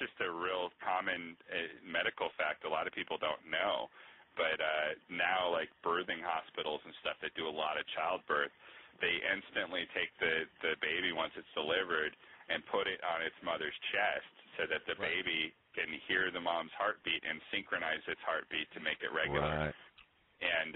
just a real common medical fact a lot of people don't know. But now, like birthing hospitals and stuff that do a lot of childbirth, they instantly take the baby once it's delivered and put it on its mother's chest so that the baby can hear the mom's heartbeat and synchronize its heartbeat to make it regular. Right. And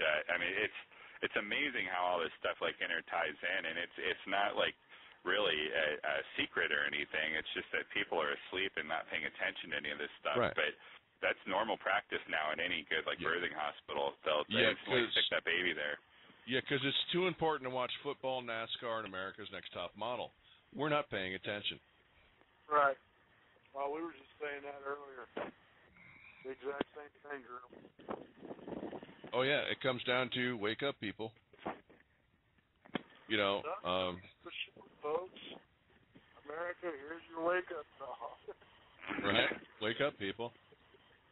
it's amazing how all this stuff like interties in, and it's not like really a secret or anything. It's just that people are asleep and not paying attention to any of this stuff. Right. But that's normal practice now in any good birthing hospital. They'll instantly stick that baby there. Yeah, because it's too important to watch football, NASCAR, and America's Next Top Model. We're not paying attention. Right. Well, we were just saying that earlier. The exact same thing, Drew. Oh, yeah, it comes down to wake up, people. Folks, America, here's your wake-up call. Right? Wake up, people.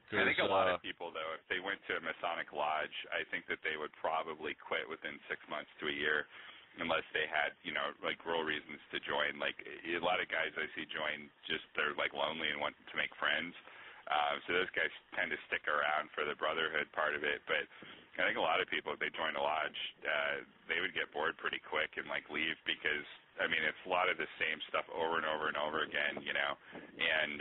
I think a lot of people, though, if they went to a Masonic lodge, I think that they would probably quit within 6 months to a year unless they had, real reasons to join. Like, a lot of guys I see join just they're, lonely and want to make friends. So those guys tend to stick around for the brotherhood part of it. But I think a lot of people, if they join a lodge, they would get bored pretty quick and, leave because, it's a lot of the same stuff over and over and over again, and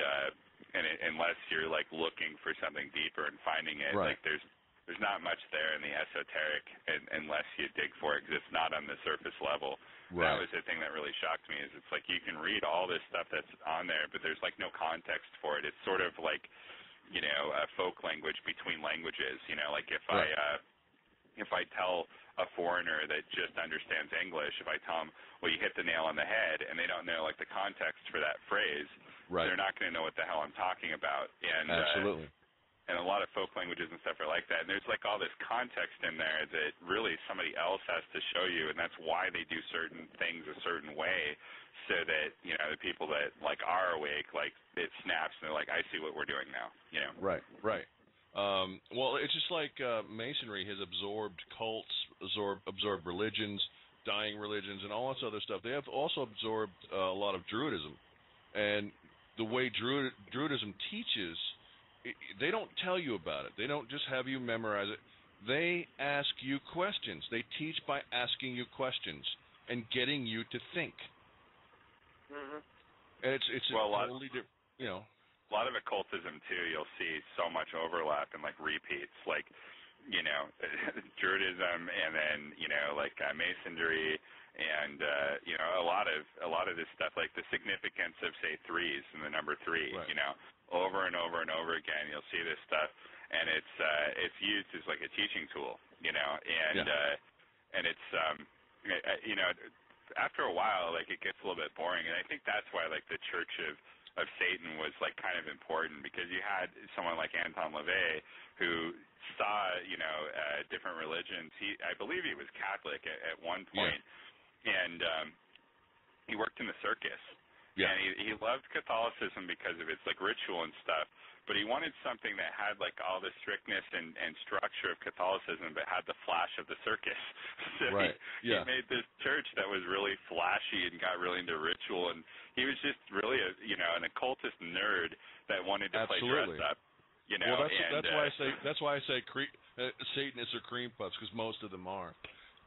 unless you're looking for something deeper and finding it, there's not much there in the esoteric unless you dig for it because it's not on the surface level. Right. That was the thing that really shocked me is it's you can read all this stuff that's on there, but there's no context for it. It's sort of a folk language between languages. If I tell a foreigner that just understands English, if I tell them, well, you hit the nail on the head, and they don't know the context for that phrase, they're not going to know what the hell I'm talking about. And absolutely. And a lot of folk languages and stuff are like that. And there's all this context in there that really somebody else has to show you, and that's why they do certain things a certain way, so that the people that are awake, it snaps and they're like, I see what we're doing now. Right. Well, it's just like Masonry has absorbed cults, absorbed religions, dying religions, and all this other stuff. They have also absorbed a lot of Druidism, and the way Druidism teaches. They don't tell you about it. They don't just have you memorize it. They ask you questions. They teach by asking you questions and getting you to think. Mm-hmm. And it's totally different, A lot of occultism too. You'll see so much overlap and repeats, Druidism, and then Masonry, and a lot of this stuff, the significance of say threes and the number 3. Right. Over and over and over again, you'll see this stuff, and it's used as a teaching tool, and it's after a while, it gets a little bit boring, and I think that's why the Church of Satan was kind of important, because you had someone like Anton LaVey who saw different religions. I believe he was Catholic at one point, and he worked in the circus. And he loved Catholicism because of its like ritual and stuff, but he wanted something that had like all the strictness and structure of Catholicism, but had the flash of the circus. So he made this church that was really flashy and got really into ritual, and he was just really an occultist nerd that wanted to play dress up. Well, that's why I say Satanists are cream puffs, because most of them are.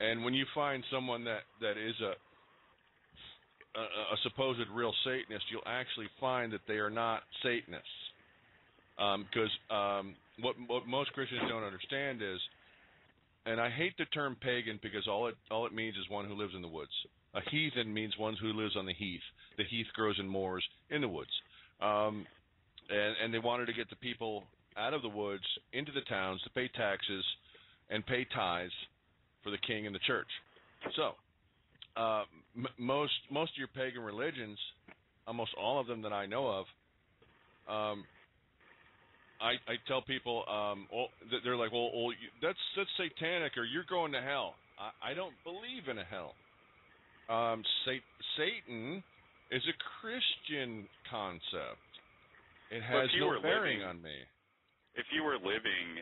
And when you find someone that is a supposed real Satanist, you'll actually find that they are not Satanists. Because what most Christians don't understand is, and I hate the term pagan because all it means is one who lives in the woods. A heathen means one who lives on the heath. The heath grows in moors in the woods. And they wanted to get the people out of the woods into the towns to pay taxes and pay tithes for the king and the church. So most of your pagan religions, almost all of them that I know of, I tell people, they're like, well, that's satanic, or you're going to hell. I don't believe in a hell. Satan is a Christian concept. It has no bearing on me. If you were living,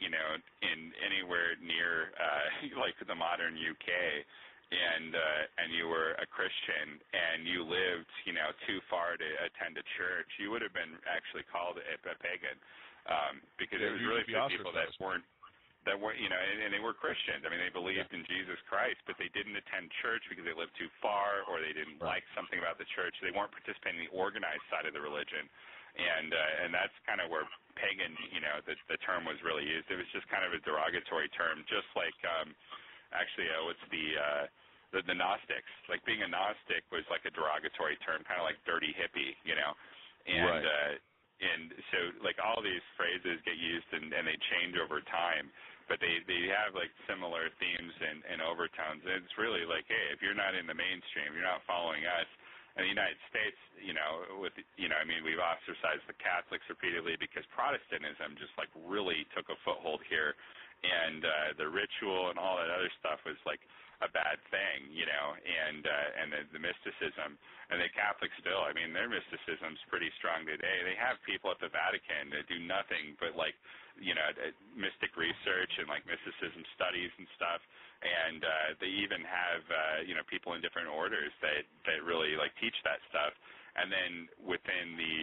in anywhere near, like the modern UK, and you were a Christian, and you lived, too far to attend a church, you would have been actually called a pagan, because it was really for people that weren't, and they were Christians. I mean, they believed in Jesus Christ, but they didn't attend church because they lived too far, or they didn't like something about the church. They weren't participating in the organized side of the religion. And that's kind of where pagan, the term was really used. It was just kind of a derogatory term, just like what's the Gnostics. Like being a Gnostic was like a derogatory term, kind of like dirty hippie, and so like all these phrases get used and they change over time, but they have like similar themes and overtones. And it's really like, hey, if you're not in the mainstream, you're not following us. In the United States, we've ostracized the Catholics repeatedly because Protestantism just like really took a foothold here, and the ritual and all that other stuff was like a bad thing, and the mysticism. And the Catholics still, their mysticism's pretty strong today. They have people at the Vatican that do nothing but like, mystic research and like mysticism studies and stuff. And they even have, people in different orders that really like teach that stuff. And then within the,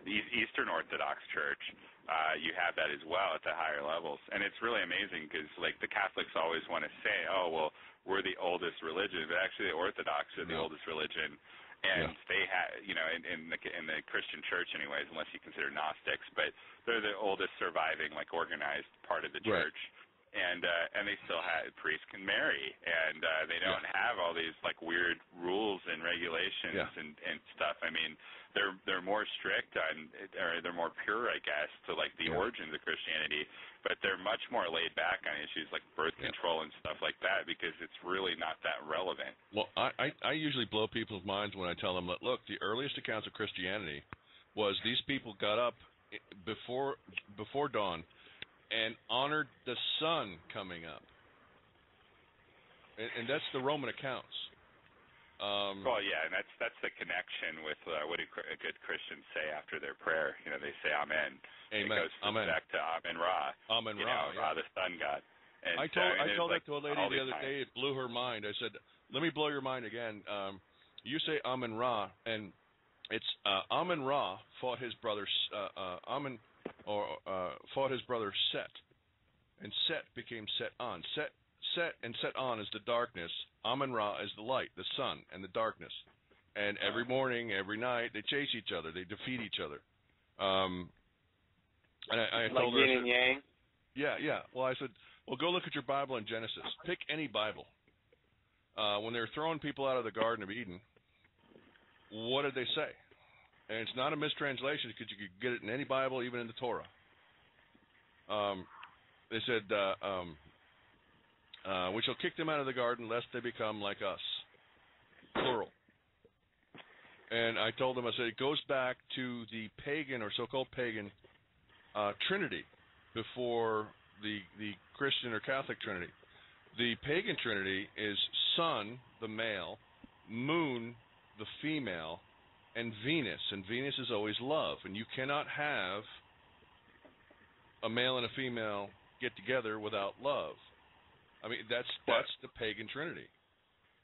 the Eastern Orthodox Church, you have that as well at the higher levels. And it's really amazing because like the Catholics always want to say, oh, well, we're the oldest religion, but actually the Orthodox are the oldest religion. And they have, in the Christian church anyways, unless you consider Gnostics, but they're the oldest surviving, like, organized part of the church. And they still have, priests can marry, and they don't have all these, like, weird rules and regulations and stuff. I mean, they're more strict on, or they're more pure, I guess, to, like, the origins of Christianity, but they're much more laid back on issues like birth control and stuff like that because it's really not that relevant. Well, I usually blow people's minds when I tell them that, look, the earliest accounts of Christianity was these people got up before dawn and honored the sun coming up. And that's the Roman accounts. Well, yeah, and that's the connection with what do a good Christian say after their prayer? They say Amen. Amen. It goes back to Amen Ra. Amen Ra. Ra, the sun god. And I told that to a lady the other day. It blew her mind. I said, "Let me blow your mind again. You say Amen Ra, and it's Amen Ra fought his brother fought his brother Set, and Set became Set On. Set and Set On is the darkness. Amen Ra is the light, the sun, and the darkness. And every morning, every night, they chase each other. They defeat each other. And I told her, yin and yang? Yeah. Well, I said, well, go look at your Bible in Genesis. Pick any Bible. When they were throwing people out of the Garden of Eden, what did they say? And it's not a mistranslation because you could get it in any Bible, even in the Torah. They said, we shall kick them out of the garden lest they become like us. Plural. And I told them, I said, it goes back to the pagan or so-called pagan Trinity before the Christian or Catholic Trinity. The pagan Trinity is sun, the male, moon, the female, and Venus. And Venus is always love. And you cannot have a male and a female get together without love. I mean, that's the pagan trinity.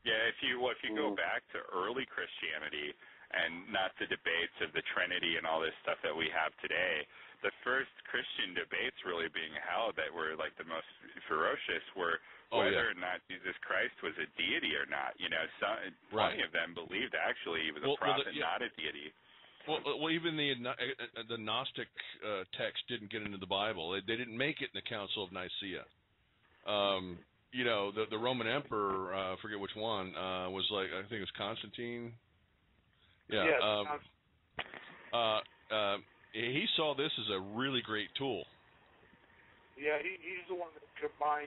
Yeah, if you go back to early Christianity and not the debates of the Trinity and all this stuff that we have today, the first Christian debates really being held that were like the most ferocious were whether or not Jesus Christ was a deity or not. You know, plenty of them believed actually he was a prophet, not a deity. Well, even the Gnostic text didn't get into the Bible. They didn't make it in the Council of Nicaea. You know, the Roman emperor, I forget which one, was like, I think it was Constantine. Yeah. He saw this as a really great tool. Yeah, he's the one that combined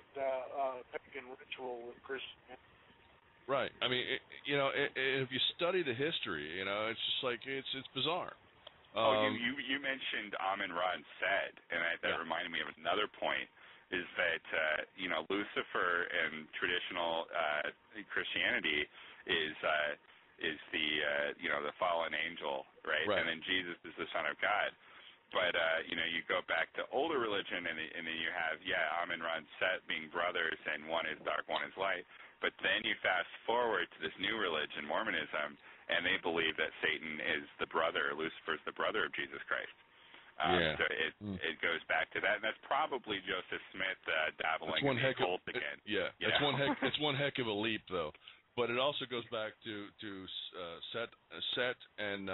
pagan ritual with Christianity. Right. I mean, if you study the history, you know, it's just like it's bizarre. You mentioned Amun-Ra and Set, and that reminded me of another point. Is that Lucifer in traditional Christianity is the fallen angel, right? And then Jesus is the Son of God. But you go back to older religion, and then you have Amun-Ra and Set being brothers, and one is dark, one is light. But then you fast forward to this new religion, Mormonism, and they believe that Satan is the brother, Lucifer's the brother of Jesus Christ. So it goes back to that, and that's probably Joseph Smith dabbling in the occult again. Yeah, it's one heck of a leap, though. But it also goes back to Set and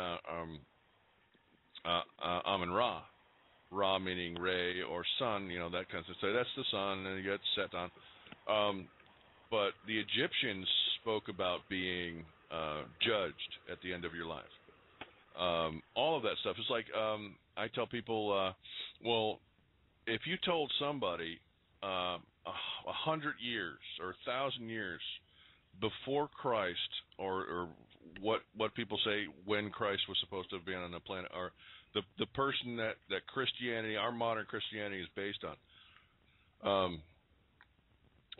Amun-Ra. Ra meaning ray or sun, you know, that kind of stuff. So that's the sun, and you got Set on. But the Egyptians spoke about being judged at the end of your life. All of that stuff. It's like I tell people, well, if you told somebody 100 years or 1,000 years before Christ, or what people say when Christ was supposed to have been on the planet, or the person that Christianity, our modern Christianity, is based on.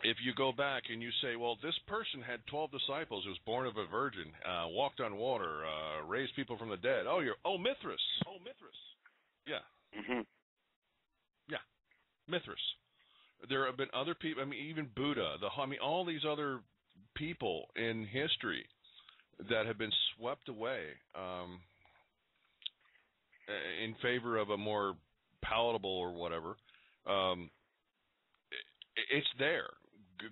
If you go back and you say, well, this person had 12 disciples, who was born of a virgin, walked on water, raised people from the dead. Mithras. Yeah. Mm-hmm. Yeah, Mithras. There have been other people. I mean, even Buddha. All these other people in history that have been swept away in favor of a more palatable or whatever. It's there.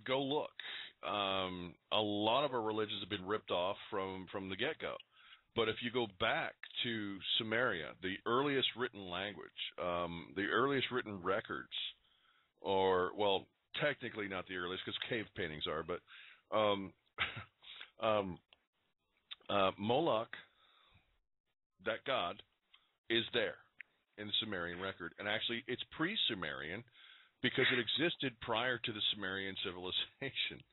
Go look. A lot of our religions have been ripped off from the get-go. But if you go back to Sumeria, the earliest written language, the earliest written records, or, well, technically not the earliest because cave paintings are, but Moloch, that god, is there in the Sumerian record. And actually, it's pre-Sumerian because it existed prior to the Sumerian civilization.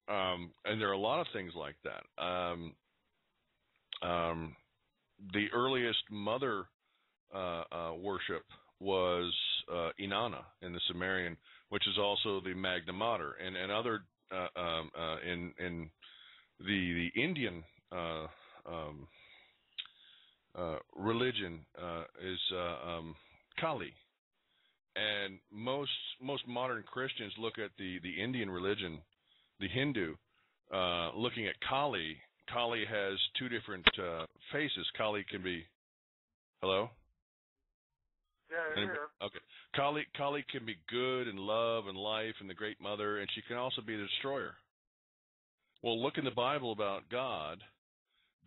And there are a lot of things like that. The earliest mother worship was Inanna in the Sumerian, which is also the Magna Mater, and other in the Indian religion is Kali, and most modern Christians look at the Indian religion, the Hindu, looking at Kali. Kali has two different faces. Kali can be, hello? Yeah, okay. Kali can be good and love and life and the great mother, and she can also be the destroyer. Well, look in the Bible about God.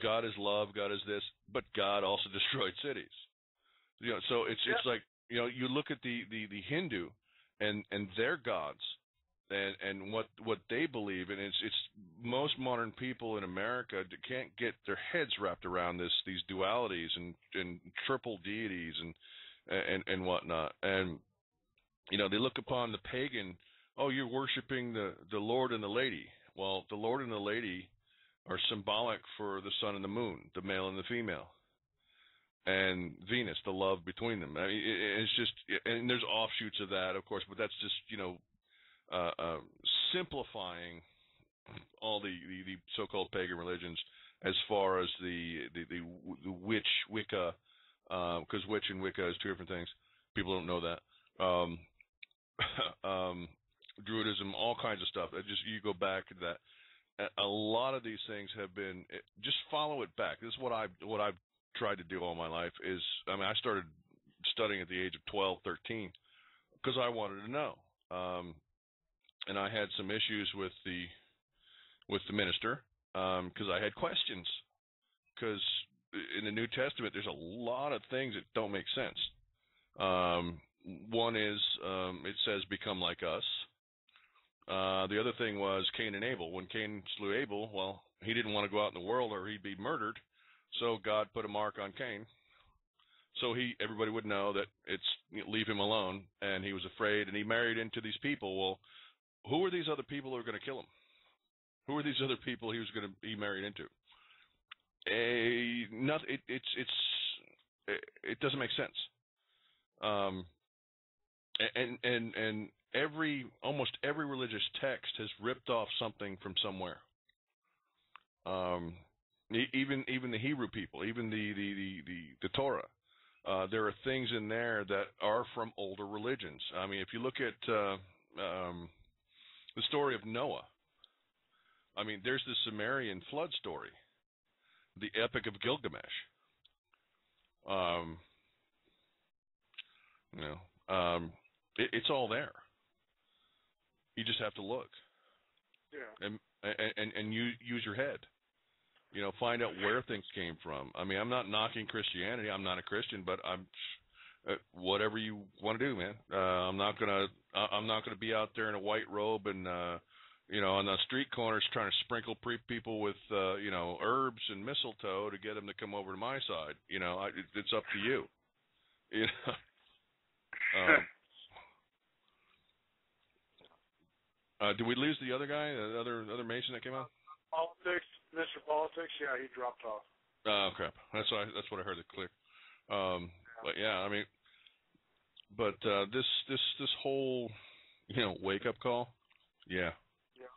God is love, God is this, but God also destroyed cities. You know, so it's like, you know, you look at the Hindu and their gods and what they believe, and it's most modern people in America can't get their heads wrapped around these dualities and triple deities and whatnot. And you know, they look upon the pagan, you're worshiping the Lord and the Lady. Well, the Lord and the Lady are symbolic for the sun and the moon, the male and the female, and Venus, the love between them. I mean, it's just, and there's offshoots of that, of course, but that's just, you know, simplifying all the so-called pagan religions as far as the witch Wicca, because witch and Wicca is two different things. People don't know that. Druidism, all kinds of stuff. You go back to that. A lot of these things have been, just follow it back. This is what I've tried to do all my life. I started studying at the age of 12, 13 because I wanted to know. And I had some issues with the minister because I had questions. Because in the New Testament, there's a lot of things that don't make sense. One is it says become like us. The other thing was Cain and Abel. When Cain slew Abel, well, he didn't want to go out in the world or he'd be murdered, so God put a mark on Cain. So everybody would know that leave him alone, and he was afraid, and he married into these people. Well, who are these other people who are going to kill him? Who are these other people he married into? It doesn't make sense. And almost every religious text has ripped off something from somewhere. Even the Hebrew people, even the Torah, there are things in there that are from older religions. I mean, if you look at the story of Noah, I mean, there's the Sumerian flood story, the Epic of Gilgamesh. It's all there. You just have to look. Yeah. And use your head. Find out where things came from. I mean, I'm not knocking Christianity. I'm not a Christian, but I'm whatever you want to do, man. I'm not gonna be out there in a white robe and on the street corners trying to sprinkle people with herbs and mistletoe to get them to come over to my side. It's up to you. Did we lose the other guy, the other Mason that came out? Politics, Mr. Politics. Yeah, he dropped off. Oh crap! That's what I heard. The click. But yeah, I mean, this whole wake up call. Yeah. Yeah.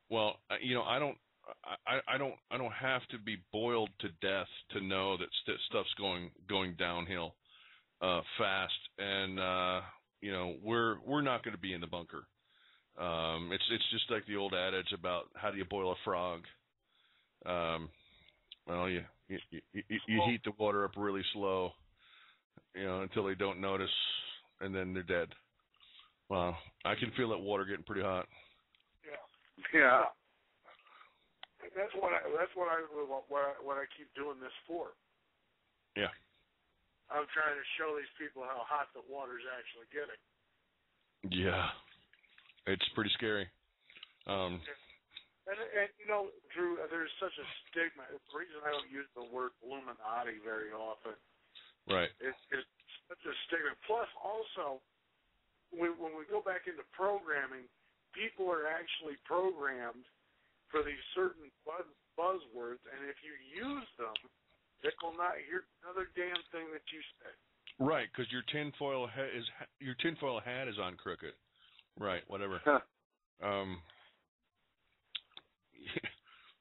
Well, I don't have to be boiled to death to know that stuff's going downhill fast, and we're not going to be in the bunker. It's just like the old adage about how do you boil a frog. Well, you heat the water up really slow, until they don't notice, and then they're dead. Well, I can feel that water getting pretty hot. Yeah. That's what I keep doing this for. Yeah. I'm trying to show these people how hot the water's actually getting. Yeah. It's pretty scary. And Drew, there's such a stigma. The reason I don't use the word Illuminati very often, right? It's such a stigma. Plus, also, when we go back into programming, people are actually programmed for these certain buzzwords, and if you use them, they will not hear another damn thing that you say. Right, because your tinfoil hat is on crooked. Right, whatever.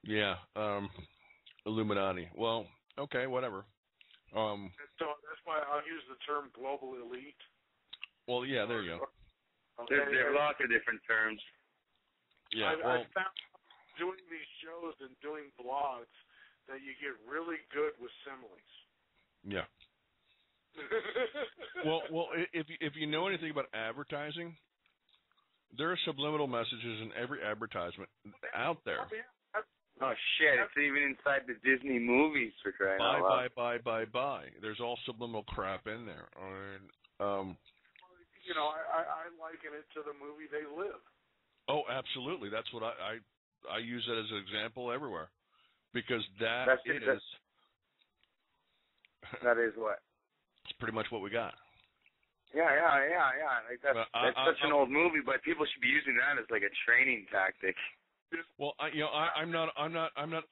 Yeah, Illuminati. Well, okay, whatever. So that's why I'll use the term global elite. Well, yeah, there you go. Okay. There are lots of different terms. Yeah, I found doing these shows and doing blogs that you get really good with similes. Yeah. Well, if you know anything about advertising, there are subliminal messages in every advertisement out there. Oh shit! It's even inside the Disney movies, for crying out loud. Buy. There's all subliminal crap in there. I liken it to the movie They Live. Oh, absolutely. That's what I use that as an example everywhere, because that is what? It's pretty much what we got. Yeah. Like that's such an old movie, but people should be using that as like a training tactic. Well, I'm not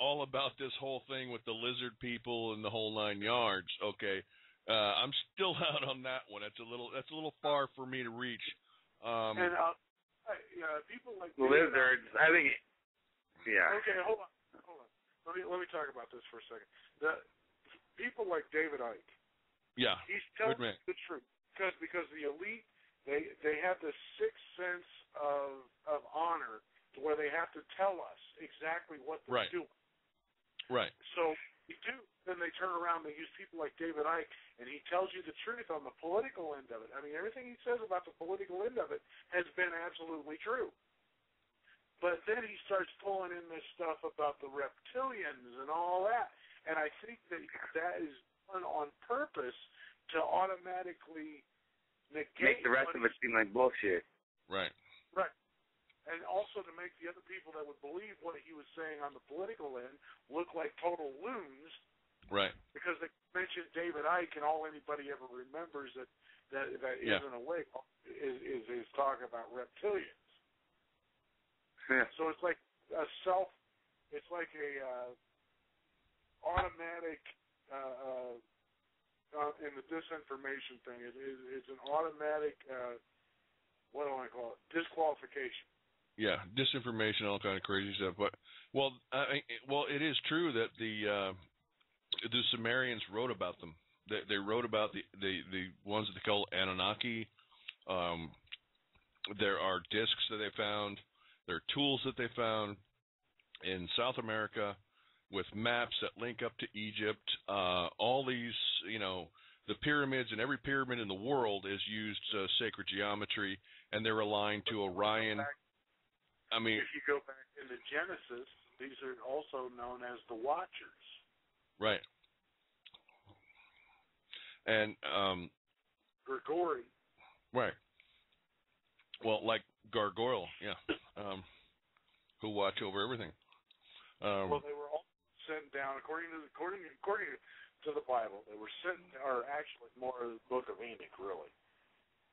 all about this whole thing with the lizard people and the whole 9 yards. Okay, I'm still out on that one. That's a little far for me to reach. And people like lizards. I think Yeah. Okay, hold on. Let me talk about this for a second. The people like David Icke. Yeah. He's telling Good man. the truth because the elite they have this sixth sense of honor to where they have to tell us exactly what they're doing. Right. So you do. Then they turn around and they use people like David Icke, and he tells you the truth on the political end of it. I mean, everything he says about the political end of it has been absolutely true. But then he starts pulling in this stuff about the reptilians and all that. And I think that is done on purpose to automatically negate the rest of it seem like bullshit. Right. Right. And also to make the other people that would believe what he was saying on the political end look like total loons. Right. Because they mentioned David Icke, and all anybody ever remembers that isn't awake is talk about reptilians. Yeah. So it's like a automatic in the disinformation thing. It's an automatic what do I call it? Disqualification. Yeah, disinformation, all kind of crazy stuff. But it is true that the Sumerians wrote about them. They wrote about the ones that they call Anunnaki. There are discs that they found. There are tools that they found in South America with maps that link up to Egypt. All these, the pyramids, and every pyramid in the world is used sacred geometry, and they're aligned to Orion. I mean, if you go back into Genesis, these are also known as the Watchers. Right. And Grigori. Right. Well, like Gargoyle, yeah. Who watch over everything. Well, they were all sent down according to the Bible. They were sent, or actually more of the Book of Enoch, really.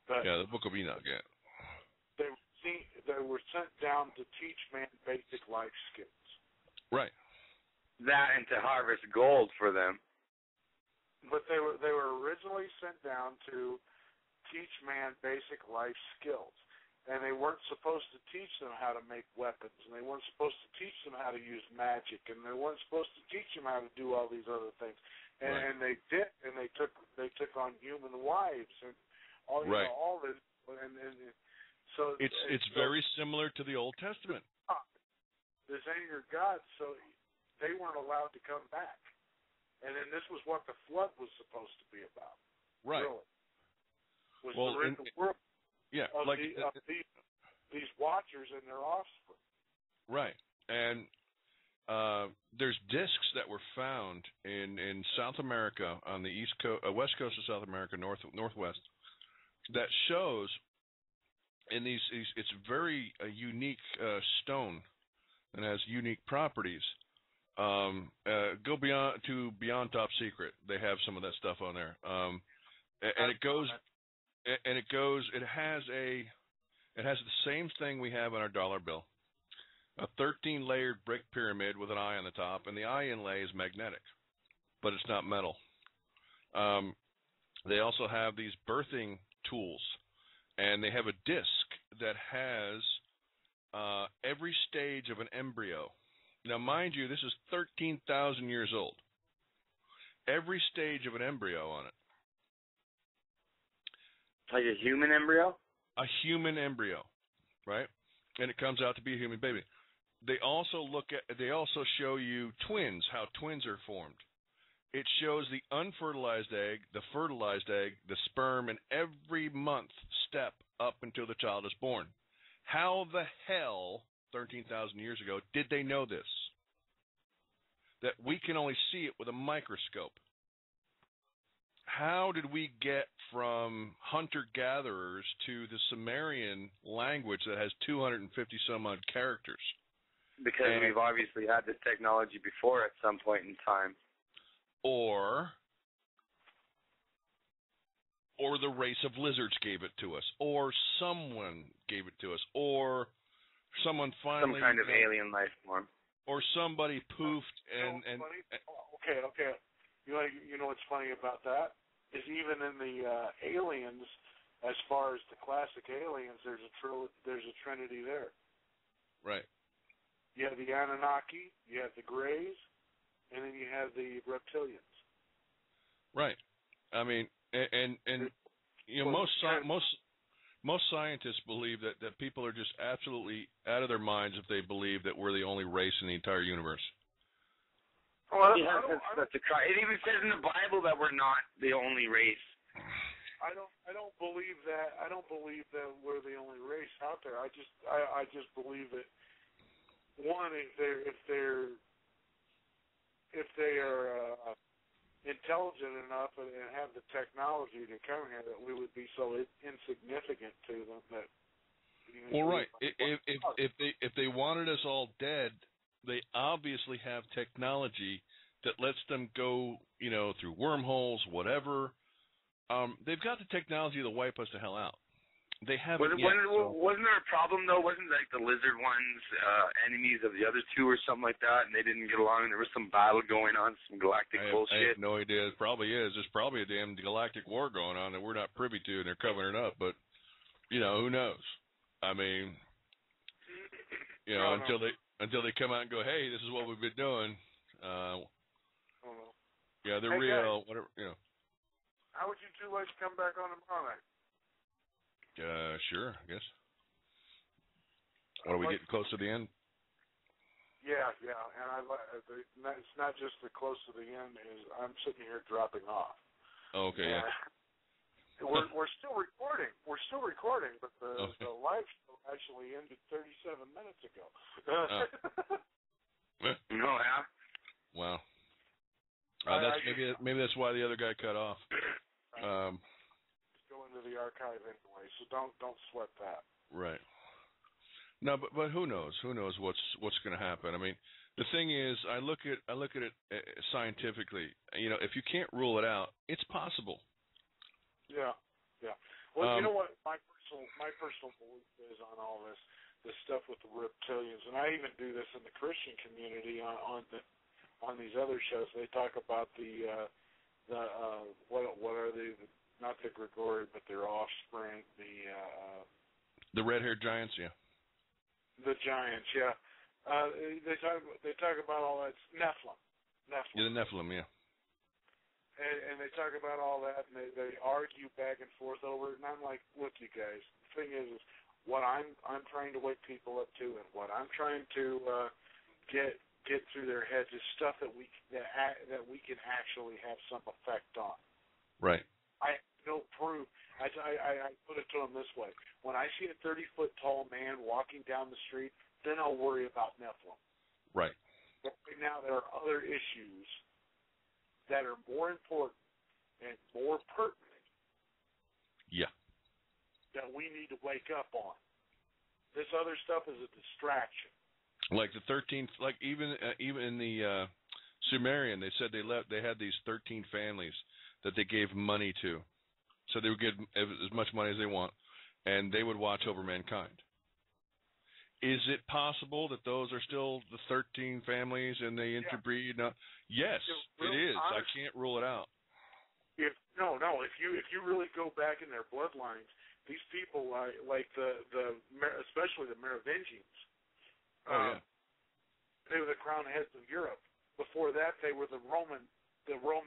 But yeah, the Book of Enoch. Yeah. They were sent down to teach man basic life skills. Right. That and to harvest gold for them. But they were originally sent down to teach man basic life skills. And they weren't supposed to teach them how to make weapons, and they weren't supposed to teach them how to use magic, and they weren't supposed to teach them how to do all these other things. And, right. and they did, and they took on human wives and all right. all this. And so it's very similar to the Old Testament. This ain't your God, so they weren't allowed to come back. And then this was what the flood was supposed to be about. Right. Really. Was to rid the world. Yeah, of these watchers and their offspring. Right, and there's discs that were found in South America on the west coast of South America, northwest, that shows in these it's very unique stone and has unique properties. Go beyond Top Secret. They have some of that stuff on there, and it goes. And it has the same thing we have on our dollar bill, a 13-layered brick pyramid with an eye on the top, and the eye inlay is magnetic, but it's not metal. They also have these birthing tools, and they have a disc that has every stage of an embryo. Now, mind you, this is 13,000 years old. Every stage of an embryo on it. Like a human embryo? A human embryo, right? And it comes out to be a human baby. They also show you twins, how twins are formed. It shows the unfertilized egg, the fertilized egg, the sperm, and every month step up until the child is born. How the hell, 13,000 years ago, did they know this? That we can only see it with a microscope. How did we get from hunter-gatherers to the Sumerian language that has 250-some-odd characters? Because we've obviously had this technology before at some point in time. Or the race of lizards gave it to us. Or someone gave it to us. Or someone finally... Some kind of alien life form. Or somebody poofed and Okay. You know what's funny about that? Is even in the aliens, as far as the classic aliens, there's a trinity there. Right. You have the Anunnaki, you have the Greys, and then you have the reptilians. Right. I mean, and you know, most scientists believe that people are just absolutely out of their minds if they believe that we're the only race in the entire universe. Well, yeah, that's a cry. It even says in the Bible that we're not the only race. I don't believe that. I don't believe that we're the only race out there. I just believe that one, if they are intelligent enough and have the technology to come here, that we would be so insignificant to them that. Well, right. If they wanted us all dead, they obviously have technology that lets them go, you know, through wormholes, whatever. They've got the technology to wipe us the hell out. They haven't yet. Wasn't there a problem, though? Wasn't like the lizard ones enemies of the other two or something like that, and they didn't get along, and there was some battle going on, some galactic bullshit? I have no idea. It probably is. There's probably a damn galactic war going on that we're not privy to, and they're covering it up. But, you know, who knows? I mean, you know, until they come out and go, hey, this is what we've been doing. Yeah, they're real. Guys, whatever, you know. How would you two like to come back on tomorrow night? Sure, I guess. What, are we getting close to the end? Yeah, and it's not just the close to the end. Is I'm sitting here dropping off. Oh, okay, yeah. We're still recording. But the live show actually ended 37 minutes ago. No, yeah. Wow. Maybe that's why the other guy cut off. Go into the archive anyway, so don't sweat that. Right. No, but who knows? Who knows what's going to happen? I mean, the thing is, I look at it scientifically. You know, if you can't rule it out, it's possible. Yeah. Well, you know what my personal belief is on all this stuff with the reptilians, and I even do this in the Christian community on these other shows. They talk about what are they? Not the Grigori, but their offspring, the red-haired giants, yeah. The giants, yeah. They talk about all that Nephilim. Yeah, the Nephilim, yeah. And they talk about all that, and they argue back and forth over it. And I'm like, look, you guys. The thing is what I'm trying to wake people up to, and what I'm trying to get through their heads is stuff that we can actually have some effect on. Right. I have no proof. I put it to them this way: when I see a 30-foot tall man walking down the street, then I'll worry about Nephilim. Right. But right now, there are other issues that are more important and more pertinent. Yeah. That we need to wake up on. This other stuff is a distraction. Like the 13th, like even in the Sumerian, they said they had these 13 families that they gave money to, so they would get as much money as they want, and they would watch over mankind. Is it possible that those are still the 13 families and they interbreed? No. Yes, it is. I can't rule it out. If you really go back in their bloodlines, these people like especially the Merovingians. They were the crown heads of Europe. Before that, they were the Roman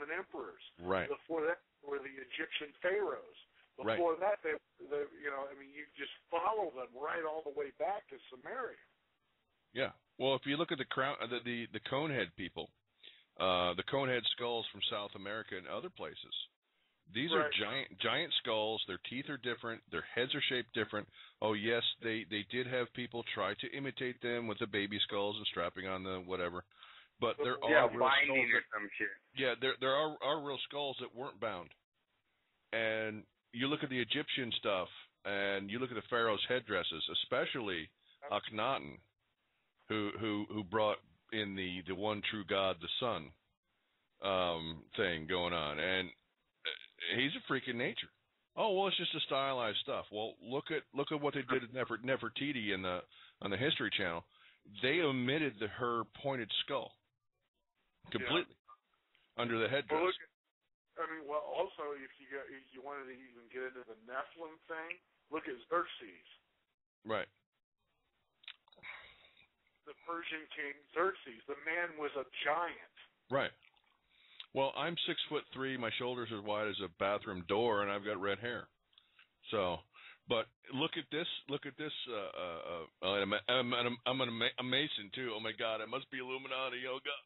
emperors. Right. Before that, they were the Egyptian pharaohs. Before that, you just follow them right all the way back to Samaria. Yeah. Well, if you look at the Conehead people, the Conehead skulls from South America and other places, these are giant skulls. Their teeth are different. Their heads are shaped different. Oh, yes, they did have people try to imitate them with the baby skulls and strapping on the whatever. But there are real skulls or some shit. Yeah, there are real skulls that weren't bound. And you look at the Egyptian stuff, and you look at the pharaoh's headdresses, especially Akhenaten, who brought in the one true God, the sun, thing going on, and he's a freak in nature. Oh well, it's just a stylized stuff. Well, look at what they did at Nefertiti on the History Channel. They omitted her pointed skull completely under the headdress. Well, also, if you wanted to even get into the Nephilim thing, look at Xerxes. Right. the Persian king Xerxes. The man was a giant. Right. Well, I'm 6'3". My shoulders are as wide as a bathroom door, and I've got red hair. So, but look at this. Look at this. I'm a Mason too. Oh my God! It must be Illuminati. Oh God.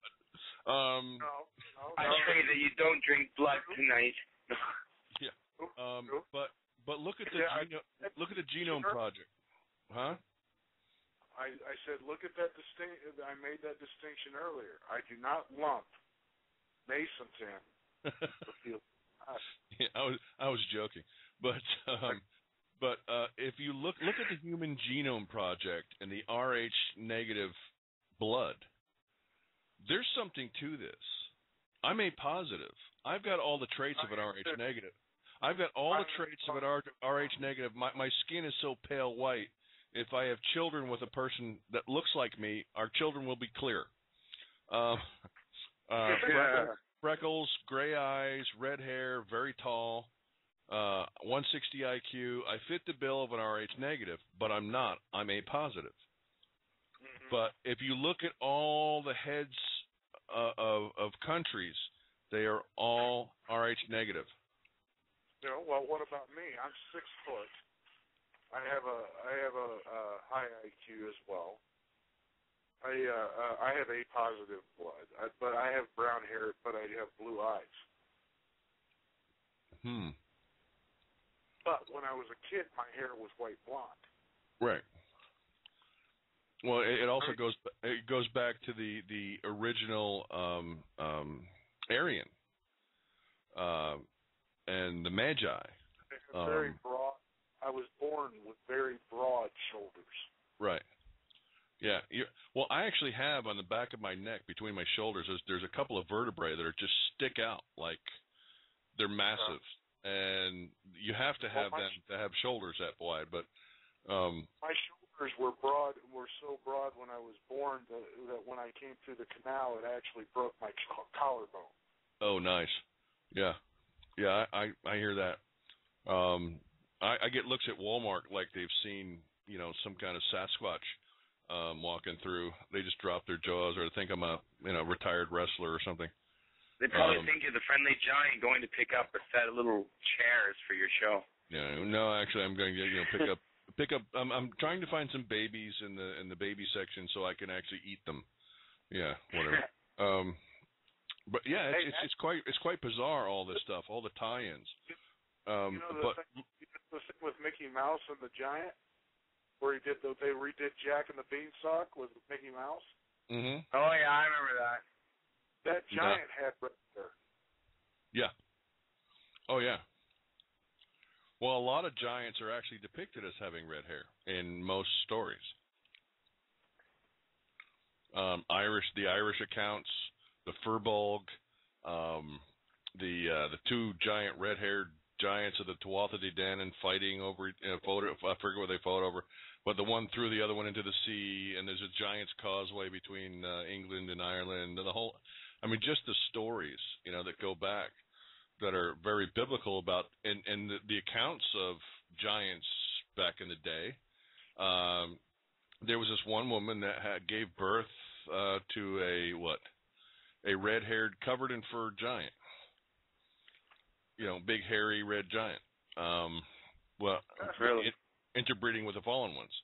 No. I pray that you don't drink blood tonight. Yeah. But look at the look at the Genome Project, huh? I said, look at that distinction. I made that distinction earlier. I do not lump Masons in. Yeah, I was joking, but if you look at the Human Genome Project and the Rh negative blood, there's something to this. I'm A positive. I've got all the traits of an Rh negative. I've got all the traits of an Rh negative. My skin is so pale white. If I have children with a person that looks like me, our children will be clear. Freckles, gray eyes, red hair, very tall, 160 IQ. I fit the bill of an Rh negative, but I'm not. I'm A positive. Mm-hmm. But if you look at all the heads of countries, they are all Rh negative. Well, what about me? I'm 6 foot. I have a high IQ as well. I have A positive blood, but I have brown hair, but I have blue eyes. But when I was a kid, my hair was white blonde. Right. Well, it also goes back to the original Aryan and the Magi. Very broad. I was born with very broad shoulders. Right. Yeah. Well, I actually have on the back of my neck, between my shoulders, there's a couple of vertebrae that are just stick out like they're massive, and you have to have them to have shoulders that wide. But my shoulders were so broad when I was born that when I came through the canal, it actually broke my collarbone. Oh, nice. Yeah. Yeah, I hear that. I get looks at Walmart like they've seen, some kind of Sasquatch walking through. They just drop their jaws, or think I'm a retired wrestler or something. They probably think you're the friendly giant going to pick up a set of little chairs for your show. Yeah, no, actually, I'm going to pick up. I'm trying to find some babies in the baby section so I can actually eat them. Yeah, whatever. But yeah, it's quite bizarre, all this stuff, all the tie-ins. The thing with Mickey Mouse and the Giant, where they redid Jack and the Beanstalk with Mickey Mouse. Mm-hmm. Oh yeah, I remember that. That giant had red hair. Yeah. Oh yeah. Well, a lot of giants are actually depicted as having red hair in most stories. The Irish accounts, the Firbolg, the two giant red-haired giants of the Tuatha De Danann fighting over a photo. I forget what they fought over, but the one threw the other one into the sea, and there's a giant's causeway between England and Ireland, and the whole. I mean, just the stories, that go back, that are very biblical about, and the accounts of giants back in the day. There was this one woman that gave birth to a red-haired, covered in fur giant. Big, hairy, red giant. Interbreeding with the fallen ones.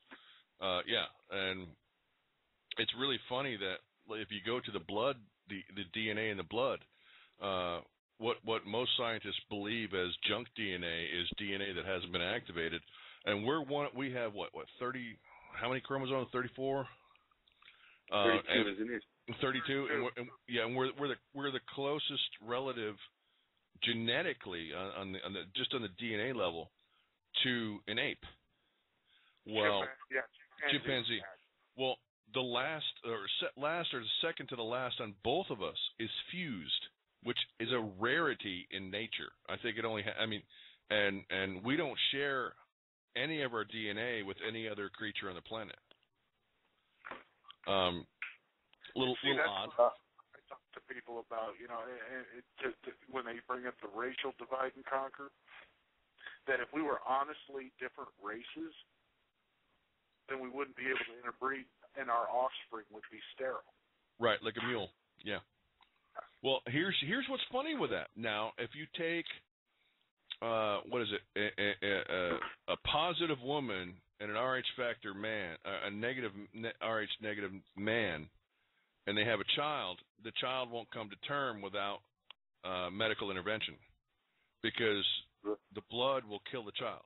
Yeah, and it's really funny that if you go to the blood, the DNA in the blood, what most scientists believe as junk DNA is DNA that hasn't been activated, and we have 30? How many chromosomes? 34. 32, isn't it? 32, and we're the closest relative genetically on the DNA level to an ape. Well, chimpanzee. Well, the last or the second to the last on both of us is fused, which is a rarity in nature. I think it only. And we don't share any of our DNA with any other creature on the planet. Little odd. I talk to people about, when they bring up the racial divide and conquer, that if we were honestly different races, then we wouldn't be able to interbreed. and our offspring would be sterile. Right, like a mule. Yeah. Well, here's what's funny with that. Now, if you take what is it, a positive woman and an RH factor man, a negative RH negative man, and they have a child, the child won't come to term without medical intervention because the blood will kill the child,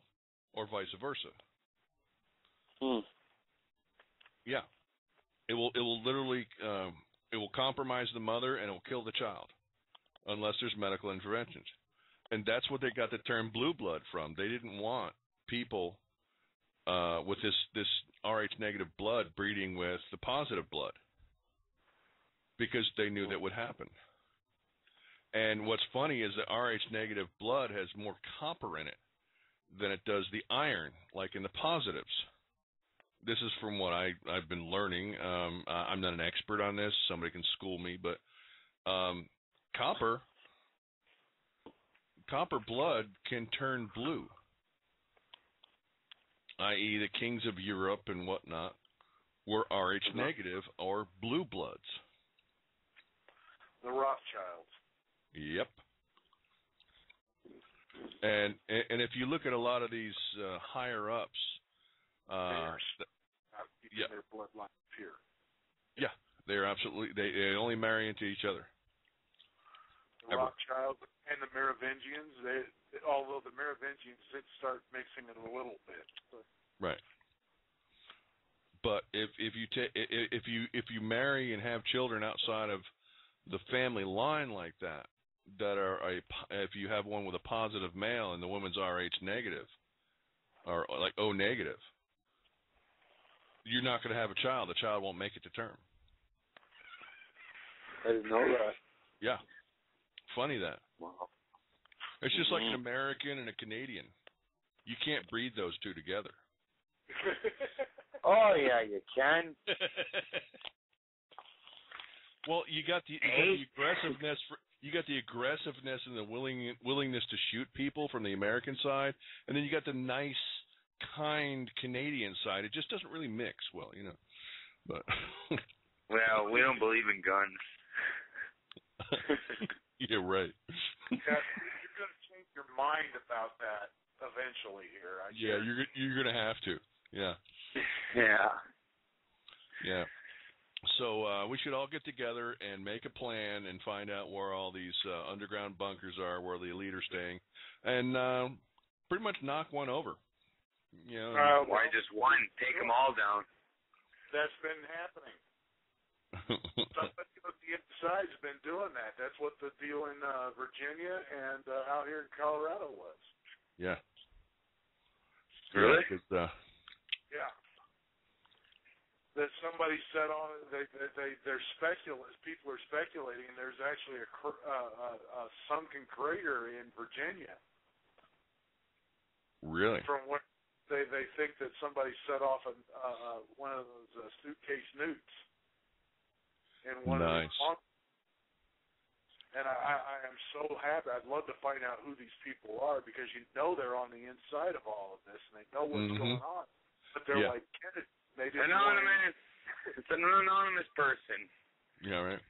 or vice versa. Yeah, it will literally it will compromise the mother and it will kill the child unless there's medical interventions. And that's what they got the term blue blood from. They didn't want people with this RH negative blood breeding with the positive blood because they knew that would happen. And what's funny is that RH negative blood has more copper in it than it does the iron, like in the positives. This is from what I've been learning. I'm not an expert on this. Somebody can school me, but copper blood can turn blue, i.e. the kings of Europe and whatnot were RH negative or blue bloods. The Rothschilds. Yep. And if you look at a lot of these higher ups, their bloodline pure. Yeah, they're absolutely. They only marry into each other. The Rothschilds and the Merovingians. Although the Merovingians did start mixing it a little bit. Right. But if you marry and have children outside of the family line like that are if you have one with a positive male and the woman's RH negative or like O negative, you're not going to have a child. The child won't make it to term. I didn't know that. Yeah. Funny that. Wow. It's just like an American and a Canadian. You can't breed those two together. Oh, yeah, you can. Well, you got the aggressiveness. You got the aggressiveness and the willingness to shoot people from the American side, and then you got the nice, kind Canadian side. It just doesn't really mix well, you know. But well, we don't believe in guns. Yeah, right. Yeah, you're going to change your mind about that eventually here. You're going to have to. Yeah. Yeah. Yeah. So we should all get together and make a plan and find out where all these underground bunkers are, where the elite are staying, and pretty much knock one over. You know, why just one? Take them all down. That's been happening. Somebody on the inside's been doing that. That's what the deal in Virginia and out here in Colorado was. Yeah. Really? Yeah. That somebody said on they're speculating. People are speculating, and there's actually a sunken crater in Virginia. Really? From what they think that somebody set off one of those suitcase nukes in one of these bunkers. And I am so happy. I'd love to find out who these people are because you know they're on the inside of all of this and they know what's going on. But they're like Kennedy. Anonymous. It's an anonymous person. Yeah, right.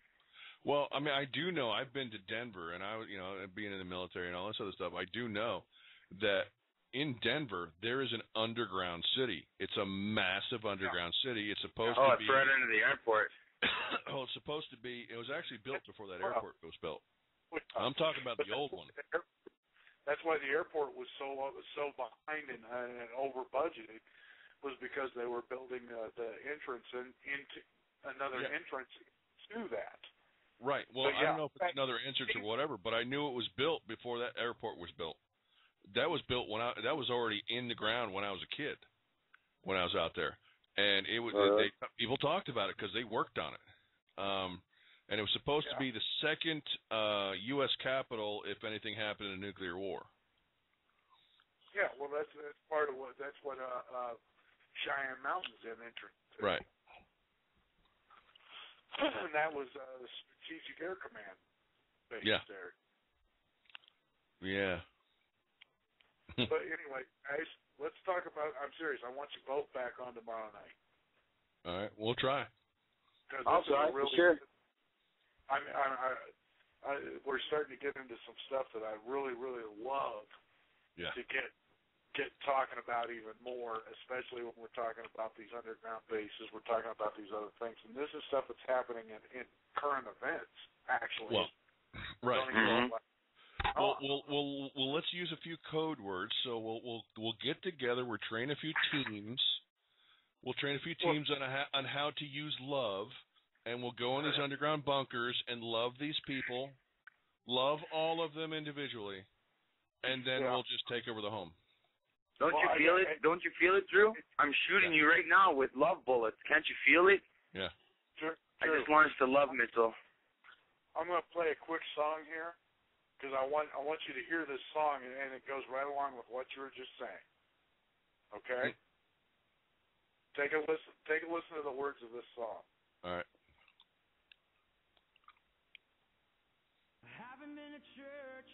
Well, I mean, I do know. I've been to Denver, and being in the military and all this other stuff, I do know that in Denver there is an underground city. It's a massive underground city. It's supposed to be. Oh, it's right under the airport. It's supposed to be. It was actually built before that airport was built. I'm talking about the old one. That's why the airport was so behind and over budgeted. Was because they were building the entrance into another entrance to that. Right. Well, I don't know if it's another entrance or whatever, but I knew it was built before that airport was built. That was built that was already in the ground when I was a kid, when I was out there, and it was people talked about it because they worked on it, and it was supposed to be the second U.S. capital if anything happened in a nuclear war. Yeah. Well, that's part of what Cheyenne Mountain's an entrance to. Right. And that was the Strategic Air Command base there. Yeah. But anyway, guys, let's talk about. I'm serious. I want you both back on tomorrow night. All right, we'll try. I'll try, for sure. We're starting to get into some stuff that I really, really love to get talking about even more, especially when we're talking about these underground bases, we're talking about these other things. And this is stuff that's happening in current events, actually. Well, right. Well, let's use a few code words. So we'll get together. We'll train a few teams. We'll train a few teams on how to use love, and we'll go in these underground bunkers and love these people, love all of them individually, and then we'll just take over the home. Don't you feel it? Don't you feel it, Drew? I'm shooting you right now with love bullets. Can't you feel it? Yeah. Sure. I just launched a love missile. I'm going to play a quick song here because I want you to hear this song, and it goes right along with what you were just saying. Okay? Take a listen. Take a listen to the words of this song. All right. I haven't been to church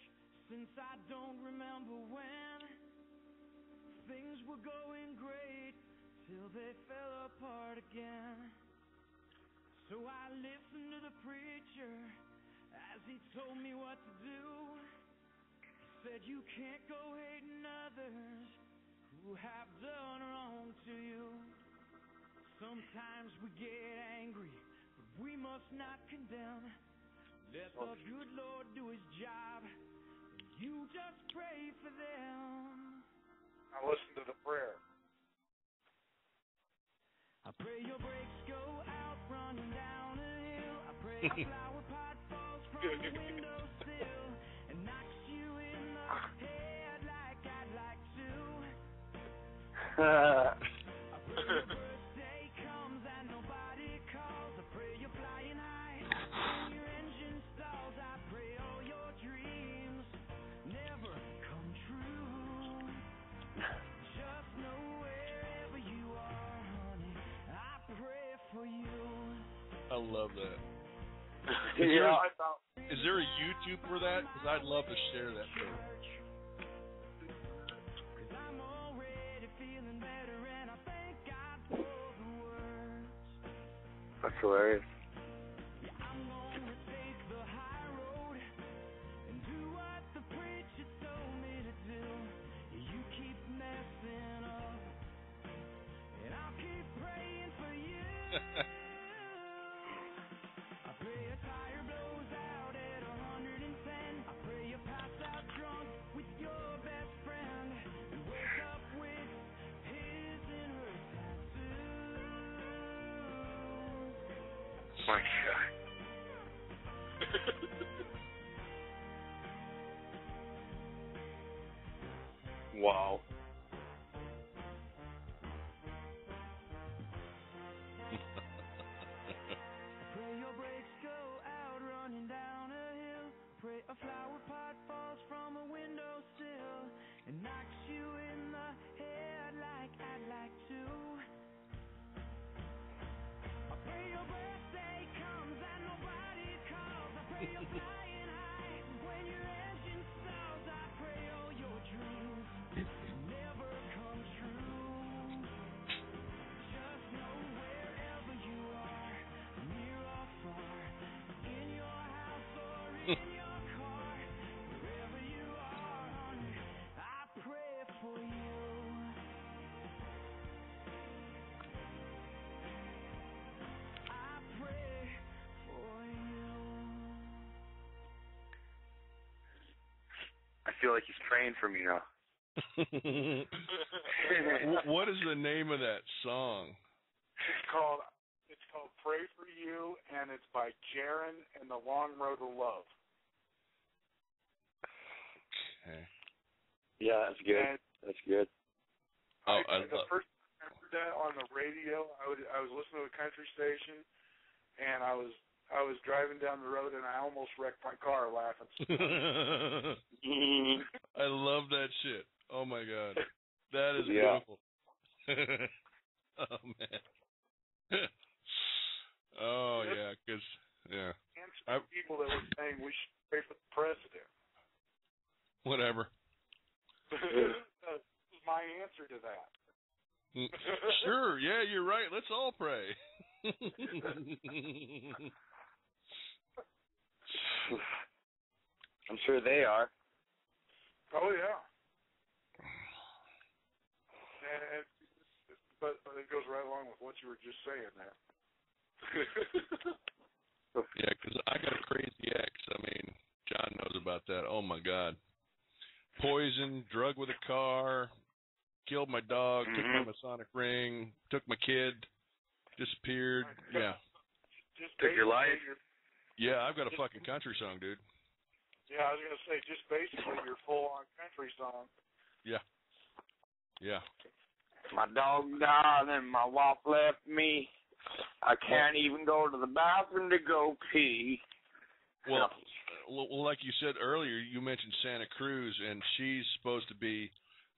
since I don't remember when. Things were going great till they fell apart again. So I listened to the preacher as he told me what to do. He said you can't go hating others who have done wrong to you. Sometimes we get angry, but we must not condemn. Let the good Lord do his job, and you just pray for them. Now listen to the prayer. I pray your brakes go out running down a hill. I pray a flower pot falls from the windowsill and knocks you in the head like I'd like to. I pray your birthday comes and nobody calls. I pray you're flying high when your engine stalls. I pray all your dreams never come true. Just know wherever you are, honey, I pray for you. I love that. Yeah. Is there a YouTube for that? Because I'd love to share that. I'm already feeling better and I thank God for the words. That's hilarious. Yeah, I'm gonna take the high road and do what the preacher told me to do. You keep messing up and I'll keep praying for you. I pray a tire blows out at 110. I pray you pass out drunk with your best friend and wake up with his and her tattoos. My God. Wow. Pray your brakes go out running down a hill. Pray a flower pot falls from a windowsill and knocks you in the head like I'd like to. I pray your birthday comes and nobody calls. I pray you're flying high when your engine stalls. I pray all your dreams never come true. Just know wherever you are, near or far, in your house or in your car, wherever you are, honey, I pray for you. I pray for you. I feel like he's praying for me now. What is the name of that song? It's called Pray for You, and it's by Jaron and the Long Road to Love. Okay. Yeah, that's good. And That's good. the first time I heard that on the radio, I was listening to a country station, and I was driving down the road, and I almost wrecked my car laughing. I love that shit. Oh my God, that is Yeah. beautiful. Oh man. Oh yeah, because Answer to people that were saying we should pray for the president. whatever. That was my answer to that. Sure, yeah, you're right. Let's all pray. I'm sure they are. Oh yeah. But it goes right along with what you were just saying there. Yeah, because I got a crazy ex. I mean, John knows about that. Oh my God. Poison, drug with a car, killed my dog, took my Masonic ring, took my kid, disappeared. Yeah. Just took your life. Yeah, I've got a fucking country song, dude. Yeah, I was gonna say just basically your full-on country song. Yeah. Yeah. My dog died and my wife left me. I can't even go to the bathroom to go pee. Well, like you said earlier, you mentioned Santa Cruz, and she's supposed to be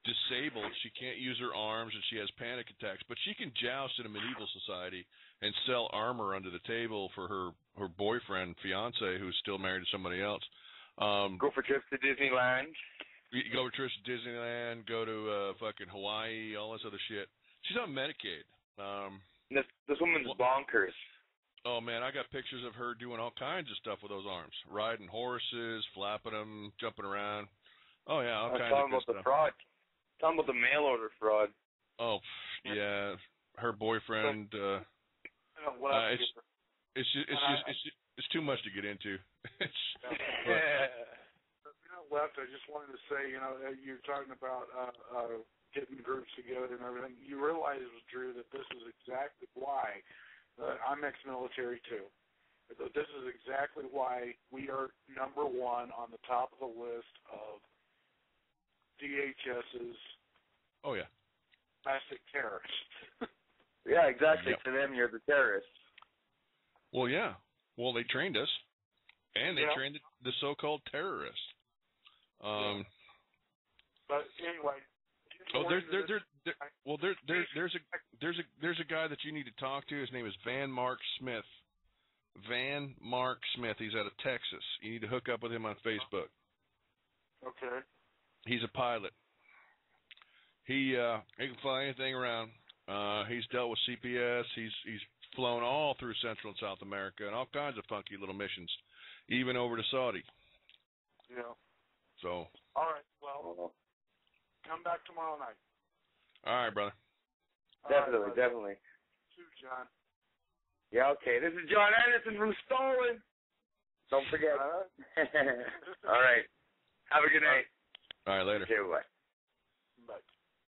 disabled. She can't use her arms, and she has panic attacks. But she can joust in a medieval society and sell armor under the table for her boyfriend, fiance, who's still married to somebody else. Go for trips to Disneyland. You go for trips to Disneyland, go to fucking Hawaii, all this other shit. She's on Medicaid. This woman's bonkers. Oh, man, I got pictures of her doing all kinds of stuff with those arms. Riding horses, flapping them, jumping around. Oh, yeah, all kinds of talking good about stuff. the fraud. Talking about the mail order fraud. Oh, yeah. Her boyfriend, it's too much to get into. Left, I just wanted to say, you're talking about getting groups together and everything. You realize, Drew, that this is exactly why I'm ex-military too. This is exactly why we are number one on the top of the list of DHS's domestic terrorists. Yeah, exactly. Yep. To them, you're the terrorist. Well, yeah. Well, they trained us, and they trained the so-called terrorists. But anyway. There's a guy that you need to talk to. His name is Van Mark Smith. Van Mark Smith. He's out of Texas. You need to hook up with him on Facebook. Okay. He's a pilot. He can fly anything around. He's dealt with CPS. He's flown all through Central and South America and all kinds of funky little missions, even over to Saudi. Yeah. So. All right. Well, come back tomorrow night. All right, brother. Definitely, definitely. Too, John. Yeah, okay. This is John Anderson from Stolen. Don't forget. All right. Have a good night. All right, later. Okay, bye. Bye.